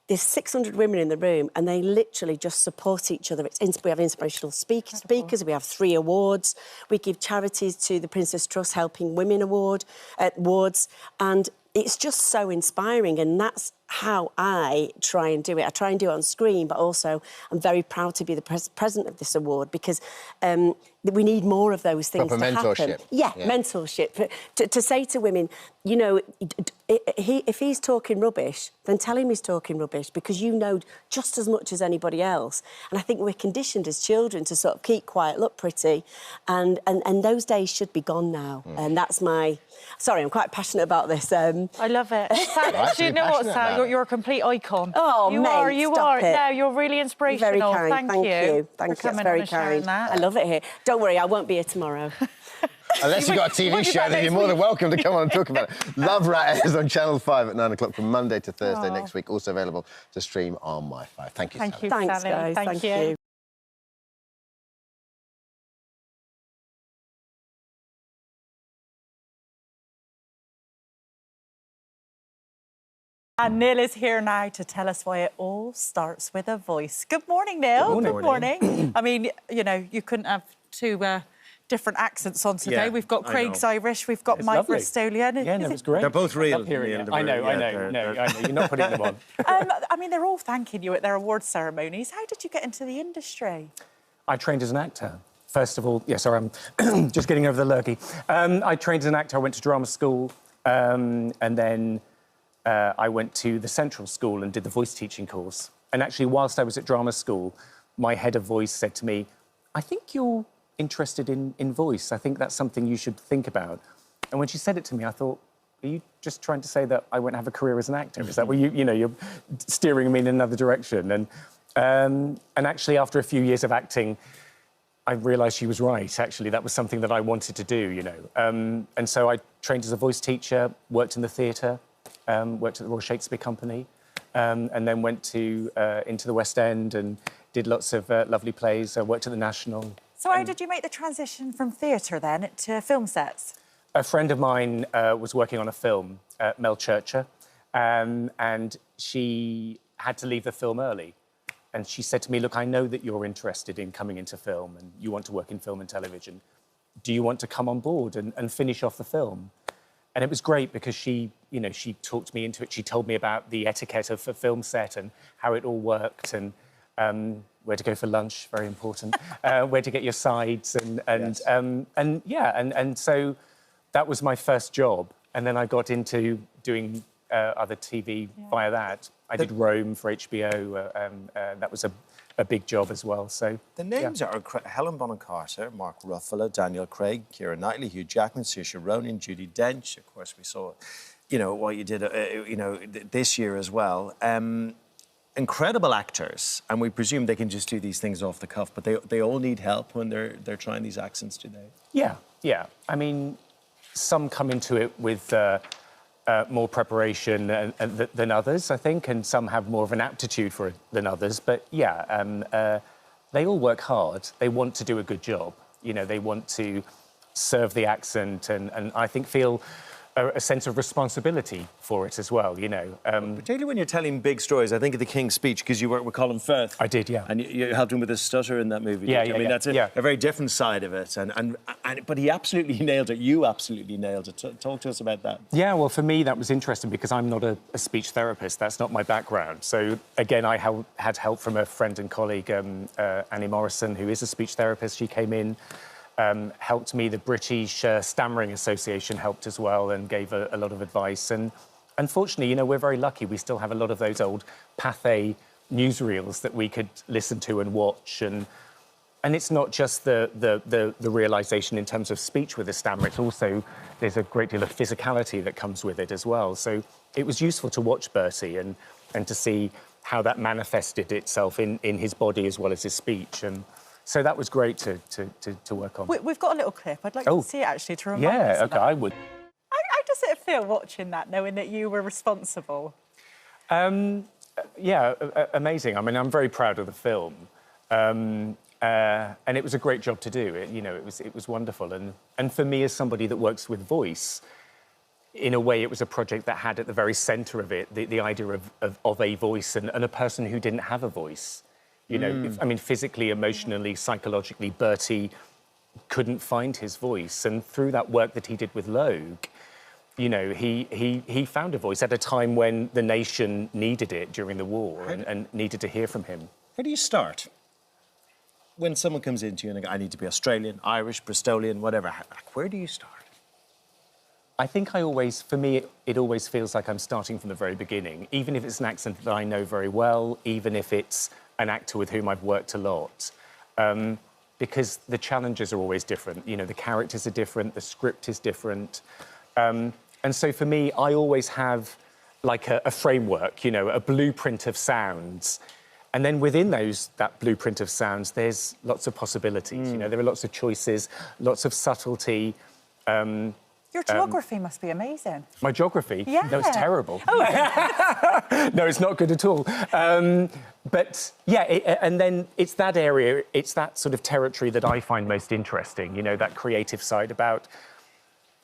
[SPEAKER 21] there's 600 women in the room and they literally just support each other. We have inspirational speakers. We have 3 awards. We give charities to the Princess Trust Helping Women awards. And it's just so inspiring. And that's how I try and do it. I try and do it on screen, but also I'm very proud to be the president of this award because we need more of those things
[SPEAKER 13] Proper
[SPEAKER 21] to happen.
[SPEAKER 13] mentorship.
[SPEAKER 21] Yeah, mentorship. To say to women, you know, if he's talking rubbish, then tell him he's talking rubbish because you know just as much as anybody else. And I think we're conditioned as children to sort of keep quiet, look pretty, and those days should be gone now. And that's my... Sorry, I'm quite passionate about this.
[SPEAKER 14] I love it. Sal, do you know what, Sal? You're a complete icon.
[SPEAKER 21] Oh,
[SPEAKER 14] you
[SPEAKER 21] mate,
[SPEAKER 14] are. You
[SPEAKER 21] stop
[SPEAKER 14] are.
[SPEAKER 21] it.
[SPEAKER 14] No, you're really inspirational.
[SPEAKER 21] You're very kind.
[SPEAKER 14] Thank you.
[SPEAKER 21] Thank you.
[SPEAKER 14] For coming
[SPEAKER 21] That's very
[SPEAKER 14] on and sharing
[SPEAKER 21] kind.
[SPEAKER 14] that.
[SPEAKER 21] I love it here. Don't worry, I won't be here tomorrow.
[SPEAKER 13] Unless you've got a TV show, then you're more than welcome to come on and talk about it. Love Rat airs on Channel 5 at 9 o'clock from Monday to Thursday next week. Also available to stream on Wi-Fi. Thank you, Sally.
[SPEAKER 14] Thank you,
[SPEAKER 21] Thanks,
[SPEAKER 14] Sally.
[SPEAKER 21] guys.
[SPEAKER 14] Thank you. And Neil is here now to tell us why it all starts with a voice. Good morning, Neil.
[SPEAKER 2] Good morning.
[SPEAKER 14] I mean, you know, you couldn't have 2 different accents on today.
[SPEAKER 2] Yeah,
[SPEAKER 14] we've got Craig's Irish, we've got
[SPEAKER 9] It's
[SPEAKER 14] Mike
[SPEAKER 9] lovely.
[SPEAKER 14] Bristolian.
[SPEAKER 9] Yeah, no, it's great.
[SPEAKER 2] They're both real.
[SPEAKER 9] Love hearing it.
[SPEAKER 2] Neil,
[SPEAKER 9] I know,
[SPEAKER 2] yeah,
[SPEAKER 9] I know. You're not putting them on.
[SPEAKER 14] I mean, they're all thanking you at their award ceremonies. How did you get into the industry?
[SPEAKER 9] I trained as an actor. First of all, yes, sorry, I'm just getting over the lurgy. I trained as an actor. I went to drama school, and then I went to the Central School and did the voice teaching course. And actually, whilst I was at drama school, my head of voice said to me, I think you're interested in voice. I think that's something you should think about. And when she said it to me, I thought, are you just trying to say that I won't have a career as an actor? Is that what you're steering me in another direction? And actually, after a few years of acting, I realised she was right. Actually, that was something that I wanted to do, you know. And so I trained as a voice teacher, worked in the theatre, worked at the Royal Shakespeare Company, and then went into the West End and did lots of lovely plays. I worked at the National.
[SPEAKER 14] So how did you make the transition from theatre then to film sets?
[SPEAKER 9] A friend of mine was working on a film, Mel Churcher, and she had to leave the film early. And she said to me, look, I know that you're interested in coming into film and you want to work in film and television. Do you want to come on board and finish off the film? And it was great because she talked me into it. She told me about the etiquette of a film set and how it all worked and where to go for lunch, very important, where to get your sides and so that was my first job. And then I got into doing other TV via that. I did Rome for HBO. That was a big job as well. So
[SPEAKER 3] the names are Helen Bonham Carter, Mark Ruffalo, Daniel Craig, Keira Knightley, Hugh Jackman, Saoirse Ronan, Judi Dench. Of course, we saw, what you did, this year as well. Incredible actors, and we presume they can just do these things off the cuff, but they all need help when they're trying these accents today.
[SPEAKER 9] Yeah. I mean, some come into it with more preparation than others, I think, and some have more of an aptitude for it than others. But they all work hard. They want to do a good job. They want to serve the accent and I think feel a sense of responsibility for it as well,
[SPEAKER 3] Particularly when you're telling big stories. I think of The King's Speech, because you worked with Colin Firth.
[SPEAKER 9] I did, yeah.
[SPEAKER 3] And you helped him with his stutter in that movie. I mean, that's a very different side of it. But he absolutely nailed it. You absolutely nailed it. Talk to us about that.
[SPEAKER 9] Yeah, well, for me, that was interesting because I'm not a speech therapist. That's not my background. So, again, I had help from a friend and colleague, Annie Morrison, who is a speech therapist. She came in, helped me. The British Stammering Association helped as well and gave a lot of advice. And unfortunately, we're very lucky. We still have a lot of those old Pathé newsreels that we could listen to and watch. And
[SPEAKER 8] And it's not just the realisation in terms of speech with a stammer, it's also, there's a great deal of physicality that comes with it as well. So it was useful to watch Bertie and to see how that manifested itself in his body as well as his speech. And so that was great to work on.
[SPEAKER 14] We've got a little clip. I'd like to see it, actually, to remind us
[SPEAKER 8] Yeah,
[SPEAKER 14] of
[SPEAKER 8] OK,
[SPEAKER 14] that.
[SPEAKER 8] I would.
[SPEAKER 14] How does it feel watching that, knowing that you were responsible?
[SPEAKER 8] Yeah, amazing. I mean, I'm very proud of the film. And it was a great job to do. It was wonderful. And for me, as somebody that works with voice, in a way, it was a project that had at the very centre of it the idea of a voice and a person who didn't have a voice. I mean, physically, emotionally, psychologically, Bertie couldn't find his voice. And through that work that he did with Logue, he found a voice at a time when the nation needed it during the war and needed to hear from him.
[SPEAKER 3] Where do you start? When someone comes into you and they go, I need to be Australian, Irish, Bristolian, whatever, where do you start?
[SPEAKER 8] I think for me, it always feels like I'm starting from the very beginning, even if it's an accent that I know very well, even if it's an actor with whom I've worked a lot, because the challenges are always different. The characters are different, the script is different. And so for me, I always have like a framework, a blueprint of sounds. And then within that blueprint of sounds, there's lots of possibilities. There are lots of choices, lots of subtlety.
[SPEAKER 14] Your geography must be amazing.
[SPEAKER 8] My geography?
[SPEAKER 14] Yeah.
[SPEAKER 8] No, it's terrible.
[SPEAKER 14] Oh.
[SPEAKER 8] No, it's not good at all. But yeah, and then it's that area, it's that sort of territory that I find most interesting, that creative side about,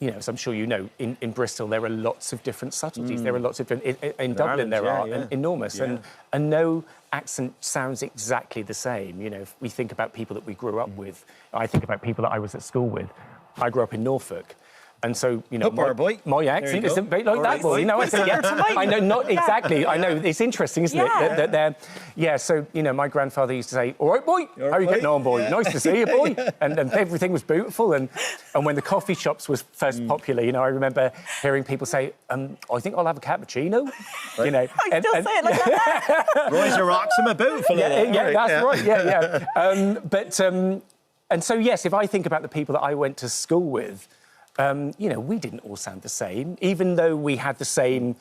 [SPEAKER 8] as I'm sure you know, in Bristol, there are lots of different subtleties. There are lots of different... In Dublin, there are enormous.
[SPEAKER 3] Yeah.
[SPEAKER 8] And no accent sounds exactly the same. If we think about people that we grew up with, I think about people that I was at school with. I grew up in Norfolk. And so, my accent is a bit like that boy. I know, not exactly. I know, it's interesting, isn't it? So, my grandfather used to say, all right, boy, how are you getting on, boy? Nice to see you, boy. And everything was beautiful. And when the coffee shops was first popular, I remember hearing people say, I think I'll have a cappuccino.
[SPEAKER 14] I still say it like that.
[SPEAKER 3] Roy's a Roxham, a beautiful.
[SPEAKER 8] Yeah, that's right, and so, yes, if I think about the people that I went to school with, we didn't all sound the same, even though we had the same,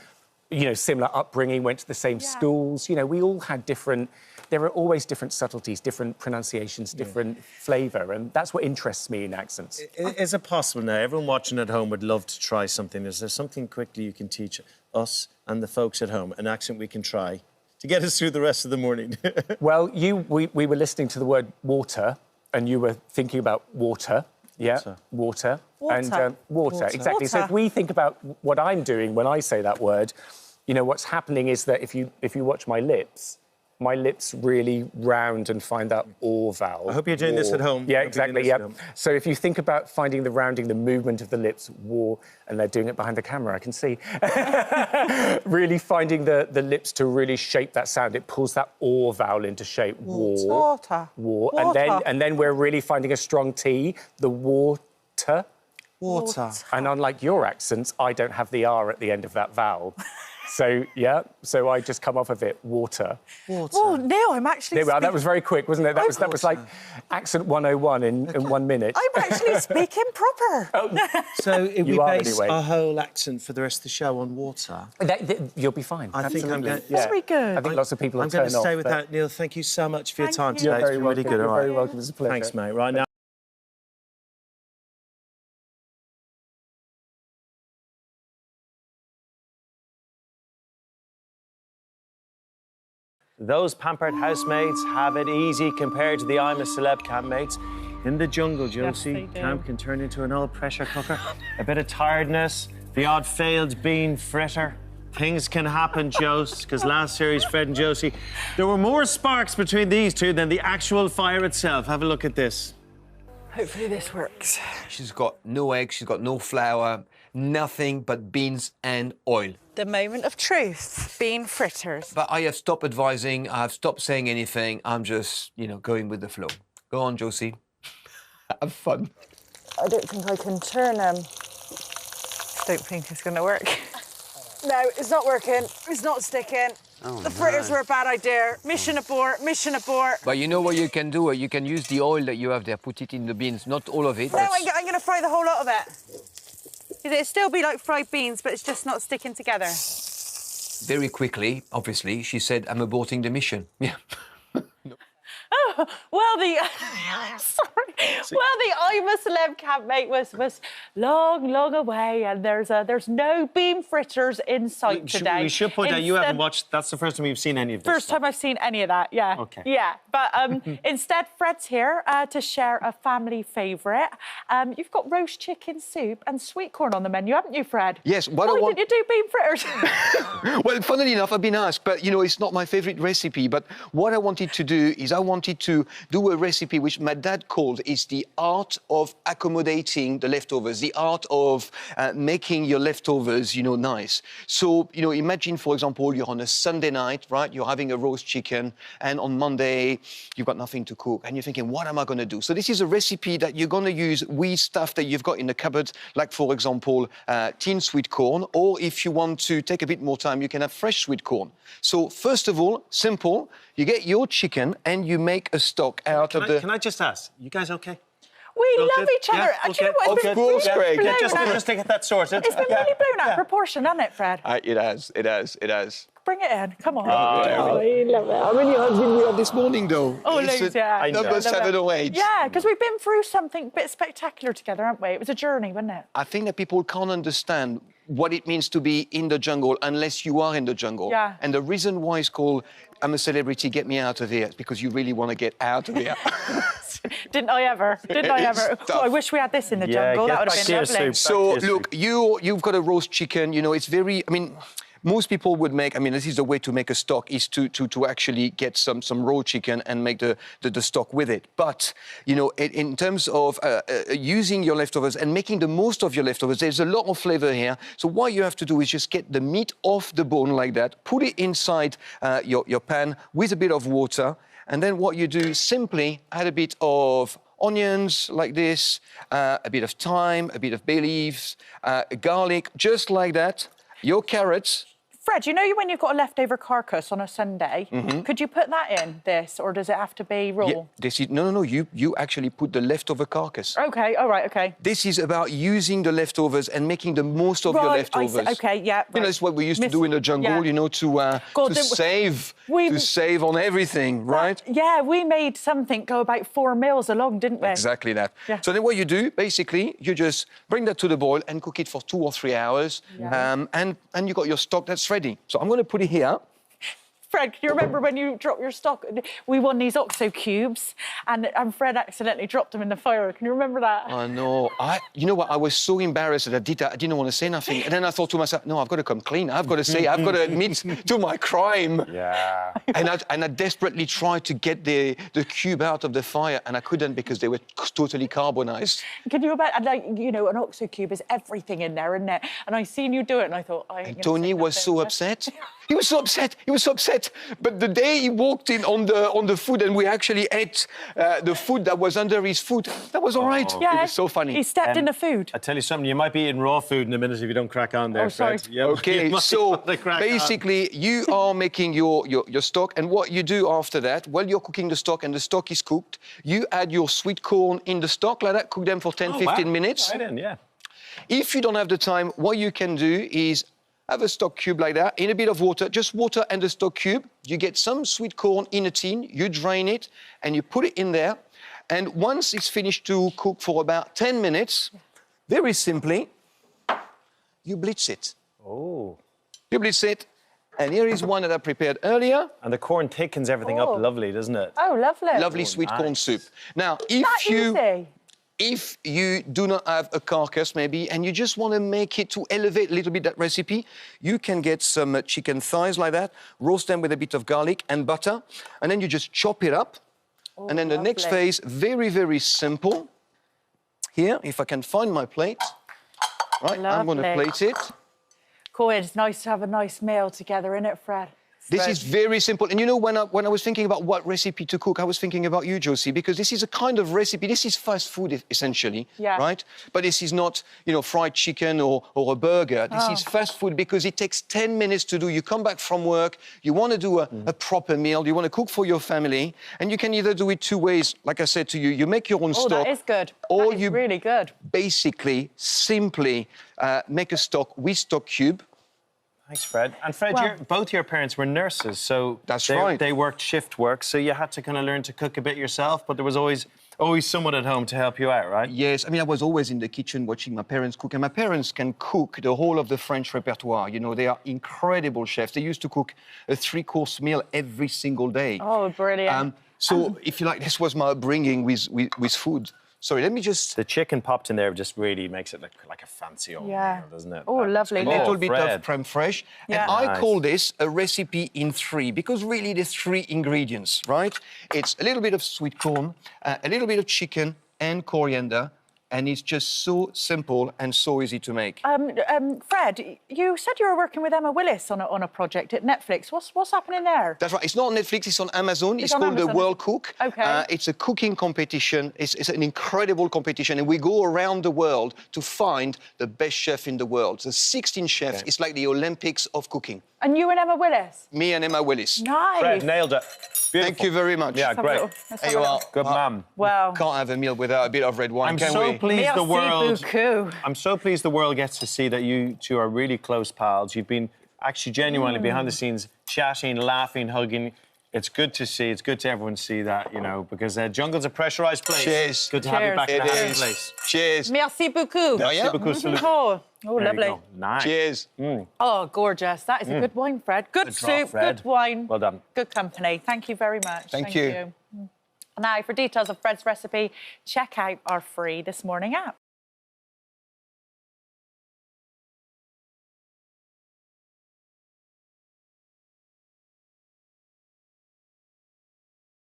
[SPEAKER 8] similar upbringing, went to the same schools. We all had different... There are always different subtleties, different pronunciations, different flavour, and that's what interests me in accents.
[SPEAKER 3] Is it possible now? Everyone watching at home would love to try something. Is there something quickly you can teach us and the folks at home, an accent we can try to get us through the rest of the morning?
[SPEAKER 8] Well, we were listening to the word water, and you were thinking about water. Yeah, water. And water, exactly. So if we think about what I'm doing when I say that word, what's happening is that if you watch my lips really round and find that or vowel.
[SPEAKER 3] I hope you're doing this at home.
[SPEAKER 8] Yeah, exactly, yeah. So if you think about finding the rounding, the movement of the lips, war, and they're doing it behind the camera, I can see. Really finding the lips to really shape that sound. It pulls that or vowel into shape. War. War. And then we're really finding a strong T, the water.
[SPEAKER 3] Water.
[SPEAKER 8] And unlike your accents, I don't have the R at the end of that vowel. So I just come off of it, water.
[SPEAKER 14] Oh, Neil, I'm actually
[SPEAKER 8] that was very quick, wasn't it? That was like accent 101 in 1 minute.
[SPEAKER 14] I'm actually speaking proper.
[SPEAKER 3] So if we base our whole accent for the rest of the show on water...
[SPEAKER 8] You'll be fine.
[SPEAKER 3] I think I'm going to...
[SPEAKER 14] Very good.
[SPEAKER 8] I think lots of people
[SPEAKER 3] I'm going to stay with that. Neil, thank you so much for your time today. It's been really good.
[SPEAKER 8] You're very welcome. It's a pleasure.
[SPEAKER 3] Thanks, mate. Right now... Those pampered housemaids have it easy compared to the I'm a Celeb campmates. In the jungle, Josie, camp can turn into an old pressure cooker. A bit of tiredness, the odd failed bean fritter. Things can happen, Jose, because last series, Fred and Josie, there were more sparks between these two than the actual fire itself. Have a look at this.
[SPEAKER 14] Hopefully this works.
[SPEAKER 22] She's got no eggs, she's got no flour, nothing but beans and oil.
[SPEAKER 14] The moment of truth, bean fritters.
[SPEAKER 22] But I have stopped advising, I've stopped saying anything. I'm just, going with the flow. Go on, Josie. Have fun.
[SPEAKER 14] I don't think I can turn them. Don't think it's going to work. No, it's not working. It's not sticking. The fritters were a bad idea. Mission abort, mission abort.
[SPEAKER 22] But you know what you can do? You can use the oil that you have there, put it in the beans, not all of it.
[SPEAKER 14] No, I'm going to fry the whole lot of it. It'll still be like fried beans, but it's just not sticking together.
[SPEAKER 22] Very quickly, obviously, she said, I'm aborting the mission. Yeah.
[SPEAKER 14] Oh, well, the I'm a Celeb campmate was long away, and there's no bean fritters in sight today.
[SPEAKER 2] We should point out you haven't watched. That's the first time you've seen any of this.
[SPEAKER 14] First time I've seen any of that. Yeah.
[SPEAKER 2] Okay.
[SPEAKER 14] Yeah, but instead, Fred's here to share a family favourite. You've got roast chicken soup and sweet corn on the menu, haven't you, Fred?
[SPEAKER 4] Yes.
[SPEAKER 14] Why didn't you do bean fritters?
[SPEAKER 4] Well, funnily enough, I've been asked, but you know, it's not my favourite recipe. But what I wanted to do is I wanted to do a recipe which my dad called is the art of accommodating the leftovers, the art of making your leftovers, you know, nice. So, you know, imagine, for example, you're on a Sunday night, right? You're having a roast chicken, and on Monday, you've got nothing to cook, and you're thinking, what am I going to do? So this is a recipe that you're going to use with stuff that you've got in the cupboard, like, for example, tin sweet corn, or if you want to take a bit more time, you can have fresh sweet corn. So, first of all, simple, you get your chicken and you make a stock out of the...
[SPEAKER 2] Can I just ask, you guys okay?
[SPEAKER 14] We love each other.
[SPEAKER 2] Yeah,
[SPEAKER 14] Do you know what?
[SPEAKER 4] Of course, Craig.
[SPEAKER 2] Just to get that sorted.
[SPEAKER 14] It's been really blown out of proportion, hasn't it, Fred?
[SPEAKER 4] It has.
[SPEAKER 14] Bring it in. Come on.
[SPEAKER 4] You love it. How many hugs did we have this morning, though?
[SPEAKER 14] Oh, loads, yeah.
[SPEAKER 4] Number 7 or 8.
[SPEAKER 14] Yeah, because we've been through something a bit spectacular together, haven't we? It was a journey, wasn't it?
[SPEAKER 4] I think that people can't understand what it means to be in the jungle unless you are in the jungle.
[SPEAKER 14] Yeah.
[SPEAKER 4] And the reason why it's called I'm a Celebrity, Get Me Out of Here is because you really want to get out of here.
[SPEAKER 14] Didn't I ever? Oh, I wish we had this in the jungle. That would have been lovely.
[SPEAKER 4] So, look, you've got a roast chicken, you know, it's very, I mean, most people would make, I mean, this is the way to make a stock, is to actually get some raw chicken and make the stock with it. But, you know, in terms of using your leftovers and making the most of your leftovers, there's a lot of flavor here. So what you have to do is just get the meat off the bone like that, put it inside your pan with a bit of water, and then what you do is simply add a bit of onions like this, a bit of thyme, a bit of bay leaves, garlic, just like that, your carrots.
[SPEAKER 14] Fred, you know when you've got a leftover carcass on a Sunday, could you put that in this, or does it have to be raw?
[SPEAKER 4] Yeah, this is, no, you actually put the leftover carcass.
[SPEAKER 14] OK, all right, OK.
[SPEAKER 4] This is about using the leftovers and making the most of your leftovers.
[SPEAKER 14] OK, yeah. Right.
[SPEAKER 4] You know, it's what we used to do in the jungle, you know, to save on everything, right?
[SPEAKER 14] Yeah, we made something go about 4 meals along, didn't we?
[SPEAKER 4] Exactly that.
[SPEAKER 14] Yeah.
[SPEAKER 4] So then what you do, basically, you just bring that to the boil and cook it for 2 or 3 hours.
[SPEAKER 14] Yeah.
[SPEAKER 4] And you got your stock that's ready. So I'm going to put it here.
[SPEAKER 14] Fred, can you remember when you dropped your stock? We won these OXO cubes, and Fred accidentally dropped them in the fire. Can you remember that?
[SPEAKER 4] I know. You know what? I was so embarrassed that I did that. I didn't want to say nothing. And then I thought to myself, no, I've got to come clean. I've got to say, I've got to admit to my crime.
[SPEAKER 2] Yeah.
[SPEAKER 4] And I desperately tried to get the cube out of the fire, and I couldn't because they were totally carbonized.
[SPEAKER 14] Can you imagine? Like, you know, an OXO cube is everything in there, isn't it? And I seen you do it, and I thought,
[SPEAKER 4] And Tony was so upset. He was so upset. He was so upset. But the day he walked in on the food and we actually ate the food that was under his foot, that was all right.
[SPEAKER 14] Yeah,
[SPEAKER 4] it was so funny.
[SPEAKER 14] He stepped in the food.
[SPEAKER 2] I tell you something, you might be eating raw food in a minute if you don't crack on there,
[SPEAKER 14] sorry.
[SPEAKER 2] Fred. Yeah,
[SPEAKER 4] OK, so basically you are making your stock, and what you do after that, while you're cooking the stock and the stock is cooked, you add your sweet corn in the stock like that, cook them for 10, 15 minutes.
[SPEAKER 2] Right in, yeah.
[SPEAKER 4] If you don't have the time, what you can do is have a stock cube like that, in a bit of water, just water and the stock cube. You get some sweet corn in a tin, you drain it, and you put it in there. And once it's finished to cook for about 10 minutes, very simply, you blitz it.
[SPEAKER 2] Oh.
[SPEAKER 4] You blitz it, and here is one that I prepared earlier.
[SPEAKER 2] And the corn thickens everything up lovely, doesn't it?
[SPEAKER 14] Oh, lovely.
[SPEAKER 4] Lovely sweet corn soup. Now, if you do not have a carcass, maybe, and you just want to make it to elevate a little bit that recipe, you can get some chicken thighs like that, roast them with a bit of garlic and butter, and then you just chop it up. And then the next phase, very, very simple. Here, if I can find my plate. Right, I'm going to plate it.
[SPEAKER 14] Cool, it's nice to have a nice meal together, isn't it, Fred?
[SPEAKER 4] This is very simple. And you know, when I was thinking about what recipe to cook, I was thinking about you, Josie, because this is a kind of recipe. This is fast food, essentially, right? But this is not, you know, fried chicken or a burger. This is fast food because it takes 10 minutes to do. You come back from work, you want to do a proper meal, you want to cook for your family, and you can either do it two ways. Like I said to you, you make your own stock.
[SPEAKER 14] That is good.
[SPEAKER 4] Or
[SPEAKER 14] that is
[SPEAKER 4] you
[SPEAKER 14] really good.
[SPEAKER 4] basically simply make a stock with stock cube.
[SPEAKER 3] Thanks, Fred. And Fred, both your parents were nurses, so
[SPEAKER 4] that's right.
[SPEAKER 3] They worked shift work, so you had to kind of learn to cook a bit yourself, but there was always someone at home to help you out, right?
[SPEAKER 4] Yes, I mean, I was always in the kitchen watching my parents cook, and my parents can cook the whole of the French repertoire. You know, they are incredible chefs. They used to cook a 3-course meal every single day.
[SPEAKER 14] Oh, brilliant.
[SPEAKER 4] So, if you like, this was my upbringing with food. Sorry, let me just...
[SPEAKER 3] The chicken popped in there just really makes it look like a fancy old meal, doesn't it?
[SPEAKER 14] Oh, lovely.
[SPEAKER 4] A little bit of creme fraiche.
[SPEAKER 14] Yeah.
[SPEAKER 4] And I call this a recipe in 3, because really there's 3 ingredients, right? It's a little bit of sweet corn, a little bit of chicken and coriander, and it's just so simple and so easy to make.
[SPEAKER 14] Fred, you said you were working with Emma Willis on a project at Netflix. What's happening there?
[SPEAKER 4] That's right. It's not on Netflix. It's on Amazon. It's called The World Cook.
[SPEAKER 14] Okay.
[SPEAKER 4] It's a cooking competition. It's an incredible competition, and we go around the world to find the best chef in the world. The 16 chefs. It's like the Olympics of cooking.
[SPEAKER 14] And you and Emma Willis?
[SPEAKER 4] Me and Emma Willis.
[SPEAKER 14] Nice.
[SPEAKER 3] Fred, nailed it. Beautiful.
[SPEAKER 4] Thank you very much.
[SPEAKER 3] Yeah, great.
[SPEAKER 4] Here you are.
[SPEAKER 3] Good mum.
[SPEAKER 14] Wow.
[SPEAKER 4] Can't have a meal without a bit of red wine,
[SPEAKER 3] I'm
[SPEAKER 4] can
[SPEAKER 3] so
[SPEAKER 4] we?
[SPEAKER 3] pleased the world.
[SPEAKER 14] Beaucoup.
[SPEAKER 3] I'm so pleased the world gets to see that you two are really close pals. You've been actually genuinely behind the scenes, chatting, laughing, hugging. It's good to see. It's good to everyone see that, you know, because Jungle's a pressurised place.
[SPEAKER 4] Cheers.
[SPEAKER 3] Good to have you back in a happy
[SPEAKER 4] is.
[SPEAKER 3] place.
[SPEAKER 4] Cheers.
[SPEAKER 14] Merci beaucoup.
[SPEAKER 3] Merci beaucoup.
[SPEAKER 14] Oh, lovely.
[SPEAKER 3] Nice.
[SPEAKER 4] Cheers.
[SPEAKER 14] Oh, gorgeous. That is a good wine, Fred. Good soup,
[SPEAKER 3] Fred.
[SPEAKER 14] good wine.
[SPEAKER 3] Well done.
[SPEAKER 14] Good company. Thank you very much.
[SPEAKER 4] Thank you.
[SPEAKER 14] Now, for details of Fred's recipe, check out our free This Morning app.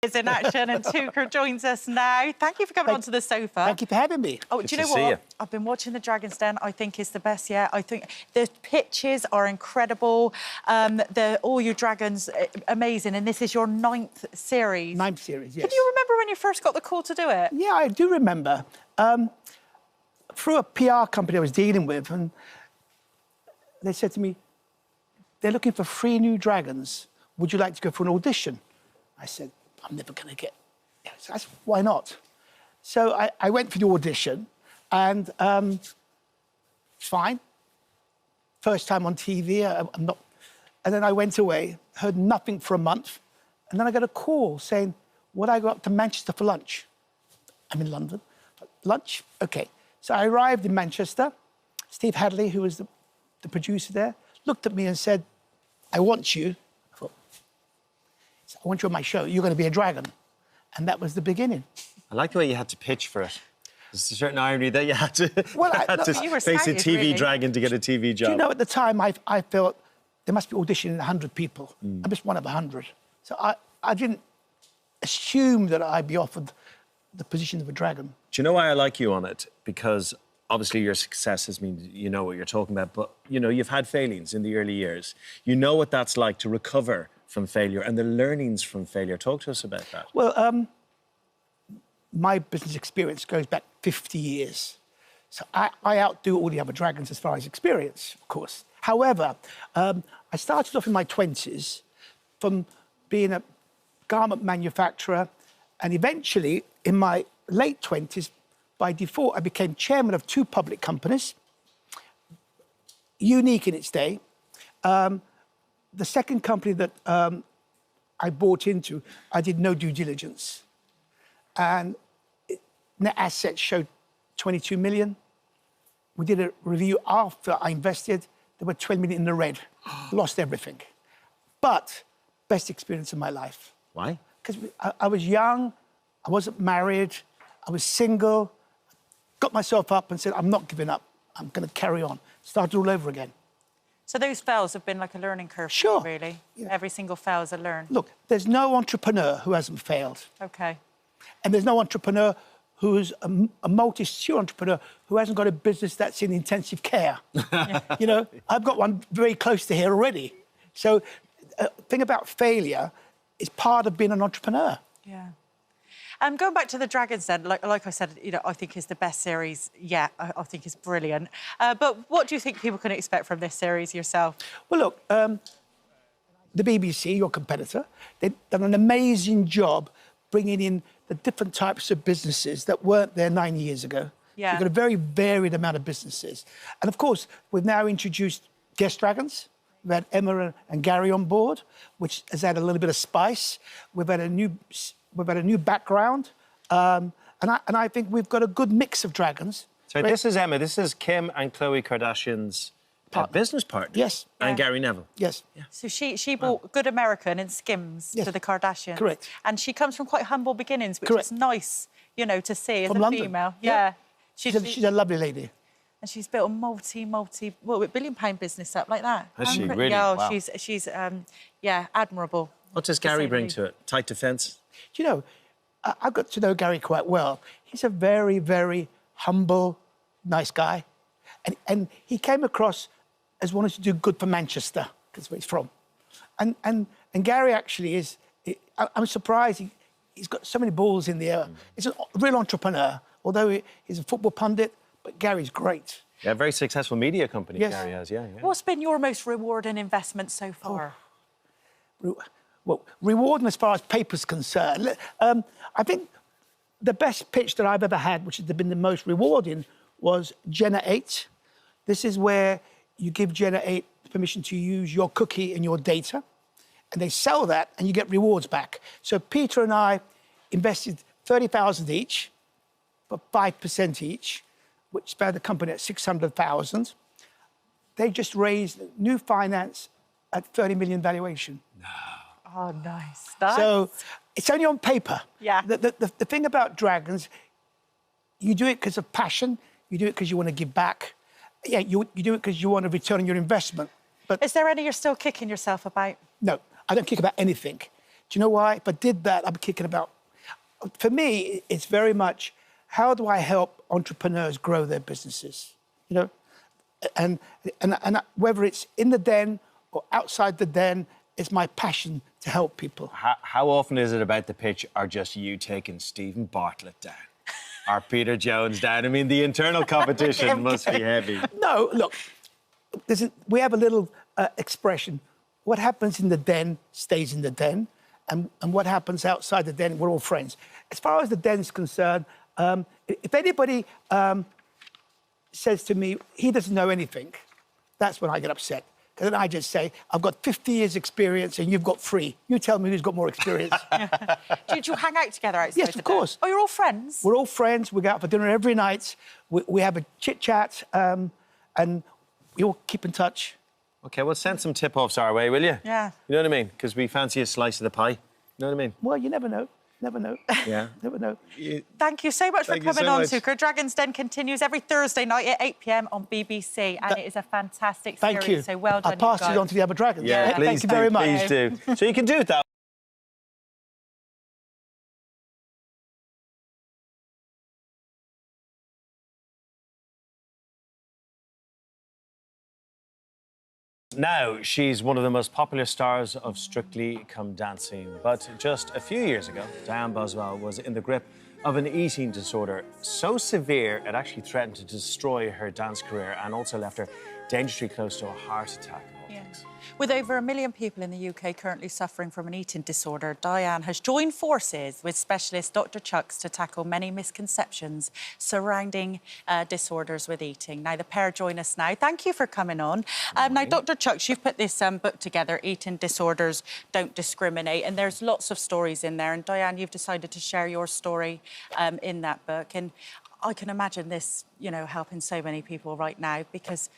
[SPEAKER 14] Is in action, and Tucker joins us now. Thank you for coming onto the sofa.
[SPEAKER 7] Thank you for having me.
[SPEAKER 14] Oh, do you know what? I've been watching The Dragon's Den. I think it's the best yet. I think the pitches are incredible. All your dragons, amazing. And this is your 9th series.
[SPEAKER 7] 9th series, yes.
[SPEAKER 14] Can you remember when you first got the call to do it?
[SPEAKER 7] Yeah, I do remember. Through a PR company I was dealing with, and they said to me, they're looking for 3 new dragons. Would you like to go for an audition? I said, I'm never going to get... So I said, why not? So I went for the audition, and it's fine. First time on TV, I'm not... And then I went away, heard nothing for a month, and then I got a call saying, would I go up to Manchester for lunch? I'm in London. Lunch? OK. So I arrived in Manchester. Steve Hadley, who was the producer there, looked at me and said, I want you. I want you on my show. You're going to be a dragon. And that was the beginning.
[SPEAKER 3] I like the way you had to pitch for it. There's a certain irony that you had to,
[SPEAKER 7] you
[SPEAKER 14] were
[SPEAKER 3] face a
[SPEAKER 14] scouted,
[SPEAKER 3] TV
[SPEAKER 14] really.
[SPEAKER 3] dragon to get a TV job.
[SPEAKER 7] Do you know, at the time, I felt there must be auditioning 100 people. I'm just one of 100. So I didn't assume that I'd be offered the position of a dragon.
[SPEAKER 3] Do you know why I like you on it? Because obviously your success has mean you know what you're talking about, but, you know, you've had failings in the early years. You know what that's like to recover from failure and the learnings from failure. Talk to us about that.
[SPEAKER 7] Well, my business experience goes back 50 years. So I outdo all the other dragons as far as experience, of course. However, I started off in my 20s from being a garment manufacturer, and eventually, in my late 20s, by default, I became chairman of 2 public companies, unique in its day. The second company that I bought into, I did no due diligence. And net assets showed 22 million. We did a review after I invested. There were 12 million in the red. Lost everything. But best experience of my life.
[SPEAKER 3] Why?
[SPEAKER 7] Because I was young, I wasn't married, I was single, got myself up and said, I'm not giving up. I'm going to carry on. Started all over again.
[SPEAKER 14] So those fails have been like a learning curve for you, really? Yeah. Every single fail is a learn.
[SPEAKER 7] Look, there's no entrepreneur who hasn't failed.
[SPEAKER 14] OK.
[SPEAKER 7] And there's no entrepreneur who's a multi-skill entrepreneur who hasn't got a business that's in intensive care. You know, I've got one very close to here already. So thing about failure is part of being an entrepreneur.
[SPEAKER 14] Yeah. Going back to the Dragons then, like I said, I think it's the best series yet. I think it's brilliant. But what do you think people can expect from this series yourself?
[SPEAKER 7] Well, look, the BBC, your competitor, they've done an amazing job bringing in the different types of businesses that weren't there 9 years ago.
[SPEAKER 14] Yeah.
[SPEAKER 7] You've got a very varied amount of businesses. And, of course, we've now introduced guest dragons. We've had Emma and Gary on board, which has had a little bit of spice. We've had a new background. And I think we've got a good mix of dragons.
[SPEAKER 2] So this is Emma. This is Kim and Khloe Kardashian's business partner.
[SPEAKER 7] Yes.
[SPEAKER 2] And Gary Neville.
[SPEAKER 7] Yes.
[SPEAKER 2] Yeah.
[SPEAKER 14] So she bought Good American and Skims to the Kardashians.
[SPEAKER 7] Correct.
[SPEAKER 14] And she comes from quite humble beginnings, which is nice, to see as
[SPEAKER 7] From
[SPEAKER 14] a
[SPEAKER 7] London.
[SPEAKER 14] female.
[SPEAKER 7] Yeah.
[SPEAKER 14] Yeah.
[SPEAKER 7] She's a lovely lady.
[SPEAKER 14] And she's built a multi-billion-pound business up like that.
[SPEAKER 2] Has she really?
[SPEAKER 14] Yeah,
[SPEAKER 2] Wow.
[SPEAKER 14] she's admirable.
[SPEAKER 2] What does Gary bring to it? Tight defence?
[SPEAKER 7] Do you know, I got to know Gary quite well. He's a very, very humble, nice guy. And he came across as wanting to do good for Manchester, because where he's from. And Gary actually is, I'm surprised he's got so many balls in the air. He's a real entrepreneur, although he's a football pundit, but Gary's great.
[SPEAKER 2] Yeah, very successful media company
[SPEAKER 7] Yes.
[SPEAKER 2] Gary has, yeah.
[SPEAKER 14] What's been your most rewarding investment so far?
[SPEAKER 7] Well, rewarding as far as paper's concerned. I think the best pitch that I've ever had, which has been the most rewarding, was Jenna 8. This is where you give Jenna 8 permission to use your cookie and your data, and they sell that, and you get rewards back. So Peter and I invested 30,000 each, for 5% each, which spared the company at 600,000. They just raised new finance at 30 million valuation.
[SPEAKER 14] Oh, nice.
[SPEAKER 7] So it's only on paper.
[SPEAKER 14] Yeah.
[SPEAKER 7] The thing about dragons, you do it because of passion. You do it because you want to give back. Yeah, you do it because you want to return on your investment. But
[SPEAKER 14] is there any you're still kicking yourself about?
[SPEAKER 7] No, I don't kick about anything. Do you know why? If I did that, I'd be kicking about... For me, it's very much, how do I help entrepreneurs grow their businesses? And whether it's in the den or outside the den, it's my passion to help people.
[SPEAKER 2] How often is it about the pitch or just you taking Stephen Bartlett down? Or Peter Jones down? I mean, the internal competition must be heavy.
[SPEAKER 7] No, look, we have a little expression. What happens in the den stays in the den, and what happens outside the den, we're all friends. As far as the den is concerned, if anybody says to me, he doesn't know anything, that's when I get upset. Because then I just say, I've got 50 years' experience and you've got 3. You tell me who's got more experience.
[SPEAKER 14] Do you hang out together outside?
[SPEAKER 7] Yes, of course.
[SPEAKER 14] Oh, you're all friends?
[SPEAKER 7] We're all friends. We go out for dinner every night. We have a chit-chat and we all keep in touch.
[SPEAKER 2] OK, well, send some tip-offs our way, will you?
[SPEAKER 14] Yeah.
[SPEAKER 2] You know what I mean? Because we fancy a slice of the pie. You know what I mean?
[SPEAKER 7] Well, you never know. Never know.
[SPEAKER 2] Yeah.
[SPEAKER 7] Never know.
[SPEAKER 14] Thank you so much for
[SPEAKER 2] Thank you
[SPEAKER 14] coming
[SPEAKER 2] so
[SPEAKER 14] on,
[SPEAKER 2] much.
[SPEAKER 14] Suker. Dragon's Den continues every Thursday night at 8 p.m. on BBC, and it is a fantastic series.
[SPEAKER 7] Thank you.
[SPEAKER 14] So well done,
[SPEAKER 7] I'll pass
[SPEAKER 14] you guys.
[SPEAKER 7] it on to the other dragons.
[SPEAKER 2] Yeah, please
[SPEAKER 7] Thank you very much.
[SPEAKER 2] Please do. So you can do it that Now, she's one of the most popular stars of Strictly Come Dancing. But just a few years ago, Diane Boswell was in the grip of an eating disorder so severe it actually threatened to destroy her dance career and also left her dangerously close to a heart attack.
[SPEAKER 14] With over 1 million people in the UK currently suffering from an eating disorder, Diane has joined forces with specialist Dr. Chucks to tackle many misconceptions surrounding disorders with eating. Now, the pair join us now. Thank you for coming on. Now, Dr. Chucks, you've put this book together, Eating Disorders Don't Discriminate, and there's lots of stories in there. And Diane, you've decided to share your story in that book. And I can imagine this, helping so many people right now because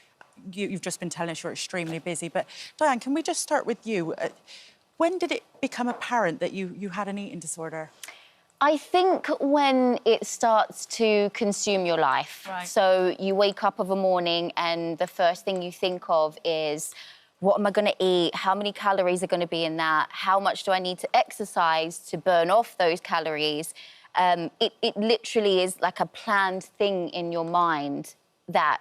[SPEAKER 14] you've just been telling us you're extremely busy. But Diane, can we just start with you? When did it become apparent that you had an eating disorder?
[SPEAKER 10] I think when it starts to consume your life.
[SPEAKER 14] Right.
[SPEAKER 10] So you wake up of a morning and the first thing you think of is, what am I going to eat? How many calories are going to be in that? How much do I need to exercise to burn off those calories? It literally is like a planned thing in your mind that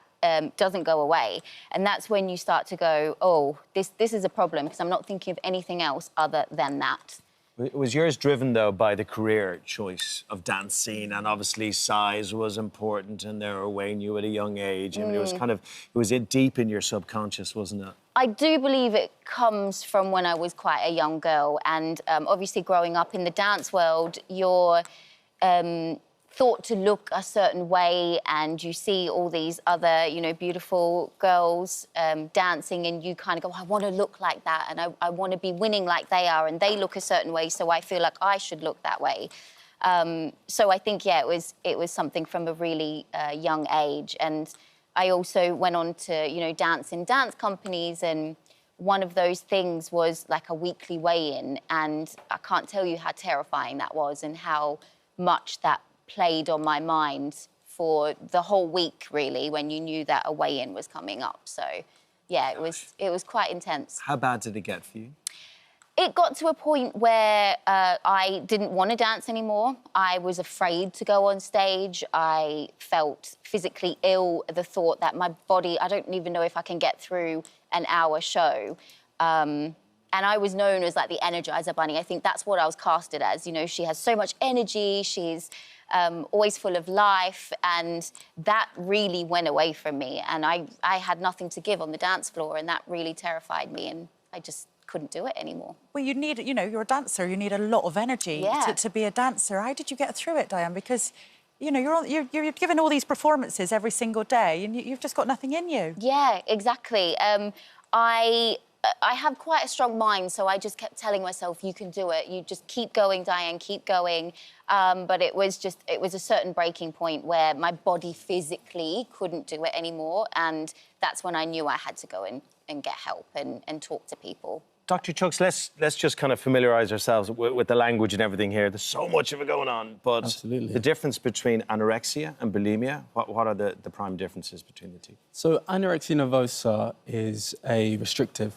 [SPEAKER 10] doesn't go away. And that's when you start to go, oh, this is a problem, because I'm not thinking of anything else other than that.
[SPEAKER 3] Was yours driven, though, by the career choice of dancing? And obviously size was important, and they were weighing you at a young age. I mean, it was deep in your subconscious, wasn't it?
[SPEAKER 10] I do believe it comes from when I was quite a young girl. And obviously growing up in the dance world, you're thought to look a certain way, and you see all these other, you know, beautiful girls dancing, and you kind of go, I want to look like that, and I want to be winning like they are, and they look a certain way, so I feel like I should look that way. So I think, yeah, it was something from a really young age. And I also went on to, you know, dance in dance companies, and one of those things was like a weekly weigh-in, and I can't tell you how terrifying that was, and how much that played on my mind for the whole week, really, when you knew that a weigh-in was coming up. So, yeah, it was quite intense.
[SPEAKER 3] How bad did it get for you?
[SPEAKER 10] It got to a point where I didn't want to dance anymore. I was afraid to go on stage. I felt physically ill, the thought that my body, I don't even know if I can get through an hour show. And I was known as like the Energizer Bunny. I think that's what I was casted as. You know, she has so much energy, she's always full of life, and that really went away from me. And I had nothing to give on the dance floor, and that really terrified me, and I just couldn't do it anymore.
[SPEAKER 14] Well, you need, you know, you're a dancer, you need a lot of energy to be a dancer. How did you get through it, Diane? Because, you know, you're given all these performances every single day, and you've just got nothing in you.
[SPEAKER 10] Yeah, exactly. I have quite a strong mind, so I just kept telling myself, you can do it. You just keep going, Diane, keep going. But it was a certain breaking point where my body physically couldn't do it anymore. And that's when I knew I had to go and get help and talk to people.
[SPEAKER 3] Dr. Chucks, let's just kind of familiarise ourselves with the language and everything here. There's so much of it going on. But the difference between anorexia and bulimia, what are the prime differences between the two?
[SPEAKER 11] So anorexia nervosa is a restrictive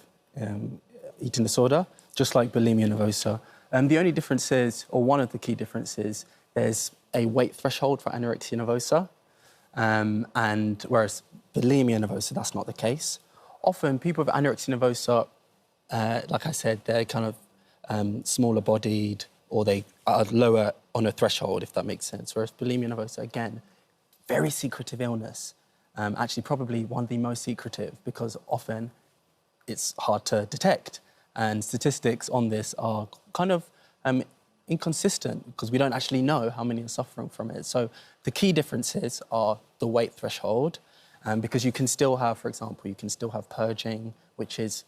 [SPEAKER 11] eating disorder, just like bulimia nervosa. The only difference is, or one of the key differences, there's a weight threshold for anorexia nervosa, and whereas bulimia nervosa, that's not the case. Often people with anorexia nervosa, like I said, they're kind of smaller bodied, or they are lower on a threshold, if that makes sense. Whereas bulimia nervosa, again, very secretive illness. Actually, probably one of the most secretive, because often it's hard to detect. And statistics on this are kind of inconsistent, because we don't actually know how many are suffering from it. So the key differences are the weight threshold, because you can still have, for example, you can still have purging, which is,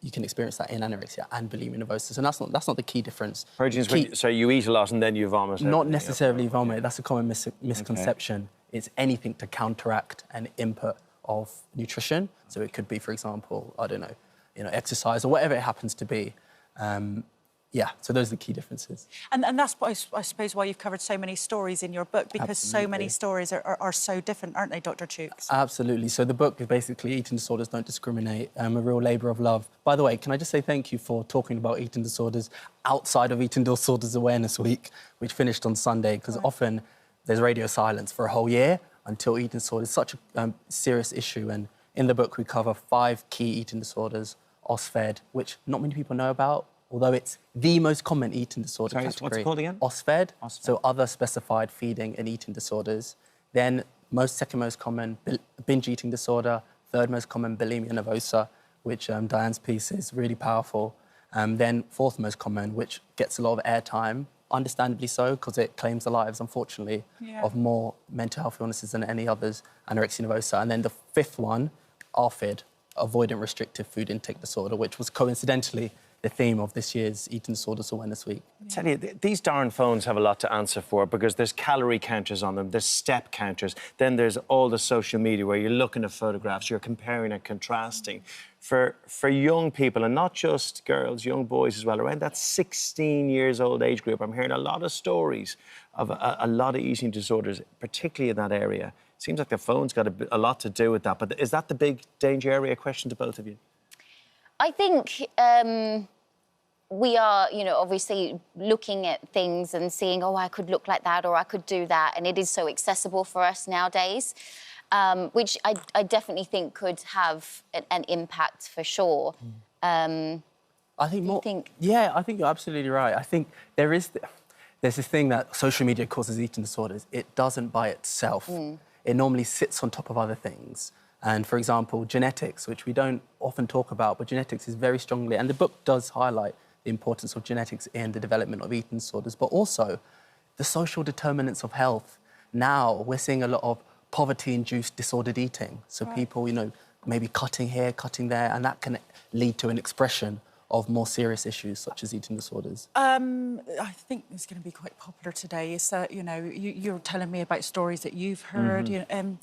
[SPEAKER 11] you can experience that in anorexia and bulimia nervosa. So that's not the key difference.
[SPEAKER 3] Purging is when, so you eat a lot and then you vomit?
[SPEAKER 11] Not necessarily vomit. That's a common misconception. Okay. It's anything to counteract an input of nutrition. So it could be, for example, I don't know, exercise or whatever it happens to be. Yeah, so those are the key differences.
[SPEAKER 14] And that's why, I suppose, why you've covered so many stories in your book, because so many stories are so different, aren't they, Dr. Chucks?
[SPEAKER 11] Absolutely. So the book is basically Eating Disorders Don't Discriminate, a real labour of love. By the way, can I just say thank you for talking about eating disorders outside of Eating Disorders Awareness Week, which finished on Sunday, because often there's radio silence for a whole year until eating disorders. It's such a serious issue. And in the book, we cover 5 key eating disorders, OSFED, which not many people know about, although it's the most common eating disorder category.
[SPEAKER 3] What's it called again?
[SPEAKER 11] OSFED, so other specified feeding and eating disorders. Then second most common, binge eating disorder. Third most common, bulimia nervosa, which Diane's piece is really powerful. Then fourth most common, which gets a lot of airtime, understandably so, because it claims the lives, unfortunately, of more mental health illnesses than any others, anorexia nervosa. And then the fifth one, ARFID, avoidant restrictive food intake disorder, which was coincidentally the theme of this year's Eating Disorders Awareness Week.
[SPEAKER 3] I tell you, these darn phones have a lot to answer for, because there's calorie counters on them, there's step counters, then there's all the social media where you're looking at photographs, you're comparing and contrasting. For young people, and not just girls, young boys as well, around that 16 years old age group, I'm hearing a lot of stories of a lot of eating disorders, particularly in that area. It seems like the phone's got a lot to do with that, but is that the big danger area? Question to both of you.
[SPEAKER 10] I think we are, obviously looking at things and seeing, oh, I could look like that or I could do that, and it is so accessible for us nowadays. which I definitely think could have an impact for sure.
[SPEAKER 11] I think more. Yeah, I think you're absolutely right. I think there's this thing that social media causes eating disorders. It doesn't by itself. It normally sits on top of other things. And for example, genetics, which we don't often talk about, but genetics is very strongly, and the book does highlight the importance of genetics in the development of eating disorders, but also the social determinants of health. Now we're seeing a lot of poverty-induced disordered eating. So people, you know, maybe cutting here, cutting there, and that can lead to an expression of more serious issues such as eating disorders?
[SPEAKER 14] I think it's going to be quite popular today. Is that, you know, you're telling me about stories that you've heard. You know,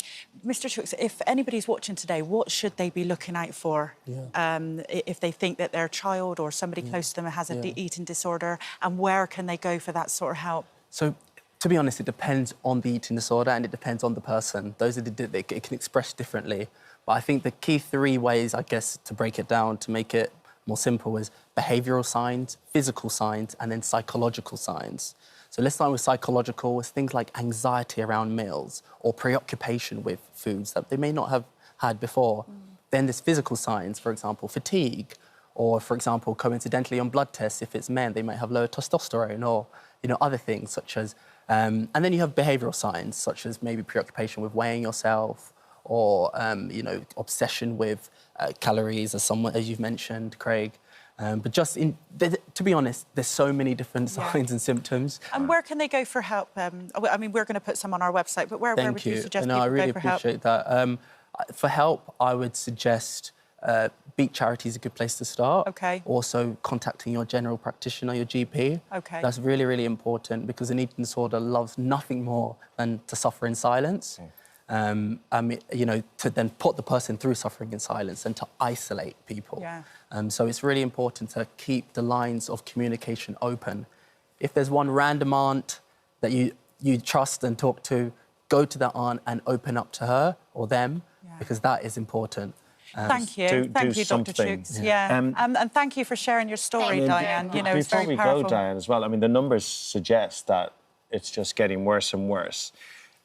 [SPEAKER 14] Mr. Chooks, if anybody's watching today, what should they be looking out for if they think that their child or somebody close to them has an eating disorder, and where can they go for that sort of help?
[SPEAKER 11] So, to be honest, it depends on the eating disorder and it depends on the person. Those are it can express differently. But I think the key 3 ways, I guess, to break it down, to make it more simple, is behavioural signs, physical signs, and then psychological signs. So let's start with psychological. It's things like anxiety around meals or preoccupation with foods that they may not have had before. Then there's physical signs, for example, fatigue, or, for example, coincidentally on blood tests, if it's men, they might have lower testosterone, or, you know, other things such as... and then you have behavioural signs, such as maybe preoccupation with weighing yourself, or, you know, obsession with calories, as you've mentioned, Craig. But just to be honest, there's so many different signs and symptoms.
[SPEAKER 14] And where can they go for help? I mean, we're going to put some on our website, but where would you suggest people
[SPEAKER 11] I really
[SPEAKER 14] go for help?
[SPEAKER 11] appreciate that. For help, I would suggest Beat Charity is a good place to start.
[SPEAKER 14] Okay.
[SPEAKER 11] Also, contacting your general practitioner, your GP.
[SPEAKER 14] Okay.
[SPEAKER 11] That's really, really important because an eating disorder loves nothing more than to suffer in silence. I mean, you know, to then put the person through suffering in silence and to isolate people. So it's really important to keep the lines of communication open. If there's one random aunt that you trust and talk to, go to that aunt and open up to her or them, because that is important.
[SPEAKER 14] Thank you. Thank you, Dr. Chooks. And thank you for sharing your story, Diane. You know, it's very powerful.
[SPEAKER 3] Before we go, Diane, as well, I mean, the numbers suggest that it's just getting worse and worse.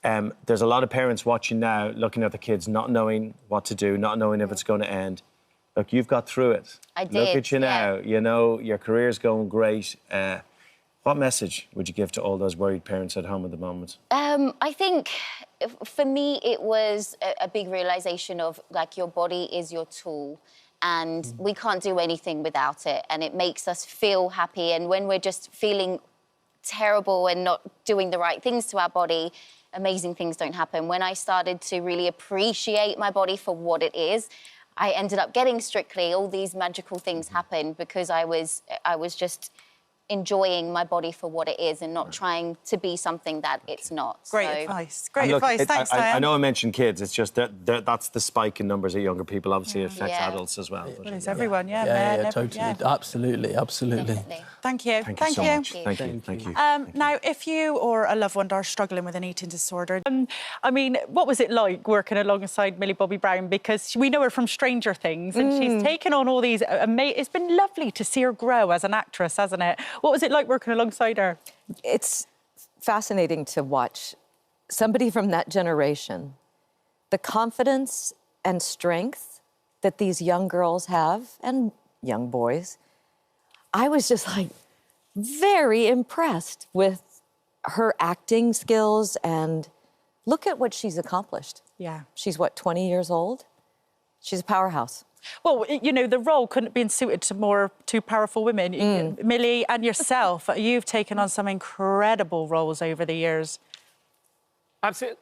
[SPEAKER 3] There's a lot of parents watching now, looking at the kids, not knowing what to do, not knowing if it's going to end. Look, you've got through it.
[SPEAKER 10] I did.
[SPEAKER 3] Look at you now. You know, your career's going great. What message would you give to all those worried parents at home at the moment?
[SPEAKER 10] I think, for me, it was a big realisation of, like, your body is your tool and we can't do anything without it, and it makes us feel happy. And when we're just feeling terrible and not doing the right things to our body, amazing things don't happen. When I started to really appreciate my body for what it is, I ended up getting Strictly. All these magical things happened because I was just enjoying my body for what it is and not trying to be something that it's not.
[SPEAKER 14] Great advice. Great advice. Thanks, Diane.
[SPEAKER 3] I know I mentioned kids. It's just that's the spike in numbers of younger people. Obviously, it affects adults as well.
[SPEAKER 14] Well, it's everyone,
[SPEAKER 11] Totally. Absolutely.
[SPEAKER 14] Thank you. Thank you.
[SPEAKER 3] So much. Thank you.
[SPEAKER 14] Now, if you or a loved one are struggling with an eating disorder, I mean, what was it like working alongside Millie Bobby Brown? Because we know her from Stranger Things, and she's taken on all these it's been lovely to see her grow as an actress, hasn't it? What was it like working alongside her?
[SPEAKER 12] It's fascinating to watch somebody from that generation, the confidence and strength that these young girls have, and young boys. I was just, like, very impressed with her acting skills, and look at what she's accomplished.
[SPEAKER 14] Yeah.
[SPEAKER 12] She's, what, 20 years old? She's a powerhouse.
[SPEAKER 14] Well, you know, the role couldn't have been suited to two powerful women. Millie and yourself, you've taken on some incredible roles over the years.
[SPEAKER 8] Absolutely.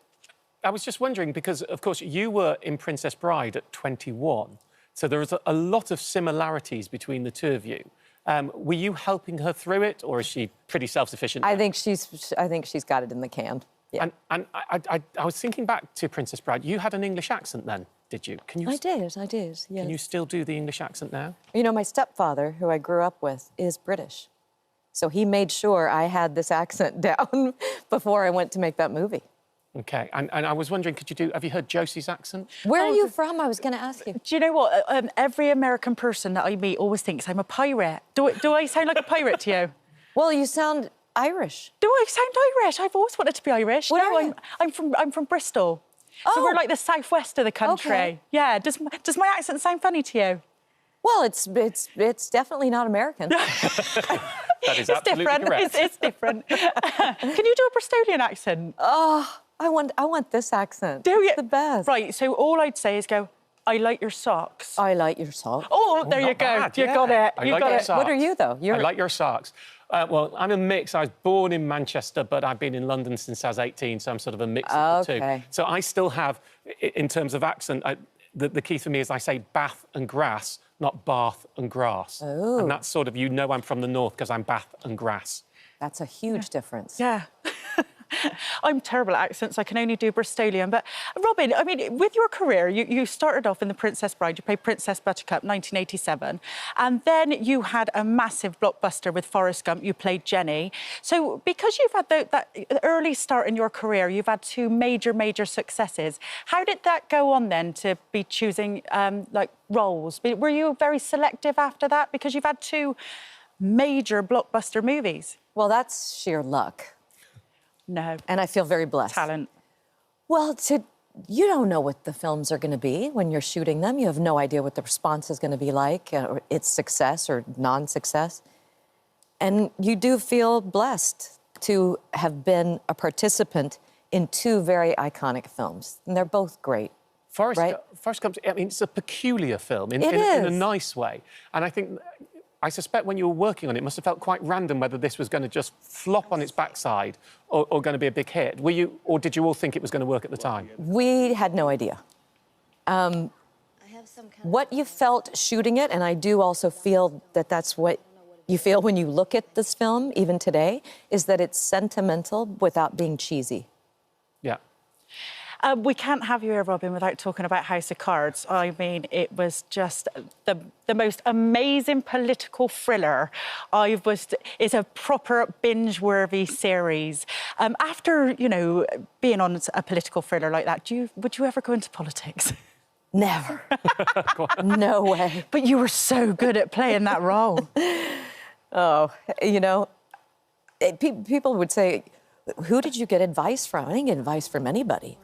[SPEAKER 8] I was just wondering, because, of course, you were in Princess Bride at 21, so there was a lot of similarities between the two of you. Were you helping her through it, or is she pretty self-sufficient?
[SPEAKER 12] I think she's got it in the can. Yeah.
[SPEAKER 8] And I was thinking back to Princess Bride. You had an English accent then, did you?
[SPEAKER 12] I did, yes.
[SPEAKER 8] Can you still do the English accent now?
[SPEAKER 12] You know, my stepfather, who I grew up with, is British. So he made sure I had this accent down before I went to make that movie.
[SPEAKER 8] OK, and I was wondering, have you heard Josie's accent?
[SPEAKER 12] Where are you from? I was going to ask you.
[SPEAKER 14] Do you know what? Every American person that I meet always thinks I'm a pirate. Do I sound like a pirate to you?
[SPEAKER 12] Well, you sound Irish.
[SPEAKER 14] Do I sound Irish? I've always wanted to be Irish.
[SPEAKER 12] Where are you?
[SPEAKER 14] I'm from Bristol. So we're like the southwest of the country.
[SPEAKER 12] Okay.
[SPEAKER 14] Yeah. Does my accent sound funny to you?
[SPEAKER 12] Well, it's definitely not American.
[SPEAKER 8] That is absolutely
[SPEAKER 14] different.
[SPEAKER 8] correct.
[SPEAKER 14] It's different. Can you do a Bristolian accent?
[SPEAKER 12] Oh, I want this accent.
[SPEAKER 14] Do you?
[SPEAKER 12] It's the best.
[SPEAKER 14] Right. So all I'd say is go, I like your socks.
[SPEAKER 12] I like your socks.
[SPEAKER 14] Oh, there you
[SPEAKER 8] Not
[SPEAKER 14] go.
[SPEAKER 8] bad,
[SPEAKER 14] You
[SPEAKER 8] yeah.
[SPEAKER 14] got it.
[SPEAKER 8] I
[SPEAKER 14] You
[SPEAKER 8] like
[SPEAKER 14] got
[SPEAKER 8] your
[SPEAKER 14] it.
[SPEAKER 8] socks.
[SPEAKER 12] What are you, though?
[SPEAKER 8] I like your socks. Well, I'm a mix. I was born in Manchester, but I've been in London since I was 18, so I'm sort of a mix of the two. So I still have, in terms of accent, the key for me is I say Bath and grass, not Bath and grass.
[SPEAKER 12] Oh.
[SPEAKER 8] And that's sort of, I'm from the north because I'm Bath and grass.
[SPEAKER 12] That's a huge difference.
[SPEAKER 14] Yeah. I'm terrible at accents. I can only do Bristolian. But, Robin, I mean, with your career, you started off in The Princess Bride. You played Princess Buttercup, 1987. And then you had a massive blockbuster with Forrest Gump. You played Jenny. So because you've had that early start in your career, you've had two major successes. How did that go on, then, to be choosing, roles? Were you very selective after that? Because you've had two major blockbuster movies.
[SPEAKER 12] Well, that's sheer luck.
[SPEAKER 14] No.
[SPEAKER 12] And I feel very blessed.
[SPEAKER 14] Talent.
[SPEAKER 12] Well, you don't know what the films are going to be when you're shooting them. You have no idea what the response is going to be like, or its success or non-success. And you do feel blessed to have been a participant in two very iconic films. And they're both great.
[SPEAKER 8] Forrest Gump, I mean, it's a peculiar film in a nice way. And I suspect when you were working on it, it must have felt quite random whether this was going to just flop on its backside or going to be a big hit. Or did you all think it was going to work at the time?
[SPEAKER 12] We had no idea. What you felt shooting it, and I do also feel that that's what you feel when you look at this film, even today, is that it's sentimental without being cheesy.
[SPEAKER 8] Yeah.
[SPEAKER 14] We can't have you here, Robin, without talking about House of Cards. I mean, it was just the most amazing political thriller. It's a proper binge-worthy series. After, being on a political thriller like that, would you ever go into politics?
[SPEAKER 12] Never. No way.
[SPEAKER 14] But you were so good at playing that role.
[SPEAKER 12] Oh, people would say, who did you get advice from? I didn't get advice from anybody.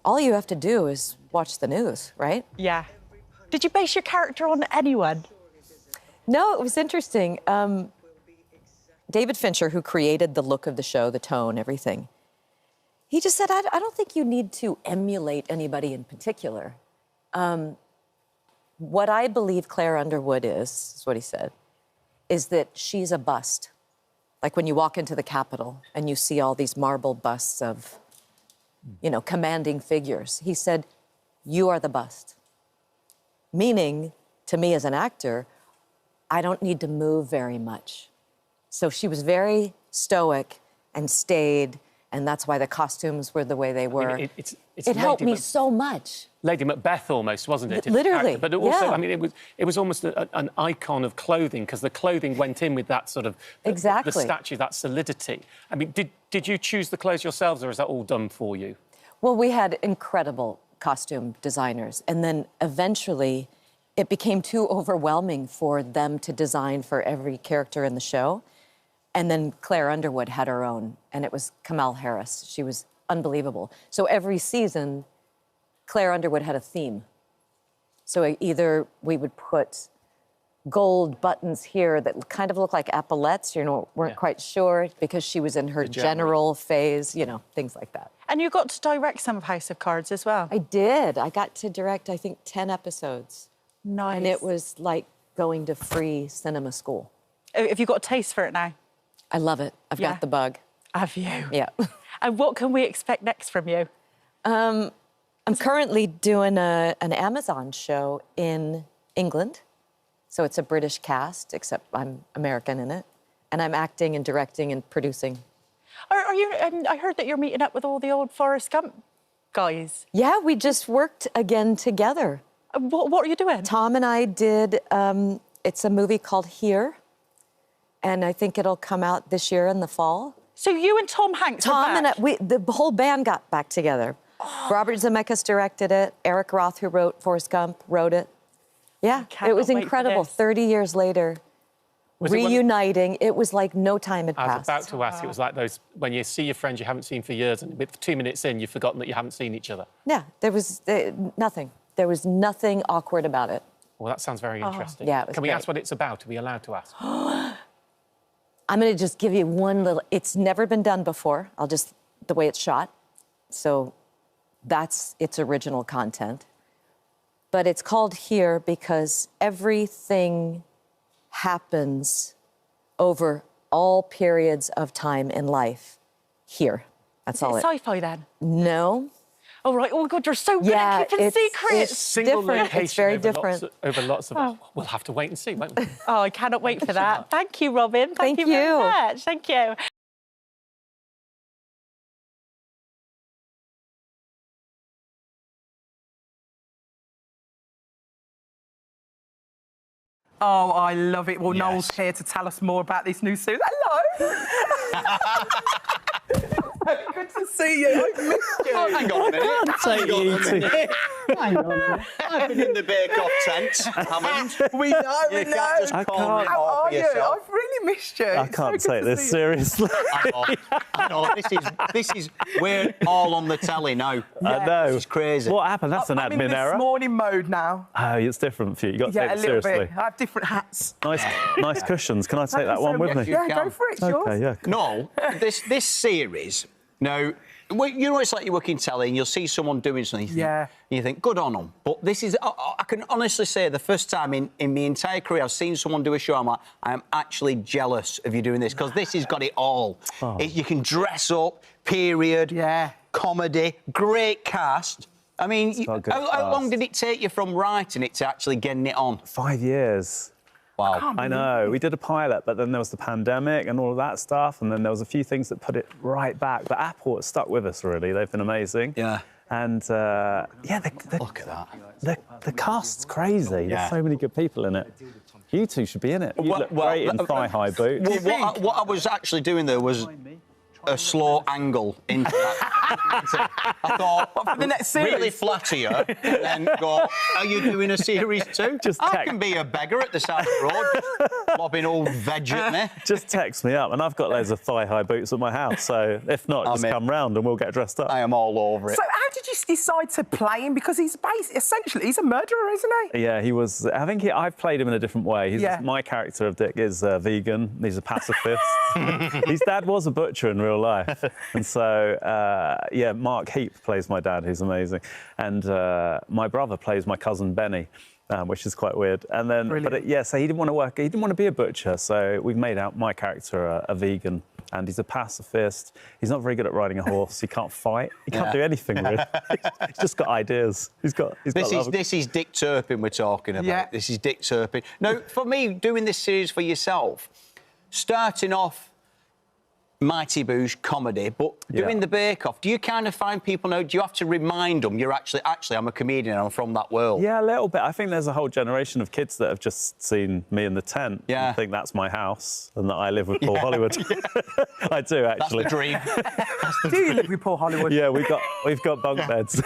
[SPEAKER 12] All you have to do is watch the news, right?
[SPEAKER 14] Yeah. Did you base your character on anyone?
[SPEAKER 12] No, it was interesting. David Fincher, who created the look of the show, the tone, everything, he just said, I don't think you need to emulate anybody in particular. What I believe Claire Underwood is what he said, is that she's a bust. Like when you walk into the Capitol and you see all these marble busts of, commanding figures. He said, you are the bust. Meaning, to me as an actor, I don't need to move very much. So she was very stoic and stayed, and that's why the costumes were the way they were.
[SPEAKER 8] I mean,
[SPEAKER 12] it helped me so much.
[SPEAKER 8] Lady Macbeth almost, wasn't it?
[SPEAKER 12] Literally,
[SPEAKER 8] But also,
[SPEAKER 12] yeah.
[SPEAKER 8] I mean, it was almost an icon of clothing because the clothing went in with that sort of...
[SPEAKER 12] Exactly.
[SPEAKER 8] The statue, that solidity. I mean, did you choose the clothes yourselves or is that all done for you?
[SPEAKER 12] Well, we had incredible costume designers, and then eventually it became too overwhelming for them to design for every character in the show. And then Claire Underwood had her own, and it was Kamala Harris. She was unbelievable. So every season, Claire Underwood had a theme. So either we would put gold buttons here that kind of looked like epaulettes, weren't quite sure, because she was in her general phase, things like that.
[SPEAKER 14] And you got to direct some of House of Cards as well.
[SPEAKER 12] I did. I got to direct, I think, 10 episodes.
[SPEAKER 14] Nice.
[SPEAKER 12] And it was like going to free cinema school.
[SPEAKER 14] Have you got a taste for it now?
[SPEAKER 12] I love it. I've got the bug.
[SPEAKER 14] Have you?
[SPEAKER 12] Yeah.
[SPEAKER 14] And what can we expect next from you?
[SPEAKER 12] I'm currently doing an Amazon show in England. So it's a British cast, except I'm American in it. And I'm acting and directing and producing.
[SPEAKER 14] Are you? I heard that you're meeting up with all the old Forrest Gump guys.
[SPEAKER 12] Yeah, we just worked again together.
[SPEAKER 14] What are you doing?
[SPEAKER 12] Tom and I did, it's a movie called Here. And I think it'll come out this year in the fall.
[SPEAKER 14] So you and Tom Hanks
[SPEAKER 12] the whole band got back together. Oh. Robert Zemeckis directed it. Eric Roth, who wrote Forrest Gump, wrote it. Yeah, it was incredible. 30 years later, reuniting. It was like no time had passed.
[SPEAKER 15] I was about to ask, it was like those, when you see your friends you haven't seen for years, and with 2 minutes in, you've forgotten that you haven't seen each other.
[SPEAKER 12] Yeah, there was nothing. There was nothing awkward about it.
[SPEAKER 15] Well, that sounds very interesting.
[SPEAKER 12] Yeah, it was
[SPEAKER 15] Can we
[SPEAKER 12] great.
[SPEAKER 15] ask what it's about? Are we allowed to ask?
[SPEAKER 12] I'm going to just give you one little... It's never been done before. The way it's shot. So that's its original content. But it's called Here because everything happens over all periods of time in life. Here. That's all.
[SPEAKER 14] Is it sci-fi then?
[SPEAKER 12] No.
[SPEAKER 14] Oh, right. Oh, God, you're so good at keeping secrets.
[SPEAKER 12] It's
[SPEAKER 15] Single
[SPEAKER 12] different.
[SPEAKER 15] location
[SPEAKER 12] It's very
[SPEAKER 15] over
[SPEAKER 12] different.
[SPEAKER 15] over lots of... We'll have to wait and see, won't we?
[SPEAKER 14] Oh, I cannot wait for that. Thank you, Robin.
[SPEAKER 12] Thank
[SPEAKER 14] you very
[SPEAKER 12] you.
[SPEAKER 14] much. Thank you.
[SPEAKER 17] Oh, I love it. Well, Noel's here to tell us more about this new series. Hello! Good to see you. I've missed you.
[SPEAKER 23] Oh, hang on a minute. Hang on a minute. Hang on a minute. I've been in the Bake-Off tent, Hammond.
[SPEAKER 17] We know, we
[SPEAKER 23] You
[SPEAKER 17] know.
[SPEAKER 23] can't just call me
[SPEAKER 17] How
[SPEAKER 23] off
[SPEAKER 17] are you?
[SPEAKER 23] yourself.
[SPEAKER 17] I've really missed you.
[SPEAKER 24] I
[SPEAKER 17] It's
[SPEAKER 24] can't
[SPEAKER 17] so good
[SPEAKER 24] take
[SPEAKER 17] to
[SPEAKER 24] this
[SPEAKER 17] see you.
[SPEAKER 24] seriously.
[SPEAKER 23] I know. This is. We're all on the telly now.
[SPEAKER 24] I know.
[SPEAKER 23] This is crazy.
[SPEAKER 24] What happened? That's an
[SPEAKER 17] I'm in
[SPEAKER 24] admin
[SPEAKER 17] this
[SPEAKER 24] error.
[SPEAKER 17] morning mode now.
[SPEAKER 24] Oh, it's different for you. You got to
[SPEAKER 17] Yeah,
[SPEAKER 24] take
[SPEAKER 17] a
[SPEAKER 24] it
[SPEAKER 17] little
[SPEAKER 24] seriously.
[SPEAKER 17] bit. I have different hats.
[SPEAKER 24] Nice cushions. Can I take
[SPEAKER 17] Thank
[SPEAKER 24] that
[SPEAKER 17] you
[SPEAKER 24] one
[SPEAKER 17] so
[SPEAKER 24] with
[SPEAKER 17] much.
[SPEAKER 24] me?
[SPEAKER 17] Yeah, go for it. It's yours.
[SPEAKER 24] Okay, yeah.
[SPEAKER 23] No, this series. Now, you know, it's like you work in telly and you'll see someone doing something. And you think, good on them. But this is, I can honestly say, the first time in my entire career I've seen someone do a show, I'm like, I'm actually jealous of you doing this because this has got it all.
[SPEAKER 24] Oh.
[SPEAKER 23] You can dress up, period, comedy, great cast. I mean, how long did it take you from writing it to actually getting it on?
[SPEAKER 24] 5 years.
[SPEAKER 23] Wow.
[SPEAKER 24] I know. We did a pilot, but then there was the pandemic and all of that stuff, and then there was a few things that put it right back. But Apple has stuck with us, really. They've been amazing.
[SPEAKER 23] Yeah.
[SPEAKER 24] And,
[SPEAKER 23] look at that.
[SPEAKER 24] The cast's crazy. There's so many good people in it. You two should be in it. You look great in thigh-high boots.
[SPEAKER 23] Well, what I was actually doing there was a slow angle into that. I thought,
[SPEAKER 17] for the next series?
[SPEAKER 23] Really flatter you, and then go, are you doing a series too? I can be a beggar at the side of the road, just lobbing all veg at me.
[SPEAKER 24] Just text me up, and I've got loads of thigh-high boots at my house, so if not, just come round and we'll get dressed up.
[SPEAKER 23] I am all over it.
[SPEAKER 17] So how did you decide to play him? Because essentially he's a murderer, isn't he?
[SPEAKER 24] Yeah, he was. I think I've played him in a different way. My character of Dick is vegan. He's a pacifist. His dad was a butcher in real life, and so Mark Heap plays my dad, who's amazing, and my brother plays my cousin Benny. Which is quite weird. And then, so he didn't want to work. He didn't want to be a butcher. So we've made out my character a vegan, and he's a pacifist. He's not very good at riding a horse. He can't fight. He can't do anything really. He's just got ideas.
[SPEAKER 23] This is Dick Turpin we're talking about.
[SPEAKER 17] Yeah.
[SPEAKER 23] This is Dick Turpin. Now, for me, doing this series for yourself, starting off Mighty Boosh comedy, but doing the Bake-Off, do you kind of find people now, do you have to remind them you're actually I'm a comedian and I'm from that world?
[SPEAKER 24] Yeah, a little bit. I think there's a whole generation of kids that have just seen me in the tent and think that's my house and that I live with Paul Hollywood. I do, actually.
[SPEAKER 23] That's the dream.
[SPEAKER 17] Do you live with Paul Hollywood?
[SPEAKER 24] Yeah, we've got bunk beds.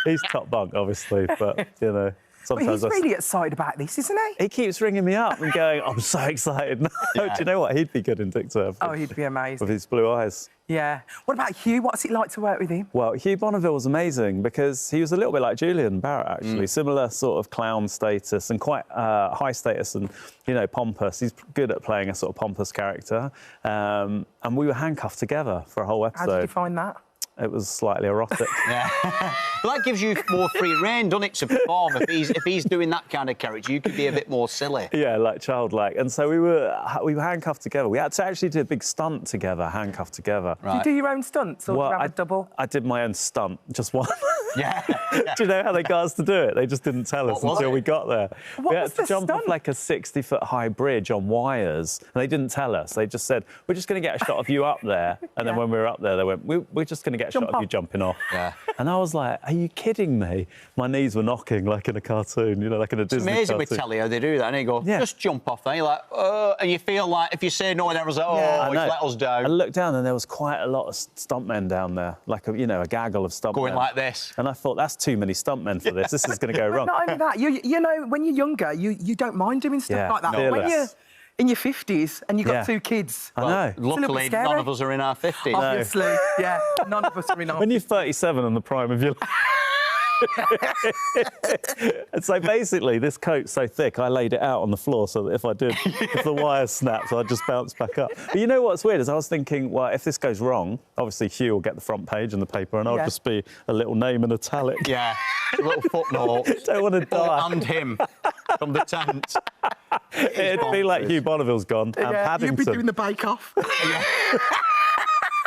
[SPEAKER 24] He's top bunk, obviously, but, you know...
[SPEAKER 17] But he's really excited about this, isn't he?
[SPEAKER 24] He keeps ringing me up and going, I'm so excited. Do you know what? He'd be good in Dick Turpin.
[SPEAKER 17] Oh, he'd be amazing.
[SPEAKER 24] With his blue eyes.
[SPEAKER 17] Yeah. What about Hugh? What's it like to work with him?
[SPEAKER 24] Well, Hugh Bonneville was amazing because he was a little bit like Julian Barrett, actually. Similar sort of clown status and quite high status and, you know, pompous. He's good at playing a sort of pompous character. And we were handcuffed together for a whole episode.
[SPEAKER 17] How did you find that?
[SPEAKER 24] It was slightly erotic.
[SPEAKER 23] Yeah. Well, that gives you more free rein, doesn't it, to perform? If he's doing that kind of character, you could be a bit more silly.
[SPEAKER 24] Yeah, like childlike. And so we were handcuffed togetger. We had to actually do a big stunt together, handcuffed together.
[SPEAKER 17] Right. Do you do your own stunts or do you have a double?
[SPEAKER 24] I did my own stunt, just one.
[SPEAKER 23] Yeah.
[SPEAKER 24] Do you know how they got us to do it? They just didn't tell us until we got there. We had to jump off like a 60-foot high bridge on wires, and they didn't tell us. They just said, we're just going to get a shot of you up there. And then when we were up there, they went, we're just going to get a shot of you jumping off. Yeah. And I was like, are you kidding me? My knees were knocking like in a cartoon, you know, like in a Disney cartoon.
[SPEAKER 23] It's amazing with telly how they do that. And they go, just jump off there. You're like, and you feel like if you say no, and everyone's like, he's let us down.
[SPEAKER 24] I looked down and there was quite a lot of stuntmen down there, like, a gaggle of stuntmen.
[SPEAKER 23] Going like this.
[SPEAKER 24] And I thought, that's too many stuntmen for this. This is going to go wrong.
[SPEAKER 17] Not only that, you know, when you're younger, you don't mind doing stuff like that.
[SPEAKER 24] Fearless.
[SPEAKER 17] When in your 50s and you've got
[SPEAKER 24] Yeah.
[SPEAKER 17] 2 kids.
[SPEAKER 24] I know.
[SPEAKER 23] Luckily, none of us are in our 50s.
[SPEAKER 17] Obviously, yeah. None of us are in our
[SPEAKER 24] When you're 37 and the prime of your life. And so basically, this coat's so thick, I laid it out on the floor so that if the wires snapped, I'd just bounce back up. But you know what's weird is I was thinking, well, if this goes wrong, obviously Hugh will get the front page in the paper and I'll just be a little name in italic.
[SPEAKER 23] Yeah, a little footnote.
[SPEAKER 24] Don't want to die.
[SPEAKER 23] And him from the tent.
[SPEAKER 24] It'd be like Hugh Bonneville's gone and Paddington.
[SPEAKER 17] You'd be doing the bake-off.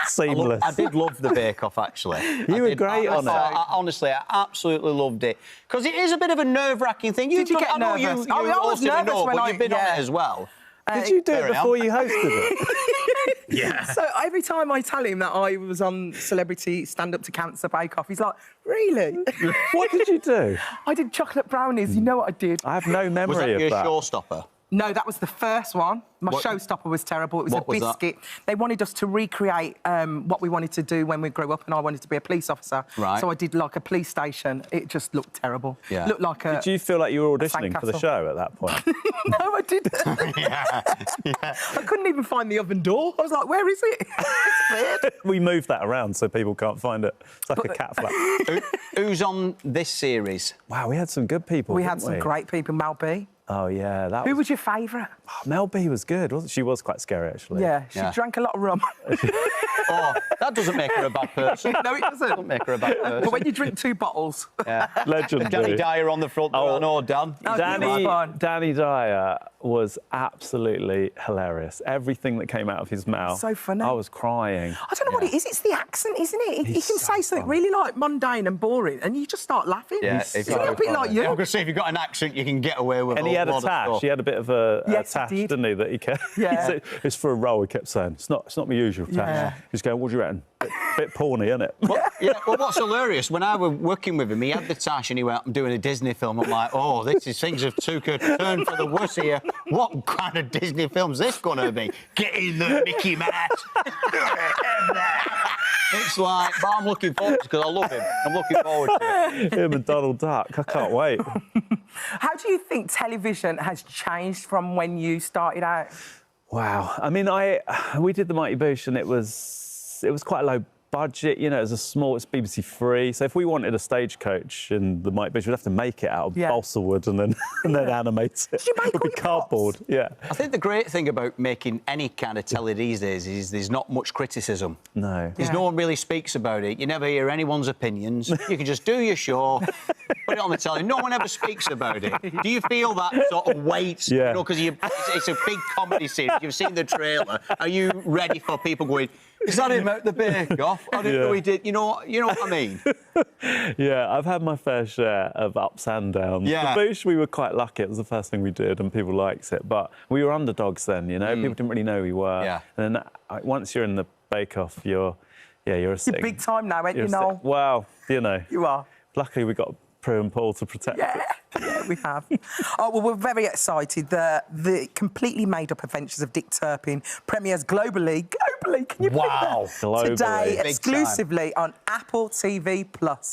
[SPEAKER 24] Seamless.
[SPEAKER 23] I did love the Bake Off, actually.
[SPEAKER 24] You were great on it.
[SPEAKER 23] Honestly, I absolutely loved it. Because it is a bit of a nerve-wracking thing.
[SPEAKER 17] Did you get nervous?
[SPEAKER 23] I was nervous when you've been on it as well.
[SPEAKER 24] Did you do it before you hosted it?
[SPEAKER 23] Yeah.
[SPEAKER 17] So every time I tell him that I was on Celebrity Stand Up to Cancer Bake Off, he's like, really?
[SPEAKER 24] What did you do?
[SPEAKER 17] I did chocolate brownies. You know what I did?
[SPEAKER 24] I have no memory
[SPEAKER 23] Was that
[SPEAKER 24] of
[SPEAKER 23] your
[SPEAKER 24] that.
[SPEAKER 23] showstopper?
[SPEAKER 17] No, that was the first one. My showstopper was terrible. It was a biscuit. They wanted us to recreate what we wanted to do when we grew up, and I wanted to be a police officer.
[SPEAKER 23] Right.
[SPEAKER 17] So I did like a police station. It just looked terrible.
[SPEAKER 23] Yeah.
[SPEAKER 17] Looked like a...
[SPEAKER 24] Did you feel like you were auditioning for the
[SPEAKER 17] sandcastle.
[SPEAKER 24] show at that point?
[SPEAKER 17] No, I didn't. I couldn't even find the oven door. I was like, where is it? It's weird.
[SPEAKER 24] We moved that around so people can't find it. It's like a cat flap.
[SPEAKER 23] Who's on this series?
[SPEAKER 24] Wow, we had some good people.
[SPEAKER 17] We
[SPEAKER 24] didn't
[SPEAKER 17] had some great people. Mel B.
[SPEAKER 24] Oh, yeah.
[SPEAKER 17] Who was your favourite?
[SPEAKER 24] Mel B was good, wasn't she? She was quite scary, actually.
[SPEAKER 17] Yeah, she drank a lot of rum.
[SPEAKER 23] Oh, that doesn't make her a bad person.
[SPEAKER 17] No, it doesn't.
[SPEAKER 23] Doesn't make her a bad person.
[SPEAKER 17] But when you drink 2 bottles...
[SPEAKER 23] Yeah.
[SPEAKER 24] Legendary.
[SPEAKER 23] Danny Dyer on the front. Oh, no, Dan.
[SPEAKER 24] Danny Dyer was absolutely hilarious. Everything that came out of his mouth.
[SPEAKER 17] So funny.
[SPEAKER 24] I was crying.
[SPEAKER 17] I don't know what it is. It's the accent, isn't it? He can say something really like mundane and boring, and you just start laughing.
[SPEAKER 23] Yeah,
[SPEAKER 17] it's a little bit like you.
[SPEAKER 23] I'm going to say, if you've got an accent, you can get away with
[SPEAKER 24] And
[SPEAKER 23] a
[SPEAKER 24] he had a
[SPEAKER 23] lot of
[SPEAKER 24] tash.
[SPEAKER 23] stuff.
[SPEAKER 24] He had a bit of a
[SPEAKER 17] Yes,
[SPEAKER 24] tash,
[SPEAKER 17] he did.
[SPEAKER 24] didn't he? That he kept.
[SPEAKER 17] Yeah.
[SPEAKER 24] It's for a role. He kept saying, "It's not my usual tash."
[SPEAKER 17] Yeah.
[SPEAKER 24] He's going, "What do you reckon?" Bit porny, isn't it?
[SPEAKER 23] Well, what's hilarious, when I was working with him, he had the tash and he went, I'm doing a Disney film. I'm like, oh, things have took a turn for the worse here. What kind of Disney film's this going to be? Get in there, Mickey Mouse. It's like, but I'm looking forward to it because I love him. I'm looking forward to it.
[SPEAKER 24] Him and Donald Duck. I can't wait.
[SPEAKER 17] How do you think television has changed from when you started out?
[SPEAKER 24] Wow. I mean, we did the Mighty Boosh and it was quite a low budget, you know, it's BBC Three. So if we wanted a stagecoach in the Mighty Boosh, we'd have to make it out of balsa wood and then animate it.
[SPEAKER 17] Did you make
[SPEAKER 24] it would be cardboard, yeah.
[SPEAKER 23] I think the great thing about making any kind of telly these days is there's not much criticism.
[SPEAKER 24] No.
[SPEAKER 23] Because no one really speaks about it. You never hear anyone's opinions. You can just do your show, put it on the telly. No one ever speaks about it. Do you feel that sort of weight?
[SPEAKER 24] Yeah.
[SPEAKER 23] You know, because it's a big comedy series. You've seen the trailer. Are you ready for people going, is that him out the Bake Off? I didn't know he did. You know what I mean?
[SPEAKER 24] Yeah, I've had my fair share of ups and downs.
[SPEAKER 23] Yeah.
[SPEAKER 24] The Boosh, we were quite lucky. It was the first thing we did and people liked it. But we were underdogs then, you know? People didn't really know who we were.
[SPEAKER 23] Yeah.
[SPEAKER 24] And then once you're in the Bake Off, you're a sick.
[SPEAKER 17] You're big time now, ain't you,
[SPEAKER 24] you're a
[SPEAKER 17] Noel?
[SPEAKER 24] sick- Well, you know.
[SPEAKER 17] You are.
[SPEAKER 24] Luckily, we got Prue and Paul to protect it.
[SPEAKER 17] Yeah, we have. Oh, well, we're very excited. The completely made-up adventures of Dick Turpin premieres globally. Globally, can you believe that?
[SPEAKER 24] Globally.
[SPEAKER 17] Today,
[SPEAKER 23] Big
[SPEAKER 17] exclusively on Apple TV+.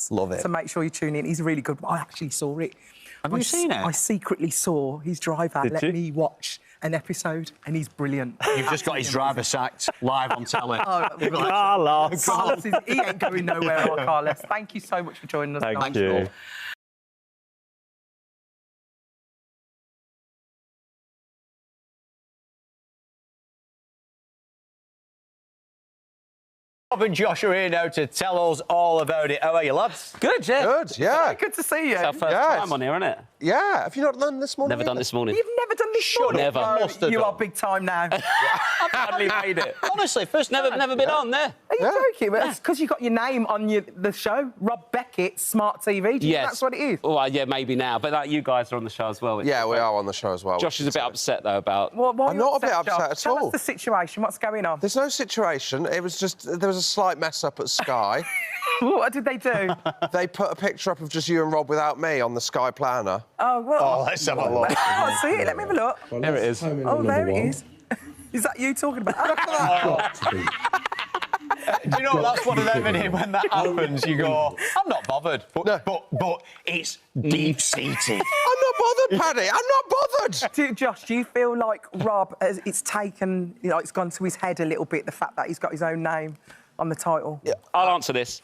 [SPEAKER 23] Love it.
[SPEAKER 17] So make sure you tune in. He's really good. I actually saw it.
[SPEAKER 23] Have you seen it?
[SPEAKER 17] I secretly saw his driver
[SPEAKER 24] Did
[SPEAKER 17] let
[SPEAKER 24] you?
[SPEAKER 17] me watch an episode, and he's brilliant.
[SPEAKER 23] You've just got his driver sacked live on telly.
[SPEAKER 24] Carlos.
[SPEAKER 17] Carlos, he ain't going nowhere, our Carlos. Thank you so much for joining us.
[SPEAKER 24] Thank you.
[SPEAKER 23] Bob and Josh are here now to tell us all about it. How are you, lads?
[SPEAKER 17] Good, yeah.
[SPEAKER 13] Good, yeah.
[SPEAKER 17] Good to see you.
[SPEAKER 5] It's our first time on here, isn't it?
[SPEAKER 13] Yeah. Have you not done this morning?
[SPEAKER 5] Never done this morning.
[SPEAKER 17] You've never done this before?
[SPEAKER 5] Never.
[SPEAKER 17] No,
[SPEAKER 23] Must have
[SPEAKER 17] you
[SPEAKER 23] done.
[SPEAKER 17] are big time now.
[SPEAKER 5] I've hardly made it.
[SPEAKER 23] Honestly, first time.
[SPEAKER 5] Never been on there.
[SPEAKER 17] Are you joking? But it's because you got your name on the show. Rob Beckett, Smart TV. Do you think that's what it is?
[SPEAKER 5] Well, yeah, maybe now. But you guys are on the show as well.
[SPEAKER 13] Yeah, we are on the show as well.
[SPEAKER 5] Josh is a bit upset, though, about...
[SPEAKER 17] Why are
[SPEAKER 13] I'm
[SPEAKER 17] you
[SPEAKER 13] not a bit upset
[SPEAKER 17] Josh?
[SPEAKER 13] at
[SPEAKER 17] Tell
[SPEAKER 13] all.
[SPEAKER 17] us the situation. What's going on?
[SPEAKER 13] There's no situation. It was just there was a slight mess up at Sky.
[SPEAKER 17] What did they do?
[SPEAKER 13] They put a picture up of just you and Rob without me on the Sky planner.
[SPEAKER 17] Oh, well.
[SPEAKER 23] Oh, let's have a look.
[SPEAKER 17] I can't see it. Let me have a look.
[SPEAKER 5] There it is.
[SPEAKER 17] Oh, there it is. Is that you talking about? Look at that.
[SPEAKER 23] Do you know, that's one of them, innit? When that happens, you go, I'm not bothered. But it's deep-seated.
[SPEAKER 13] I'm not
[SPEAKER 1] bothered, Paddy. I'm not bothered.
[SPEAKER 17] Josh, do you feel like Rob, it's taken, it's gone to his head a little bit, the fact that he's got his own name on the title?
[SPEAKER 5] Yeah. I'll answer this.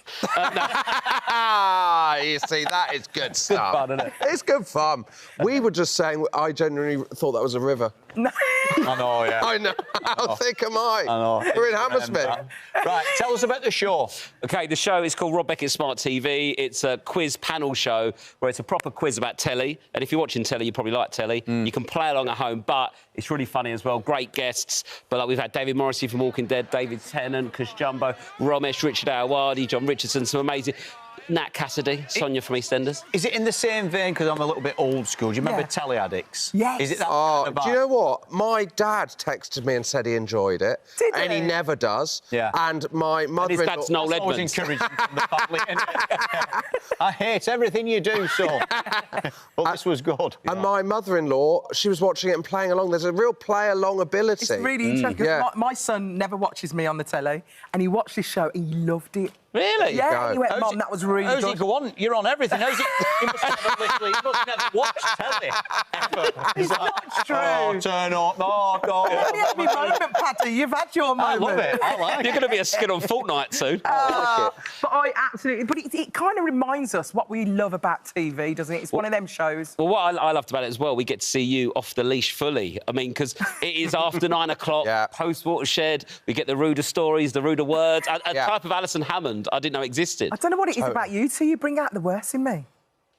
[SPEAKER 1] You see, that is good stuff.
[SPEAKER 5] Good fun, isn't it?
[SPEAKER 1] It's good fun. We were just saying, I genuinely thought that was a river.
[SPEAKER 17] No.
[SPEAKER 23] I know, yeah.
[SPEAKER 1] I know. How thick am I?
[SPEAKER 23] I know.
[SPEAKER 1] We're in Hammersmith.
[SPEAKER 23] Right, tell us about the show.
[SPEAKER 5] OK, the show is called Rob Beckett's Smart TV. It's a quiz panel show where it's a proper quiz about telly. And if you're watching telly, you probably like telly. You can play along at home, but it's really funny as well. Great guests. But like we've had David Morrissey from Walking Dead, David Tennant, Kush Jumbo, Ramesh, Richard Awardi, John Richardson, some amazing... Nat Cassidy, Sonia from EastEnders.
[SPEAKER 23] Is it in the same vein, because I'm a little bit old school, do you remember Telly Addicts?
[SPEAKER 17] Yes.
[SPEAKER 23] Is it that
[SPEAKER 1] Oh,
[SPEAKER 23] kind of
[SPEAKER 1] do you know what? My dad texted me and said he enjoyed it.
[SPEAKER 17] Did
[SPEAKER 1] and he never does.
[SPEAKER 23] Yeah.
[SPEAKER 1] And my mother-in-law...
[SPEAKER 5] His dad's Noel
[SPEAKER 23] That's always
[SPEAKER 5] Edmonds.
[SPEAKER 23] encouraging from the family, isn't it? I hate everything you do, so... But this was good.
[SPEAKER 1] And my mother-in-law, she was watching it and playing along. There's a real play-along ability.
[SPEAKER 17] It's really interesting. My son never watches me on the telly, and he watched this show and he loved it.
[SPEAKER 5] Really?
[SPEAKER 17] Yeah, he went, Mum, that was really
[SPEAKER 23] How's
[SPEAKER 17] good.
[SPEAKER 23] he go on? You're on everything. How's he... He must never watched telly, ever.
[SPEAKER 17] It's not true.
[SPEAKER 23] Oh, turn up. Oh, God.
[SPEAKER 17] You only had me moment, Paddy. You've had your
[SPEAKER 23] I
[SPEAKER 17] moment.
[SPEAKER 23] love it. I like it.
[SPEAKER 5] You're going to be a skid on Fortnite soon.
[SPEAKER 17] But I absolutely... But it kind of reminds us what we love about TV, doesn't it? It's one of them shows.
[SPEAKER 5] Well, what I loved about it as well, we get to see you off the leash fully. I mean, because it is after 9 o'clock, post-Watershed, we get the ruder stories, the ruder words, a type of Alison Hammond I didn't know existed.
[SPEAKER 17] I don't know what it is about you two. You bring out the worst in me.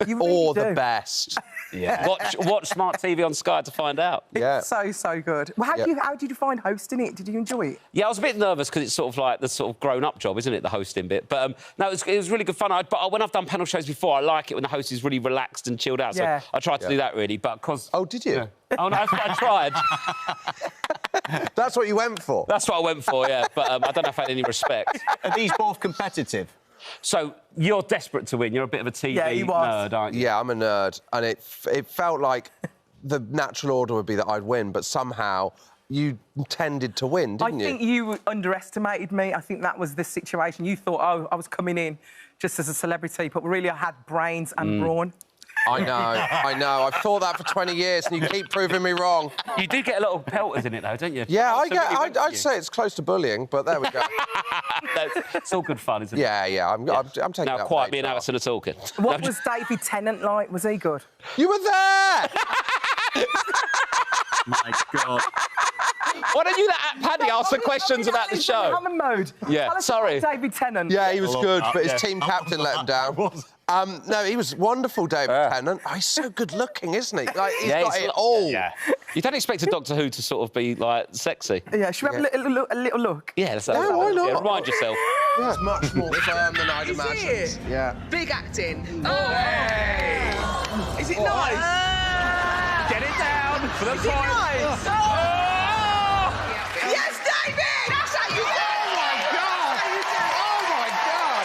[SPEAKER 17] You really
[SPEAKER 1] the
[SPEAKER 17] do.
[SPEAKER 1] best.
[SPEAKER 5] Yeah. Watch Smart TV on Sky to find out.
[SPEAKER 17] It's so good. Well, how did you find hosting it? Did you enjoy it?
[SPEAKER 5] Yeah, I was a bit nervous because it's sort of like the sort of grown-up job, isn't it, the hosting bit? But no, it was really good fun. But when I've done panel shows before, I like it when the host is really relaxed and chilled out. So I tried to do that, really, but because...
[SPEAKER 1] Oh, did you?
[SPEAKER 5] Yeah. Oh, no, I tried.
[SPEAKER 1] That's what you went for?
[SPEAKER 5] That's what I went for, yeah. But I don't know if I had any respect.
[SPEAKER 23] Are these both competitive?
[SPEAKER 5] So you're desperate to win. You're a bit of a TV nerd, aren't you?
[SPEAKER 1] Yeah, I'm a nerd. And it felt like the natural order would be that I'd win, but somehow you tended to win, didn't you?
[SPEAKER 17] I think you underestimated me. I think that was the situation. You thought, oh, I was coming in just as a celebrity, but really I had brains and brawn.
[SPEAKER 1] I know. I've thought that for 20 years and you keep proving me wrong.
[SPEAKER 5] You did get a lot of pelters in it, though, don't you?
[SPEAKER 1] Yeah, I'd say it's close to bullying, but there we go.
[SPEAKER 5] It's all good fun, isn't it?
[SPEAKER 1] Yeah. I'm taking
[SPEAKER 5] now,
[SPEAKER 1] that
[SPEAKER 5] quiet me
[SPEAKER 1] later.
[SPEAKER 5] and Alison are talking.
[SPEAKER 17] What was David Tennant like? Was he good?
[SPEAKER 1] You were there!
[SPEAKER 23] My God.
[SPEAKER 5] Why don't you let Paddy ask the questions about the show?
[SPEAKER 17] I'm in mode.
[SPEAKER 5] Yeah,
[SPEAKER 17] Tell us
[SPEAKER 5] sorry.
[SPEAKER 17] about David Tennant.
[SPEAKER 1] Yeah, he was good, but his team captain let him down. No, he was wonderful, David Tennant. Oh, he's so good-looking, isn't he? Like, he's got it all.
[SPEAKER 5] Yeah. You don't expect a Doctor Who to sort of be, like, sexy.
[SPEAKER 17] Yeah, should we have a little look?
[SPEAKER 5] Yeah, let's
[SPEAKER 1] Yeah, why not?
[SPEAKER 5] Yeah, remind yourself.
[SPEAKER 1] He's much more firm than I'd imagined. Yeah.
[SPEAKER 6] Big acting. Oh, hey! Is it nice?
[SPEAKER 5] Get it down for the
[SPEAKER 6] Is it
[SPEAKER 5] point.
[SPEAKER 6] nice?
[SPEAKER 5] Oh!
[SPEAKER 6] Yes, David! That's how you do it!
[SPEAKER 1] Oh, my God! Oh, my God!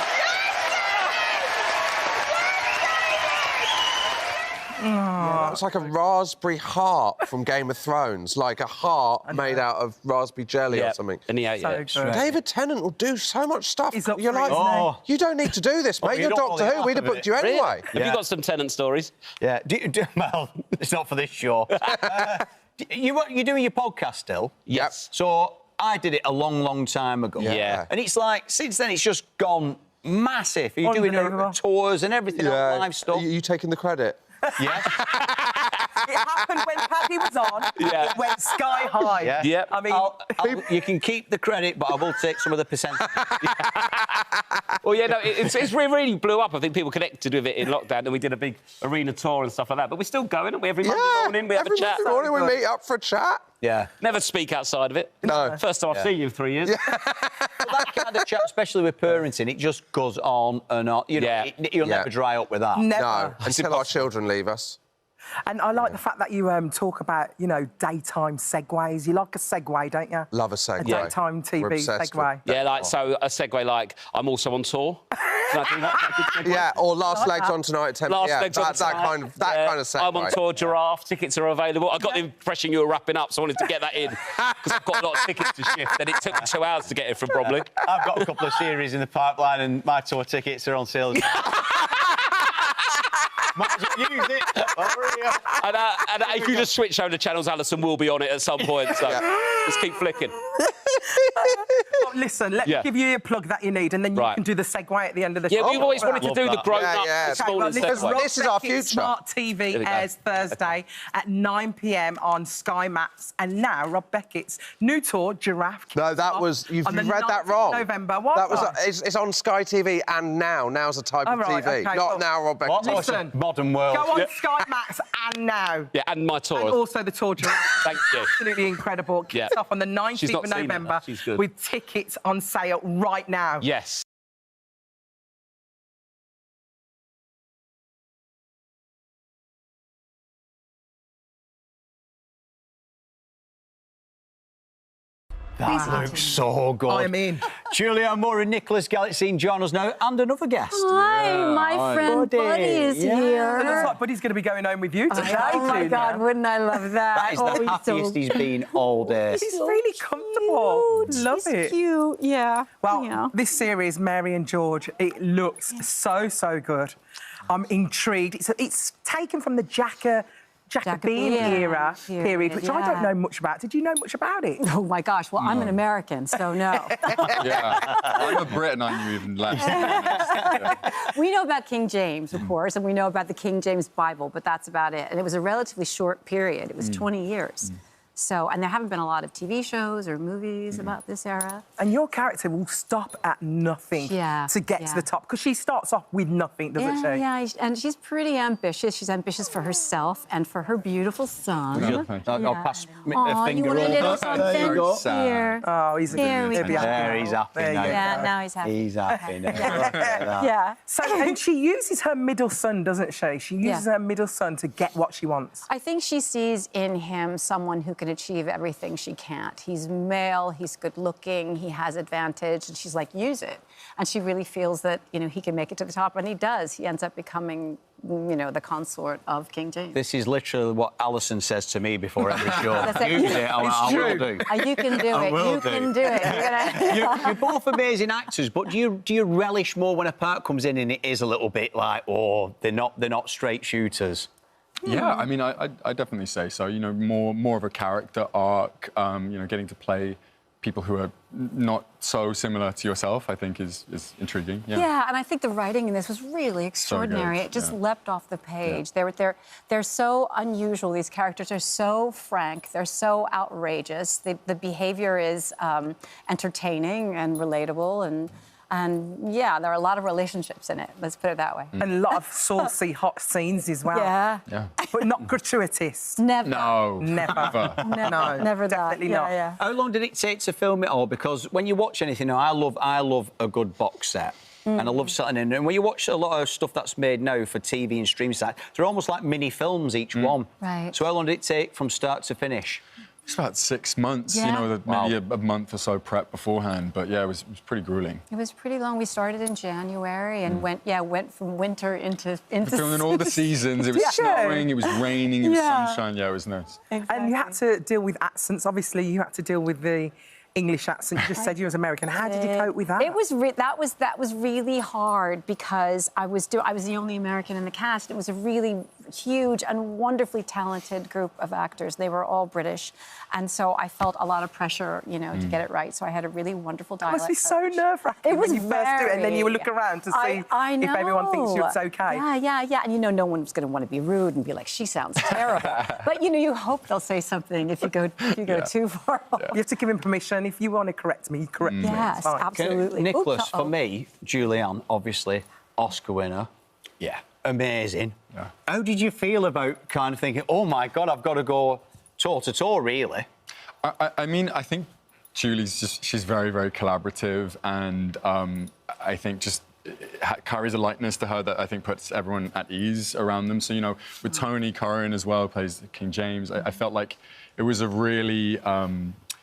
[SPEAKER 1] Yeah, that was like a raspberry heart from Game of Thrones, like a heart made out of raspberry jelly or something.
[SPEAKER 5] And he ate it.
[SPEAKER 1] David Tennant will do so much stuff. You're like,
[SPEAKER 23] Oh.
[SPEAKER 1] you don't need to do this, mate.
[SPEAKER 23] you
[SPEAKER 1] You're
[SPEAKER 23] don't
[SPEAKER 1] Doctor
[SPEAKER 23] really
[SPEAKER 1] Who. We'd have
[SPEAKER 23] have
[SPEAKER 1] booked you anyway.
[SPEAKER 5] Have you got some Tennant stories?
[SPEAKER 23] Yeah. Well, it's not for this show. You're doing your podcast still?
[SPEAKER 5] Yes.
[SPEAKER 23] So I did it a long time ago.
[SPEAKER 5] Yeah.
[SPEAKER 23] And it's like, since then, it's just gone massive. You're doing tours and everything, live stuff.
[SPEAKER 1] Are you taking the credit?
[SPEAKER 23] Yes.
[SPEAKER 17] It happened when Paddy was on.
[SPEAKER 5] Yeah.
[SPEAKER 17] It went sky high.
[SPEAKER 23] Yeah.
[SPEAKER 5] Yep.
[SPEAKER 17] I mean...
[SPEAKER 23] you can keep the credit, but I will take some of the percentage.
[SPEAKER 5] Well, yeah, no, it's really blew up. I think people connected with it in lockdown, and we did a big arena tour and stuff like that. But we're still going, aren't we? Every Monday morning, we have a chat.
[SPEAKER 1] Every Monday morning we meet up for a chat.
[SPEAKER 23] Yeah.
[SPEAKER 5] Never speak outside of it.
[SPEAKER 1] No.
[SPEAKER 5] First time I've seen you in 3 years.
[SPEAKER 23] But that kind of chat, especially with parenting, it just goes on and on. You know, you'll never dry up with that.
[SPEAKER 17] Never.
[SPEAKER 1] No, until our children leave us.
[SPEAKER 17] And I like the fact that you talk about, daytime segues. You like a segue, don't you?
[SPEAKER 1] Love a segue.
[SPEAKER 17] A daytime
[SPEAKER 1] We're
[SPEAKER 17] TV
[SPEAKER 1] obsessed
[SPEAKER 17] segue.
[SPEAKER 5] Yeah, like, so a segue like, I'm also on tour. Can I do that? Is that a good segue?
[SPEAKER 1] Yeah, or last legs on tonight at 10
[SPEAKER 5] Last
[SPEAKER 1] p.m.
[SPEAKER 5] legs on
[SPEAKER 1] That kind of segue.
[SPEAKER 5] I'm on tour, Giraffe. Tickets are available. I got the impression you were wrapping up, so I wanted to get that in because I've got a lot of tickets to shift, and it took me 2 hours to get it from probably.
[SPEAKER 23] I've got a couple of series in the pipeline, and my tour tickets are on sale. Might as well use it.
[SPEAKER 5] And if you just switch over to channels, Alison will be on it at some point. So just keep flicking.
[SPEAKER 17] Well, listen, let me give you a plug that you need, and then you can do the segue at the end of the show.
[SPEAKER 5] Yeah, we've always wanted to do the grown-up
[SPEAKER 1] This is our future.
[SPEAKER 17] Smart TV airs Thursday at 9 p.m. on Sky Max, and now Rob Beckett's new tour, Giraffe.
[SPEAKER 1] No, that was you've read that wrong.
[SPEAKER 17] November. What?
[SPEAKER 1] That was it's on Sky TV and now. Now's a type of TV,
[SPEAKER 17] okay,
[SPEAKER 1] not now. Rob Beckett.
[SPEAKER 17] Listen,
[SPEAKER 23] modern world.
[SPEAKER 17] Go on Sky Max and now.
[SPEAKER 5] Yeah, and my tour.
[SPEAKER 17] And also the tour Giraffe.
[SPEAKER 5] Thank you.
[SPEAKER 17] Absolutely incredible. Kicks off on the 19th of November with tickets on sale right now.
[SPEAKER 5] Yes.
[SPEAKER 23] That looks so good.
[SPEAKER 17] I'm in.
[SPEAKER 23] Julianne Moore and Nicholas Galitzine join us now, and another guest.
[SPEAKER 16] Hi, my friend Buddy is here.
[SPEAKER 17] It looks like Buddy's going to be going home with you today.
[SPEAKER 16] Oh, my God, wouldn't I love that?
[SPEAKER 23] That is the happiest he's been all day.
[SPEAKER 17] He's really comfortable. Love
[SPEAKER 16] He's
[SPEAKER 17] it.
[SPEAKER 16] cute, yeah.
[SPEAKER 17] Well, this series, Mary and George, it looks so good. I'm intrigued. It's taken from the Jacobean era period, which I don't know much about. Did you know much about it?
[SPEAKER 16] Oh, my gosh. Well, I'm an American, so no.
[SPEAKER 18] Yeah, I'm a Brit and I knew even less.
[SPEAKER 16] We know about King James, of course, and we know about the King James Bible, but that's about it. And it was a relatively short period. It was 20 years. So, and there haven't been a lot of TV shows or movies about this era.
[SPEAKER 17] And your character will stop at nothing to get to the top, because she starts off with nothing, doesn't she?
[SPEAKER 16] Yeah, and she's pretty ambitious. She's ambitious for herself and for her beautiful son.
[SPEAKER 23] I'll pass a
[SPEAKER 16] Aw,
[SPEAKER 23] finger
[SPEAKER 16] you want a little
[SPEAKER 23] over.
[SPEAKER 16] something?
[SPEAKER 23] There you go.
[SPEAKER 16] Here.
[SPEAKER 17] Oh, he's a
[SPEAKER 16] Here we
[SPEAKER 17] good
[SPEAKER 16] go.
[SPEAKER 23] There, he's happy now.
[SPEAKER 16] Yeah, now he's happy.
[SPEAKER 23] He's happy now.
[SPEAKER 16] Yeah.
[SPEAKER 17] So, and she uses her middle son, doesn't she? She uses her middle son to get what she wants.
[SPEAKER 16] I think she sees in him someone who can achieve everything she can't. He's male, he's good-looking, he has advantage, and she's like, use it. And she really feels that, you know, he can make it to the top, and he does. He ends up becoming, you know, the consort of King James.
[SPEAKER 23] This is literally what Alison says to me before every show.
[SPEAKER 16] That's
[SPEAKER 23] Use it, I will do.
[SPEAKER 16] You can do it. You can do it.
[SPEAKER 23] You're both amazing actors, but do you relish more when a part comes in and it is a little bit like, oh, they're not straight shooters?
[SPEAKER 18] Yeah, I mean, I definitely say so. You know, more of a character arc. You know, getting to play people who are not so similar to yourself, I think, is intriguing.
[SPEAKER 16] Yeah, and I think the writing in this was really extraordinary. It just leapt off the page. They're so unusual. These characters are so frank. They're so outrageous. The behaviour is entertaining and relatable, and yeah, there are a lot of relationships in it. Let's put it that way.
[SPEAKER 17] And a lot of saucy, hot scenes as well.
[SPEAKER 16] Yeah.
[SPEAKER 17] But not gratuitous.
[SPEAKER 16] Never.
[SPEAKER 18] No.
[SPEAKER 17] Never. No.
[SPEAKER 16] Never
[SPEAKER 17] definitely
[SPEAKER 16] that.
[SPEAKER 17] not.
[SPEAKER 16] Yeah.
[SPEAKER 23] How long did it take to film it all? Because when you watch anything now, I love a good box set. And I love sitting in. And when you watch a lot of stuff that's made now for TV and stream sites, they're almost like mini films, each one.
[SPEAKER 16] Right.
[SPEAKER 23] So how long did it take from start to finish?
[SPEAKER 18] It's about 6 months, you know, maybe a month or so prep beforehand. But yeah, it was pretty grueling.
[SPEAKER 16] It was pretty long. We started in January and went from winter into
[SPEAKER 18] filming all the seasons. It was snowing, it was raining, it was sunshine. Yeah, it was nice.
[SPEAKER 17] Exactly. And you had to deal with accents. Obviously, you had to deal with the English accent. You just said you was American. How did you cope with that?
[SPEAKER 16] It was that was really hard because I was the only American in the cast. It was a really huge and wonderfully talented group of actors. They were all British, and so I felt a lot of pressure, you know, to get it right. So I had a really wonderful dialect.
[SPEAKER 17] It must be so nerve-wracking when you first do it, and then you look around to see if everyone thinks it's okay.
[SPEAKER 16] Yeah. And you know, no one's going to want to be rude and be like, "She sounds terrible," but you know, you hope they'll say something if you go too far.
[SPEAKER 17] You have to give him permission. If you want to correct me, you correct me.
[SPEAKER 16] Yes, absolutely.
[SPEAKER 23] Nicholas, for me, Julianne, obviously, Oscar winner.
[SPEAKER 18] Yeah.
[SPEAKER 23] Amazing.
[SPEAKER 18] Yeah.
[SPEAKER 23] How did you feel about kind of thinking, oh, my God, I've got to go toe-to-toe, really?
[SPEAKER 18] I mean, I think Julie's she's very, very collaborative, and I think just carries a lightness to her that I think puts everyone at ease around them. So, you know, with Tony Curran as well, plays King James, I felt like it was a really...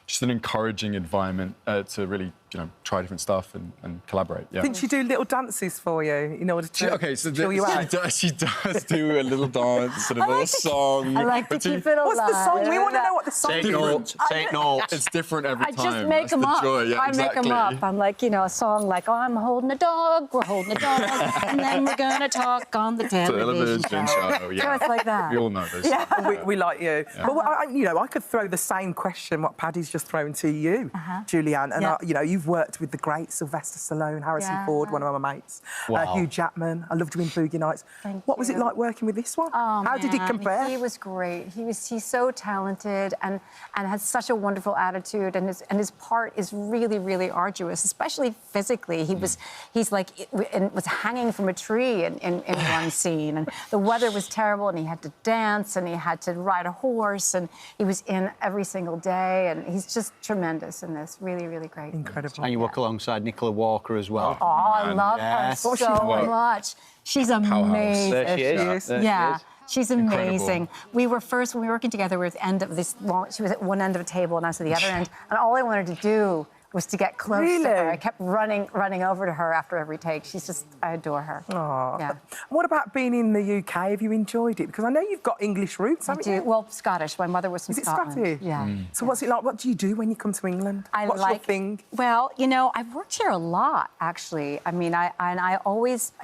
[SPEAKER 18] just an encouraging environment to really you know, try different stuff and collaborate. Yeah.
[SPEAKER 17] Didn't she do little dances for you in order to chill you out?
[SPEAKER 18] She does do a little dance and a little song.
[SPEAKER 16] I like to keep it alive.
[SPEAKER 17] What's the song? We want to know what the song is.
[SPEAKER 23] Take notes.
[SPEAKER 18] It's different every time.
[SPEAKER 16] I just make them up.
[SPEAKER 18] Yeah,
[SPEAKER 16] I make them up. I'm like, you know, a song like, oh, I'm holding a dog, we're holding a dog, and then we're going to talk on the television show.
[SPEAKER 18] Yeah.
[SPEAKER 16] So it's like that.
[SPEAKER 18] We all know this.
[SPEAKER 17] Yeah. We like you.
[SPEAKER 18] Yeah.
[SPEAKER 17] But, you know, I could throw the same question what Paddy's just thrown to you, Julianne. And, you know, you've worked with the great Sylvester Stallone, Harrison Ford, one of my mates, Hugh Jackman. I loved you in Boogie Nights. What was it like working with this one?
[SPEAKER 16] Oh,
[SPEAKER 17] How did it compare?
[SPEAKER 16] He was great. He's so talented and has such a wonderful attitude, and his part is really, really arduous, especially physically. He's like was hanging from a tree in one scene, and the weather was terrible, and he had to dance, and he had to ride a horse, and he was in every single day, and he's just tremendous in this. Really, really great.
[SPEAKER 17] Incredible.
[SPEAKER 23] And you work alongside Nicola Walker as well.
[SPEAKER 16] Oh, I love her so much. She's amazing.
[SPEAKER 23] There she is.
[SPEAKER 16] Yeah. She's amazing.
[SPEAKER 23] Incredible.
[SPEAKER 16] We were first, when we were working together, we were at the end of this long, she was at one end of a table and I was at the other end, and all I wanted to do was to get close to her. I kept running over to her after every take. She's just, I adore her.
[SPEAKER 17] Oh.
[SPEAKER 16] Yeah.
[SPEAKER 17] What about being in the UK? Have you enjoyed it? Because I know you've got English roots, haven't you?
[SPEAKER 16] Well, Scottish. My mother was from Scotland.
[SPEAKER 17] Is it Scottish?
[SPEAKER 16] Yeah.
[SPEAKER 17] So what's it like? What do you do when you come to England? What's your thing?
[SPEAKER 16] Well, you know, I've worked here a lot, actually. I mean, I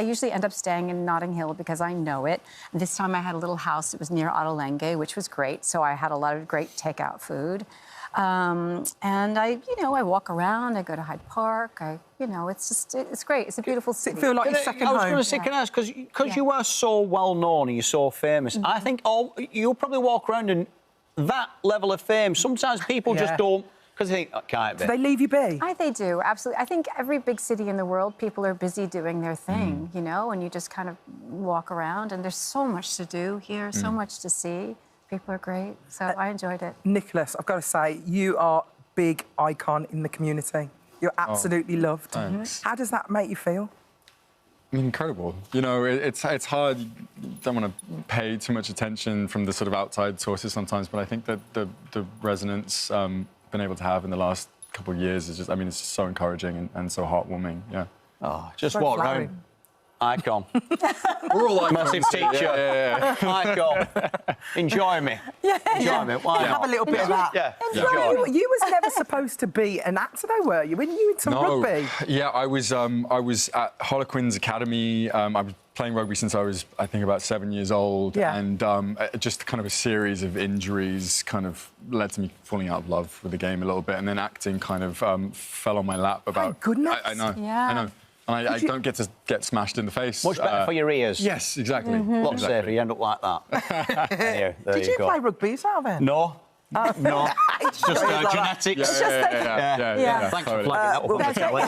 [SPEAKER 16] usually end up staying in Notting Hill because I know it. And this time I had a little house. It was near Ottolenghi, which was great. So I had a lot of great takeout food. And I walk around, I go to Hyde Park, it's great. It's a beautiful city.
[SPEAKER 17] Feel like your second home.
[SPEAKER 23] I was going to say, can I ask, because you are so well known and you're so famous, I think you'll probably walk around and that level of fame, sometimes people just don't, because they think, can't be.
[SPEAKER 17] Do they leave you be?
[SPEAKER 16] They do, absolutely. I think every big city in the world, people are busy doing their thing, you know, and you just kind of walk around, and there's so much to do here, so much to see. People are great, so I enjoyed it.
[SPEAKER 17] Nicholas, I've got to say, you are a big icon in the community. You're absolutely loved.
[SPEAKER 18] Thanks.
[SPEAKER 17] How does that make you feel?
[SPEAKER 18] I mean, incredible. You know, it's hard. You don't want to pay too much attention from the sort of outside sources sometimes, but I think that the resonance been able to have in the last couple of years is just, I mean, it's just so encouraging and so heartwarming. Yeah.
[SPEAKER 23] Oh, just so walk around. Icon.
[SPEAKER 18] We're all like
[SPEAKER 23] massive teacher.
[SPEAKER 18] Yeah.
[SPEAKER 23] Icon. Enjoy me.
[SPEAKER 17] Enjoy
[SPEAKER 23] me. Why
[SPEAKER 17] have
[SPEAKER 23] not?
[SPEAKER 17] a little bit of that.
[SPEAKER 23] Yeah.
[SPEAKER 17] You was never supposed to be an actor, though, were you? When you into rugby?
[SPEAKER 18] Yeah, I was at Harlequins Academy. I was playing rugby since I was, I think, about 7 years old.
[SPEAKER 17] Yeah.
[SPEAKER 18] And just kind of a series of injuries kind of led to me falling out of love with the game a little bit. And then acting kind of fell on my lap about...
[SPEAKER 17] Thank goodness.
[SPEAKER 18] I know.
[SPEAKER 16] Yeah.
[SPEAKER 18] I know. And I don't get to get smashed in the face.
[SPEAKER 23] Much better for your ears.
[SPEAKER 18] Yes, exactly.
[SPEAKER 23] Lot safer, you end up like that. There
[SPEAKER 17] Did you play rugby yourself then?
[SPEAKER 23] No. No, it's just genetics.
[SPEAKER 18] Yeah.
[SPEAKER 23] Thanks for flagging that up on the telly.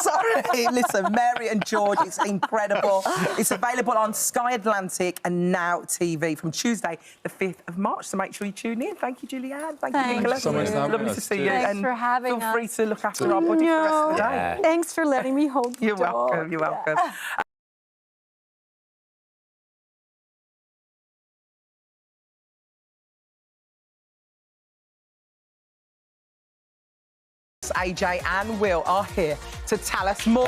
[SPEAKER 17] Sorry. Listen, Mary and George, it's incredible. It's available on Sky Atlantic and Now TV from Tuesday, the 5th of March. So make sure you tune in. Thank you, Julianne. Thank you, Nicholas.
[SPEAKER 18] So much for having
[SPEAKER 17] Lovely
[SPEAKER 18] us.
[SPEAKER 17] to see you.
[SPEAKER 16] Thanks
[SPEAKER 17] and
[SPEAKER 16] for having us.
[SPEAKER 17] Feel free to look after our body for the rest of the day.
[SPEAKER 16] Thanks for letting me hold the
[SPEAKER 17] You're
[SPEAKER 16] dog.
[SPEAKER 17] welcome. You're welcome. AJ and Will are here to tell us more.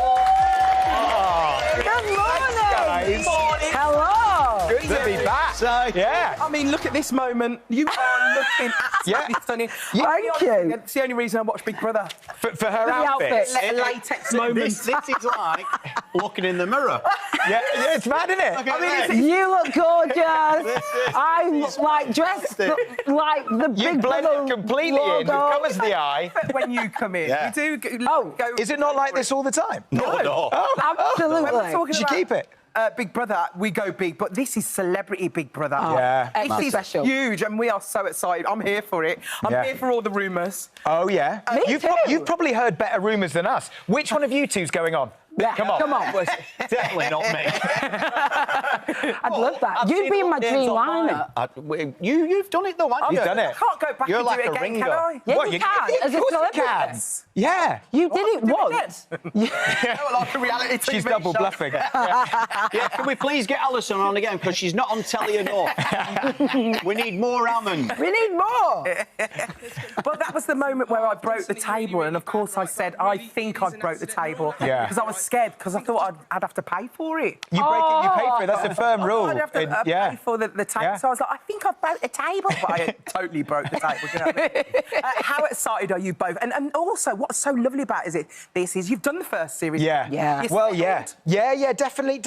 [SPEAKER 17] Good morning. Hello.
[SPEAKER 9] Good to be back.
[SPEAKER 17] So,
[SPEAKER 9] yeah.
[SPEAKER 17] I mean, look at this moment. You are looking absolutely stunning.
[SPEAKER 9] Thank you.
[SPEAKER 17] It's the only reason I watch Big Brother.
[SPEAKER 9] For her outfit.
[SPEAKER 17] Latex moment.
[SPEAKER 23] This is like looking in the mirror.
[SPEAKER 9] Yeah, it's mad, isn't it?
[SPEAKER 17] I mean,
[SPEAKER 19] you look gorgeous. I'm like dressed like the
[SPEAKER 9] You
[SPEAKER 19] Big
[SPEAKER 9] blend
[SPEAKER 19] Brother
[SPEAKER 9] it completely in. It
[SPEAKER 19] logo.
[SPEAKER 9] covers the eye.
[SPEAKER 17] when you come in,
[SPEAKER 9] Yeah.
[SPEAKER 17] you do
[SPEAKER 19] Oh,
[SPEAKER 9] Is it not like this all the time?
[SPEAKER 23] No.
[SPEAKER 19] absolutely.
[SPEAKER 17] When we're talking
[SPEAKER 9] Did you
[SPEAKER 17] about,
[SPEAKER 9] keep it?
[SPEAKER 17] Big Brother, we go big, but this is celebrity Big Brother.
[SPEAKER 9] Yeah.
[SPEAKER 17] This is
[SPEAKER 19] special.
[SPEAKER 17] huge, and we are so excited. I'm here for it. I'm
[SPEAKER 9] Yeah.
[SPEAKER 17] here for all the rumours.
[SPEAKER 9] Oh, yeah.
[SPEAKER 19] Me
[SPEAKER 9] You've
[SPEAKER 19] too.
[SPEAKER 9] you've probably heard better rumours than us. Which one of you two's going on?
[SPEAKER 19] Yeah, come on.
[SPEAKER 23] Well, definitely not me.
[SPEAKER 19] I'd love that. You'd be in my dream lineup.
[SPEAKER 23] You've done it, though, haven't you?
[SPEAKER 9] You've done it.
[SPEAKER 17] I can't go back
[SPEAKER 23] You're
[SPEAKER 17] and
[SPEAKER 23] like
[SPEAKER 17] do it
[SPEAKER 23] a
[SPEAKER 17] again,
[SPEAKER 23] ringer.
[SPEAKER 17] can I?
[SPEAKER 19] Yeah,
[SPEAKER 9] What,
[SPEAKER 19] you
[SPEAKER 9] you-
[SPEAKER 19] can, as a
[SPEAKER 9] Of course you
[SPEAKER 19] celebrity.
[SPEAKER 9] can. Yeah.
[SPEAKER 19] You did it once.
[SPEAKER 23] Like a reality TV
[SPEAKER 9] She's double
[SPEAKER 23] show.
[SPEAKER 9] bluffing.
[SPEAKER 23] Yeah, can we please get Alison on again, because she's not on telly enough. We need more Hammond.
[SPEAKER 19] We need more.
[SPEAKER 17] But that was the moment where I broke the table, and of course I said, I think I've broke the table.
[SPEAKER 9] Yeah.
[SPEAKER 17] Because I was scared, because I thought I'd have to pay for it.
[SPEAKER 9] You break it, you pay for it. That's a firm rule.
[SPEAKER 17] I'd have to pay for the table.
[SPEAKER 9] Yeah.
[SPEAKER 17] So I was like, I think I've broke the table. But I totally broke the table. You know what I mean? How excited are you both? And also, what's so lovely about this is you've done the first series.
[SPEAKER 9] Yeah.
[SPEAKER 19] Yeah.
[SPEAKER 9] Well, yeah. Yeah, definitely.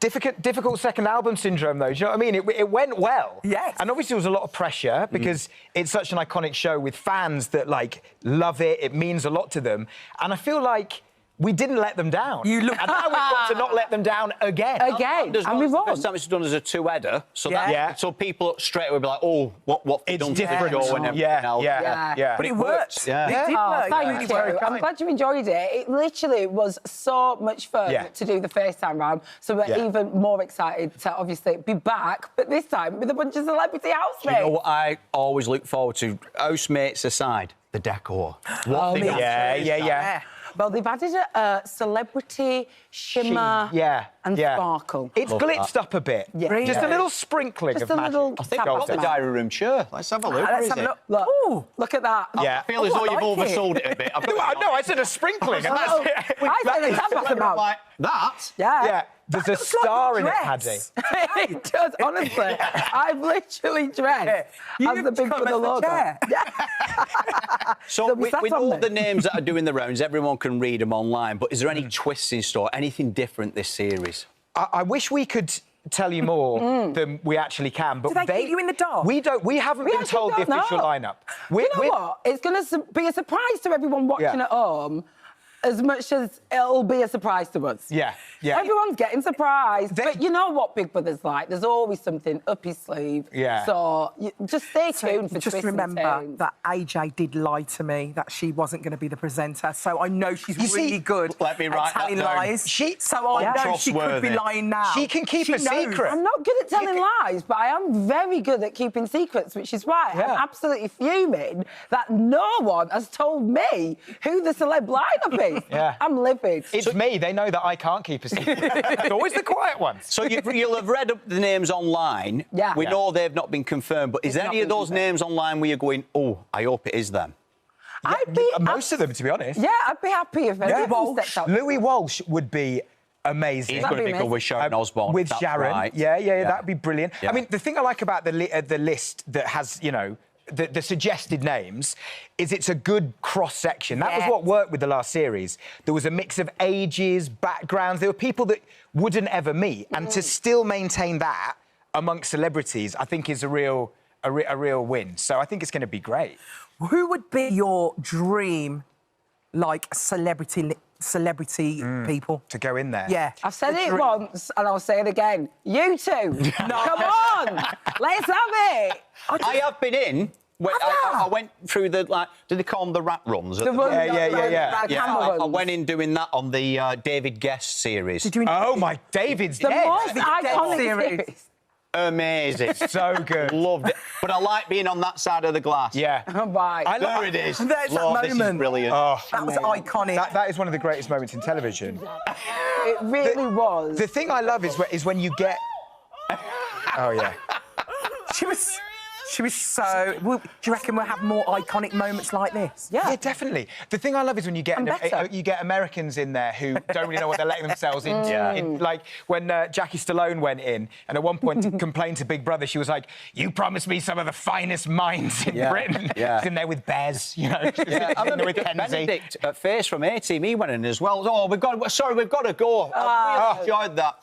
[SPEAKER 9] Difficult second album syndrome, though. Do you know what I mean? It went well.
[SPEAKER 17] Yes.
[SPEAKER 9] And obviously there was a lot of pressure because it's such an iconic show with fans that, like, love it. It means a lot to them. And I feel like we didn't let them down. And now we've got to not let them down again.
[SPEAKER 19] Again.
[SPEAKER 23] There's
[SPEAKER 19] And we
[SPEAKER 23] the
[SPEAKER 19] won.
[SPEAKER 23] first time it's done as a two-header, so
[SPEAKER 9] Yeah.
[SPEAKER 23] so people straight away be like, oh, what
[SPEAKER 9] It's
[SPEAKER 23] done
[SPEAKER 9] different.
[SPEAKER 23] to the show and everything else.
[SPEAKER 9] Yeah.
[SPEAKER 17] But it worked.
[SPEAKER 23] Yeah.
[SPEAKER 17] It did work.
[SPEAKER 19] Thank you. I'm glad you enjoyed it. It literally was so much fun to do the first time round. So we're even more excited to obviously be back, but this time with a bunch of celebrity housemates.
[SPEAKER 23] You know what I always look forward to, housemates aside, the decor. What they got.
[SPEAKER 9] Yeah.
[SPEAKER 19] Well, they've added a celebrity shimmer and sparkle.
[SPEAKER 9] It's blitzed up a bit.
[SPEAKER 19] Yeah.
[SPEAKER 9] Just a little sprinkling
[SPEAKER 19] Just
[SPEAKER 9] of
[SPEAKER 19] a
[SPEAKER 9] magic.
[SPEAKER 19] little
[SPEAKER 23] I think I've got the diary room chair. Let's have a look.
[SPEAKER 19] Let's have a look. Look. Ooh, look at that.
[SPEAKER 9] Yeah.
[SPEAKER 23] I feel as though you've oversold it a bit.
[SPEAKER 9] No, I said a sprinkling. And that's it.
[SPEAKER 19] I said a tap about.
[SPEAKER 23] Like that?
[SPEAKER 9] Yeah. There's a star in it, Paddy.
[SPEAKER 19] It does, honestly. I've literally dressed as the big brother logo.
[SPEAKER 23] So we know the names that are doing the rounds. Everyone can read them online. But is there any twists in store? Anything different this series?
[SPEAKER 9] I wish we could tell you more than we actually can, but
[SPEAKER 17] Do they keep you in the dark?
[SPEAKER 9] We haven't been told the official lineup.
[SPEAKER 19] You know what? It's going to be a surprise to everyone watching at home, as much as it'll be a surprise to us.
[SPEAKER 9] Yeah.
[SPEAKER 19] Everyone's getting surprised. But you know what Big Brother's like. There's always something up his sleeve.
[SPEAKER 9] Yeah.
[SPEAKER 19] So just stay tuned for
[SPEAKER 17] just
[SPEAKER 19] twists and
[SPEAKER 17] remember
[SPEAKER 19] turns.
[SPEAKER 17] that AJ did lie to me that she wasn't going to be the presenter. So I know she's really good
[SPEAKER 23] let me
[SPEAKER 17] at
[SPEAKER 23] write that
[SPEAKER 17] telling
[SPEAKER 23] down.
[SPEAKER 17] lies. So I know she could be lying now.
[SPEAKER 9] She can keep a secret.
[SPEAKER 19] I'm not good at telling lies, but I am very good at keeping secrets, which is why I'm absolutely fuming that no one has told me who the celeb lineup is.
[SPEAKER 9] Yeah.
[SPEAKER 19] I'm livid.
[SPEAKER 9] It's me. They know that I can't keep a secret. It's always the quiet ones.
[SPEAKER 23] So you'll have read up the names online.
[SPEAKER 19] Yeah.
[SPEAKER 23] We know they've not been confirmed, but is there any of those names online where you're going, oh, I hope it is them?
[SPEAKER 9] Most of them, to be honest.
[SPEAKER 19] Yeah, I'd be happy if anyone stepped up.
[SPEAKER 9] Louis Walsh would be amazing.
[SPEAKER 23] He's going to be good with Sharon Osbourne.
[SPEAKER 9] With
[SPEAKER 23] That's
[SPEAKER 9] Sharon.
[SPEAKER 23] right.
[SPEAKER 9] Yeah, that'd be brilliant.
[SPEAKER 23] Yeah.
[SPEAKER 9] I mean, the thing I like about the list that has, you know, the suggested names is it's a good cross-section. That was what worked with the last series. There was a mix of ages, backgrounds. There were people that wouldn't ever meet. And to still maintain that amongst celebrities, I think is a real win. So I think it's going to be great.
[SPEAKER 17] Who would be your dream, like, celebrity people?
[SPEAKER 9] To go in there?
[SPEAKER 17] Yeah.
[SPEAKER 19] I've said it once and I'll say it again. You two. Come on. Let's have it.
[SPEAKER 23] I have been in. I went through the, like, do they call them the rat runs? I went in doing that on the David Guest series.
[SPEAKER 17] Did you
[SPEAKER 9] my David's
[SPEAKER 19] the
[SPEAKER 9] dead.
[SPEAKER 19] most iconic series.
[SPEAKER 23] Amazing.
[SPEAKER 9] So good.
[SPEAKER 23] Loved it. But I like being on that side of the glass.
[SPEAKER 9] Yeah.
[SPEAKER 19] Right.
[SPEAKER 23] There it is.
[SPEAKER 17] There's that
[SPEAKER 23] Lord, this is
[SPEAKER 17] moment.
[SPEAKER 23] brilliant.
[SPEAKER 9] Oh,
[SPEAKER 17] That was iconic.
[SPEAKER 9] that is one of the greatest moments in television.
[SPEAKER 19] It really was.
[SPEAKER 9] The thing I love is when you get... Oh, yeah.
[SPEAKER 17] She was so... do you reckon we'll have more iconic moments like this?
[SPEAKER 9] Yeah, definitely. The thing I love is when you get Americans in there who don't really know what they're letting themselves into. Like when Jackie Stallone went in and at one point complained to Big Brother, she was like, "You promised me some of the finest minds in Britain."
[SPEAKER 23] Yeah.
[SPEAKER 9] She's in there with Bez, you know. She's
[SPEAKER 23] I'm
[SPEAKER 9] in there with Kenzie.
[SPEAKER 23] Benedict at Face from A-Team, he went in as well. Oh, we've got to go. I really enjoyed that.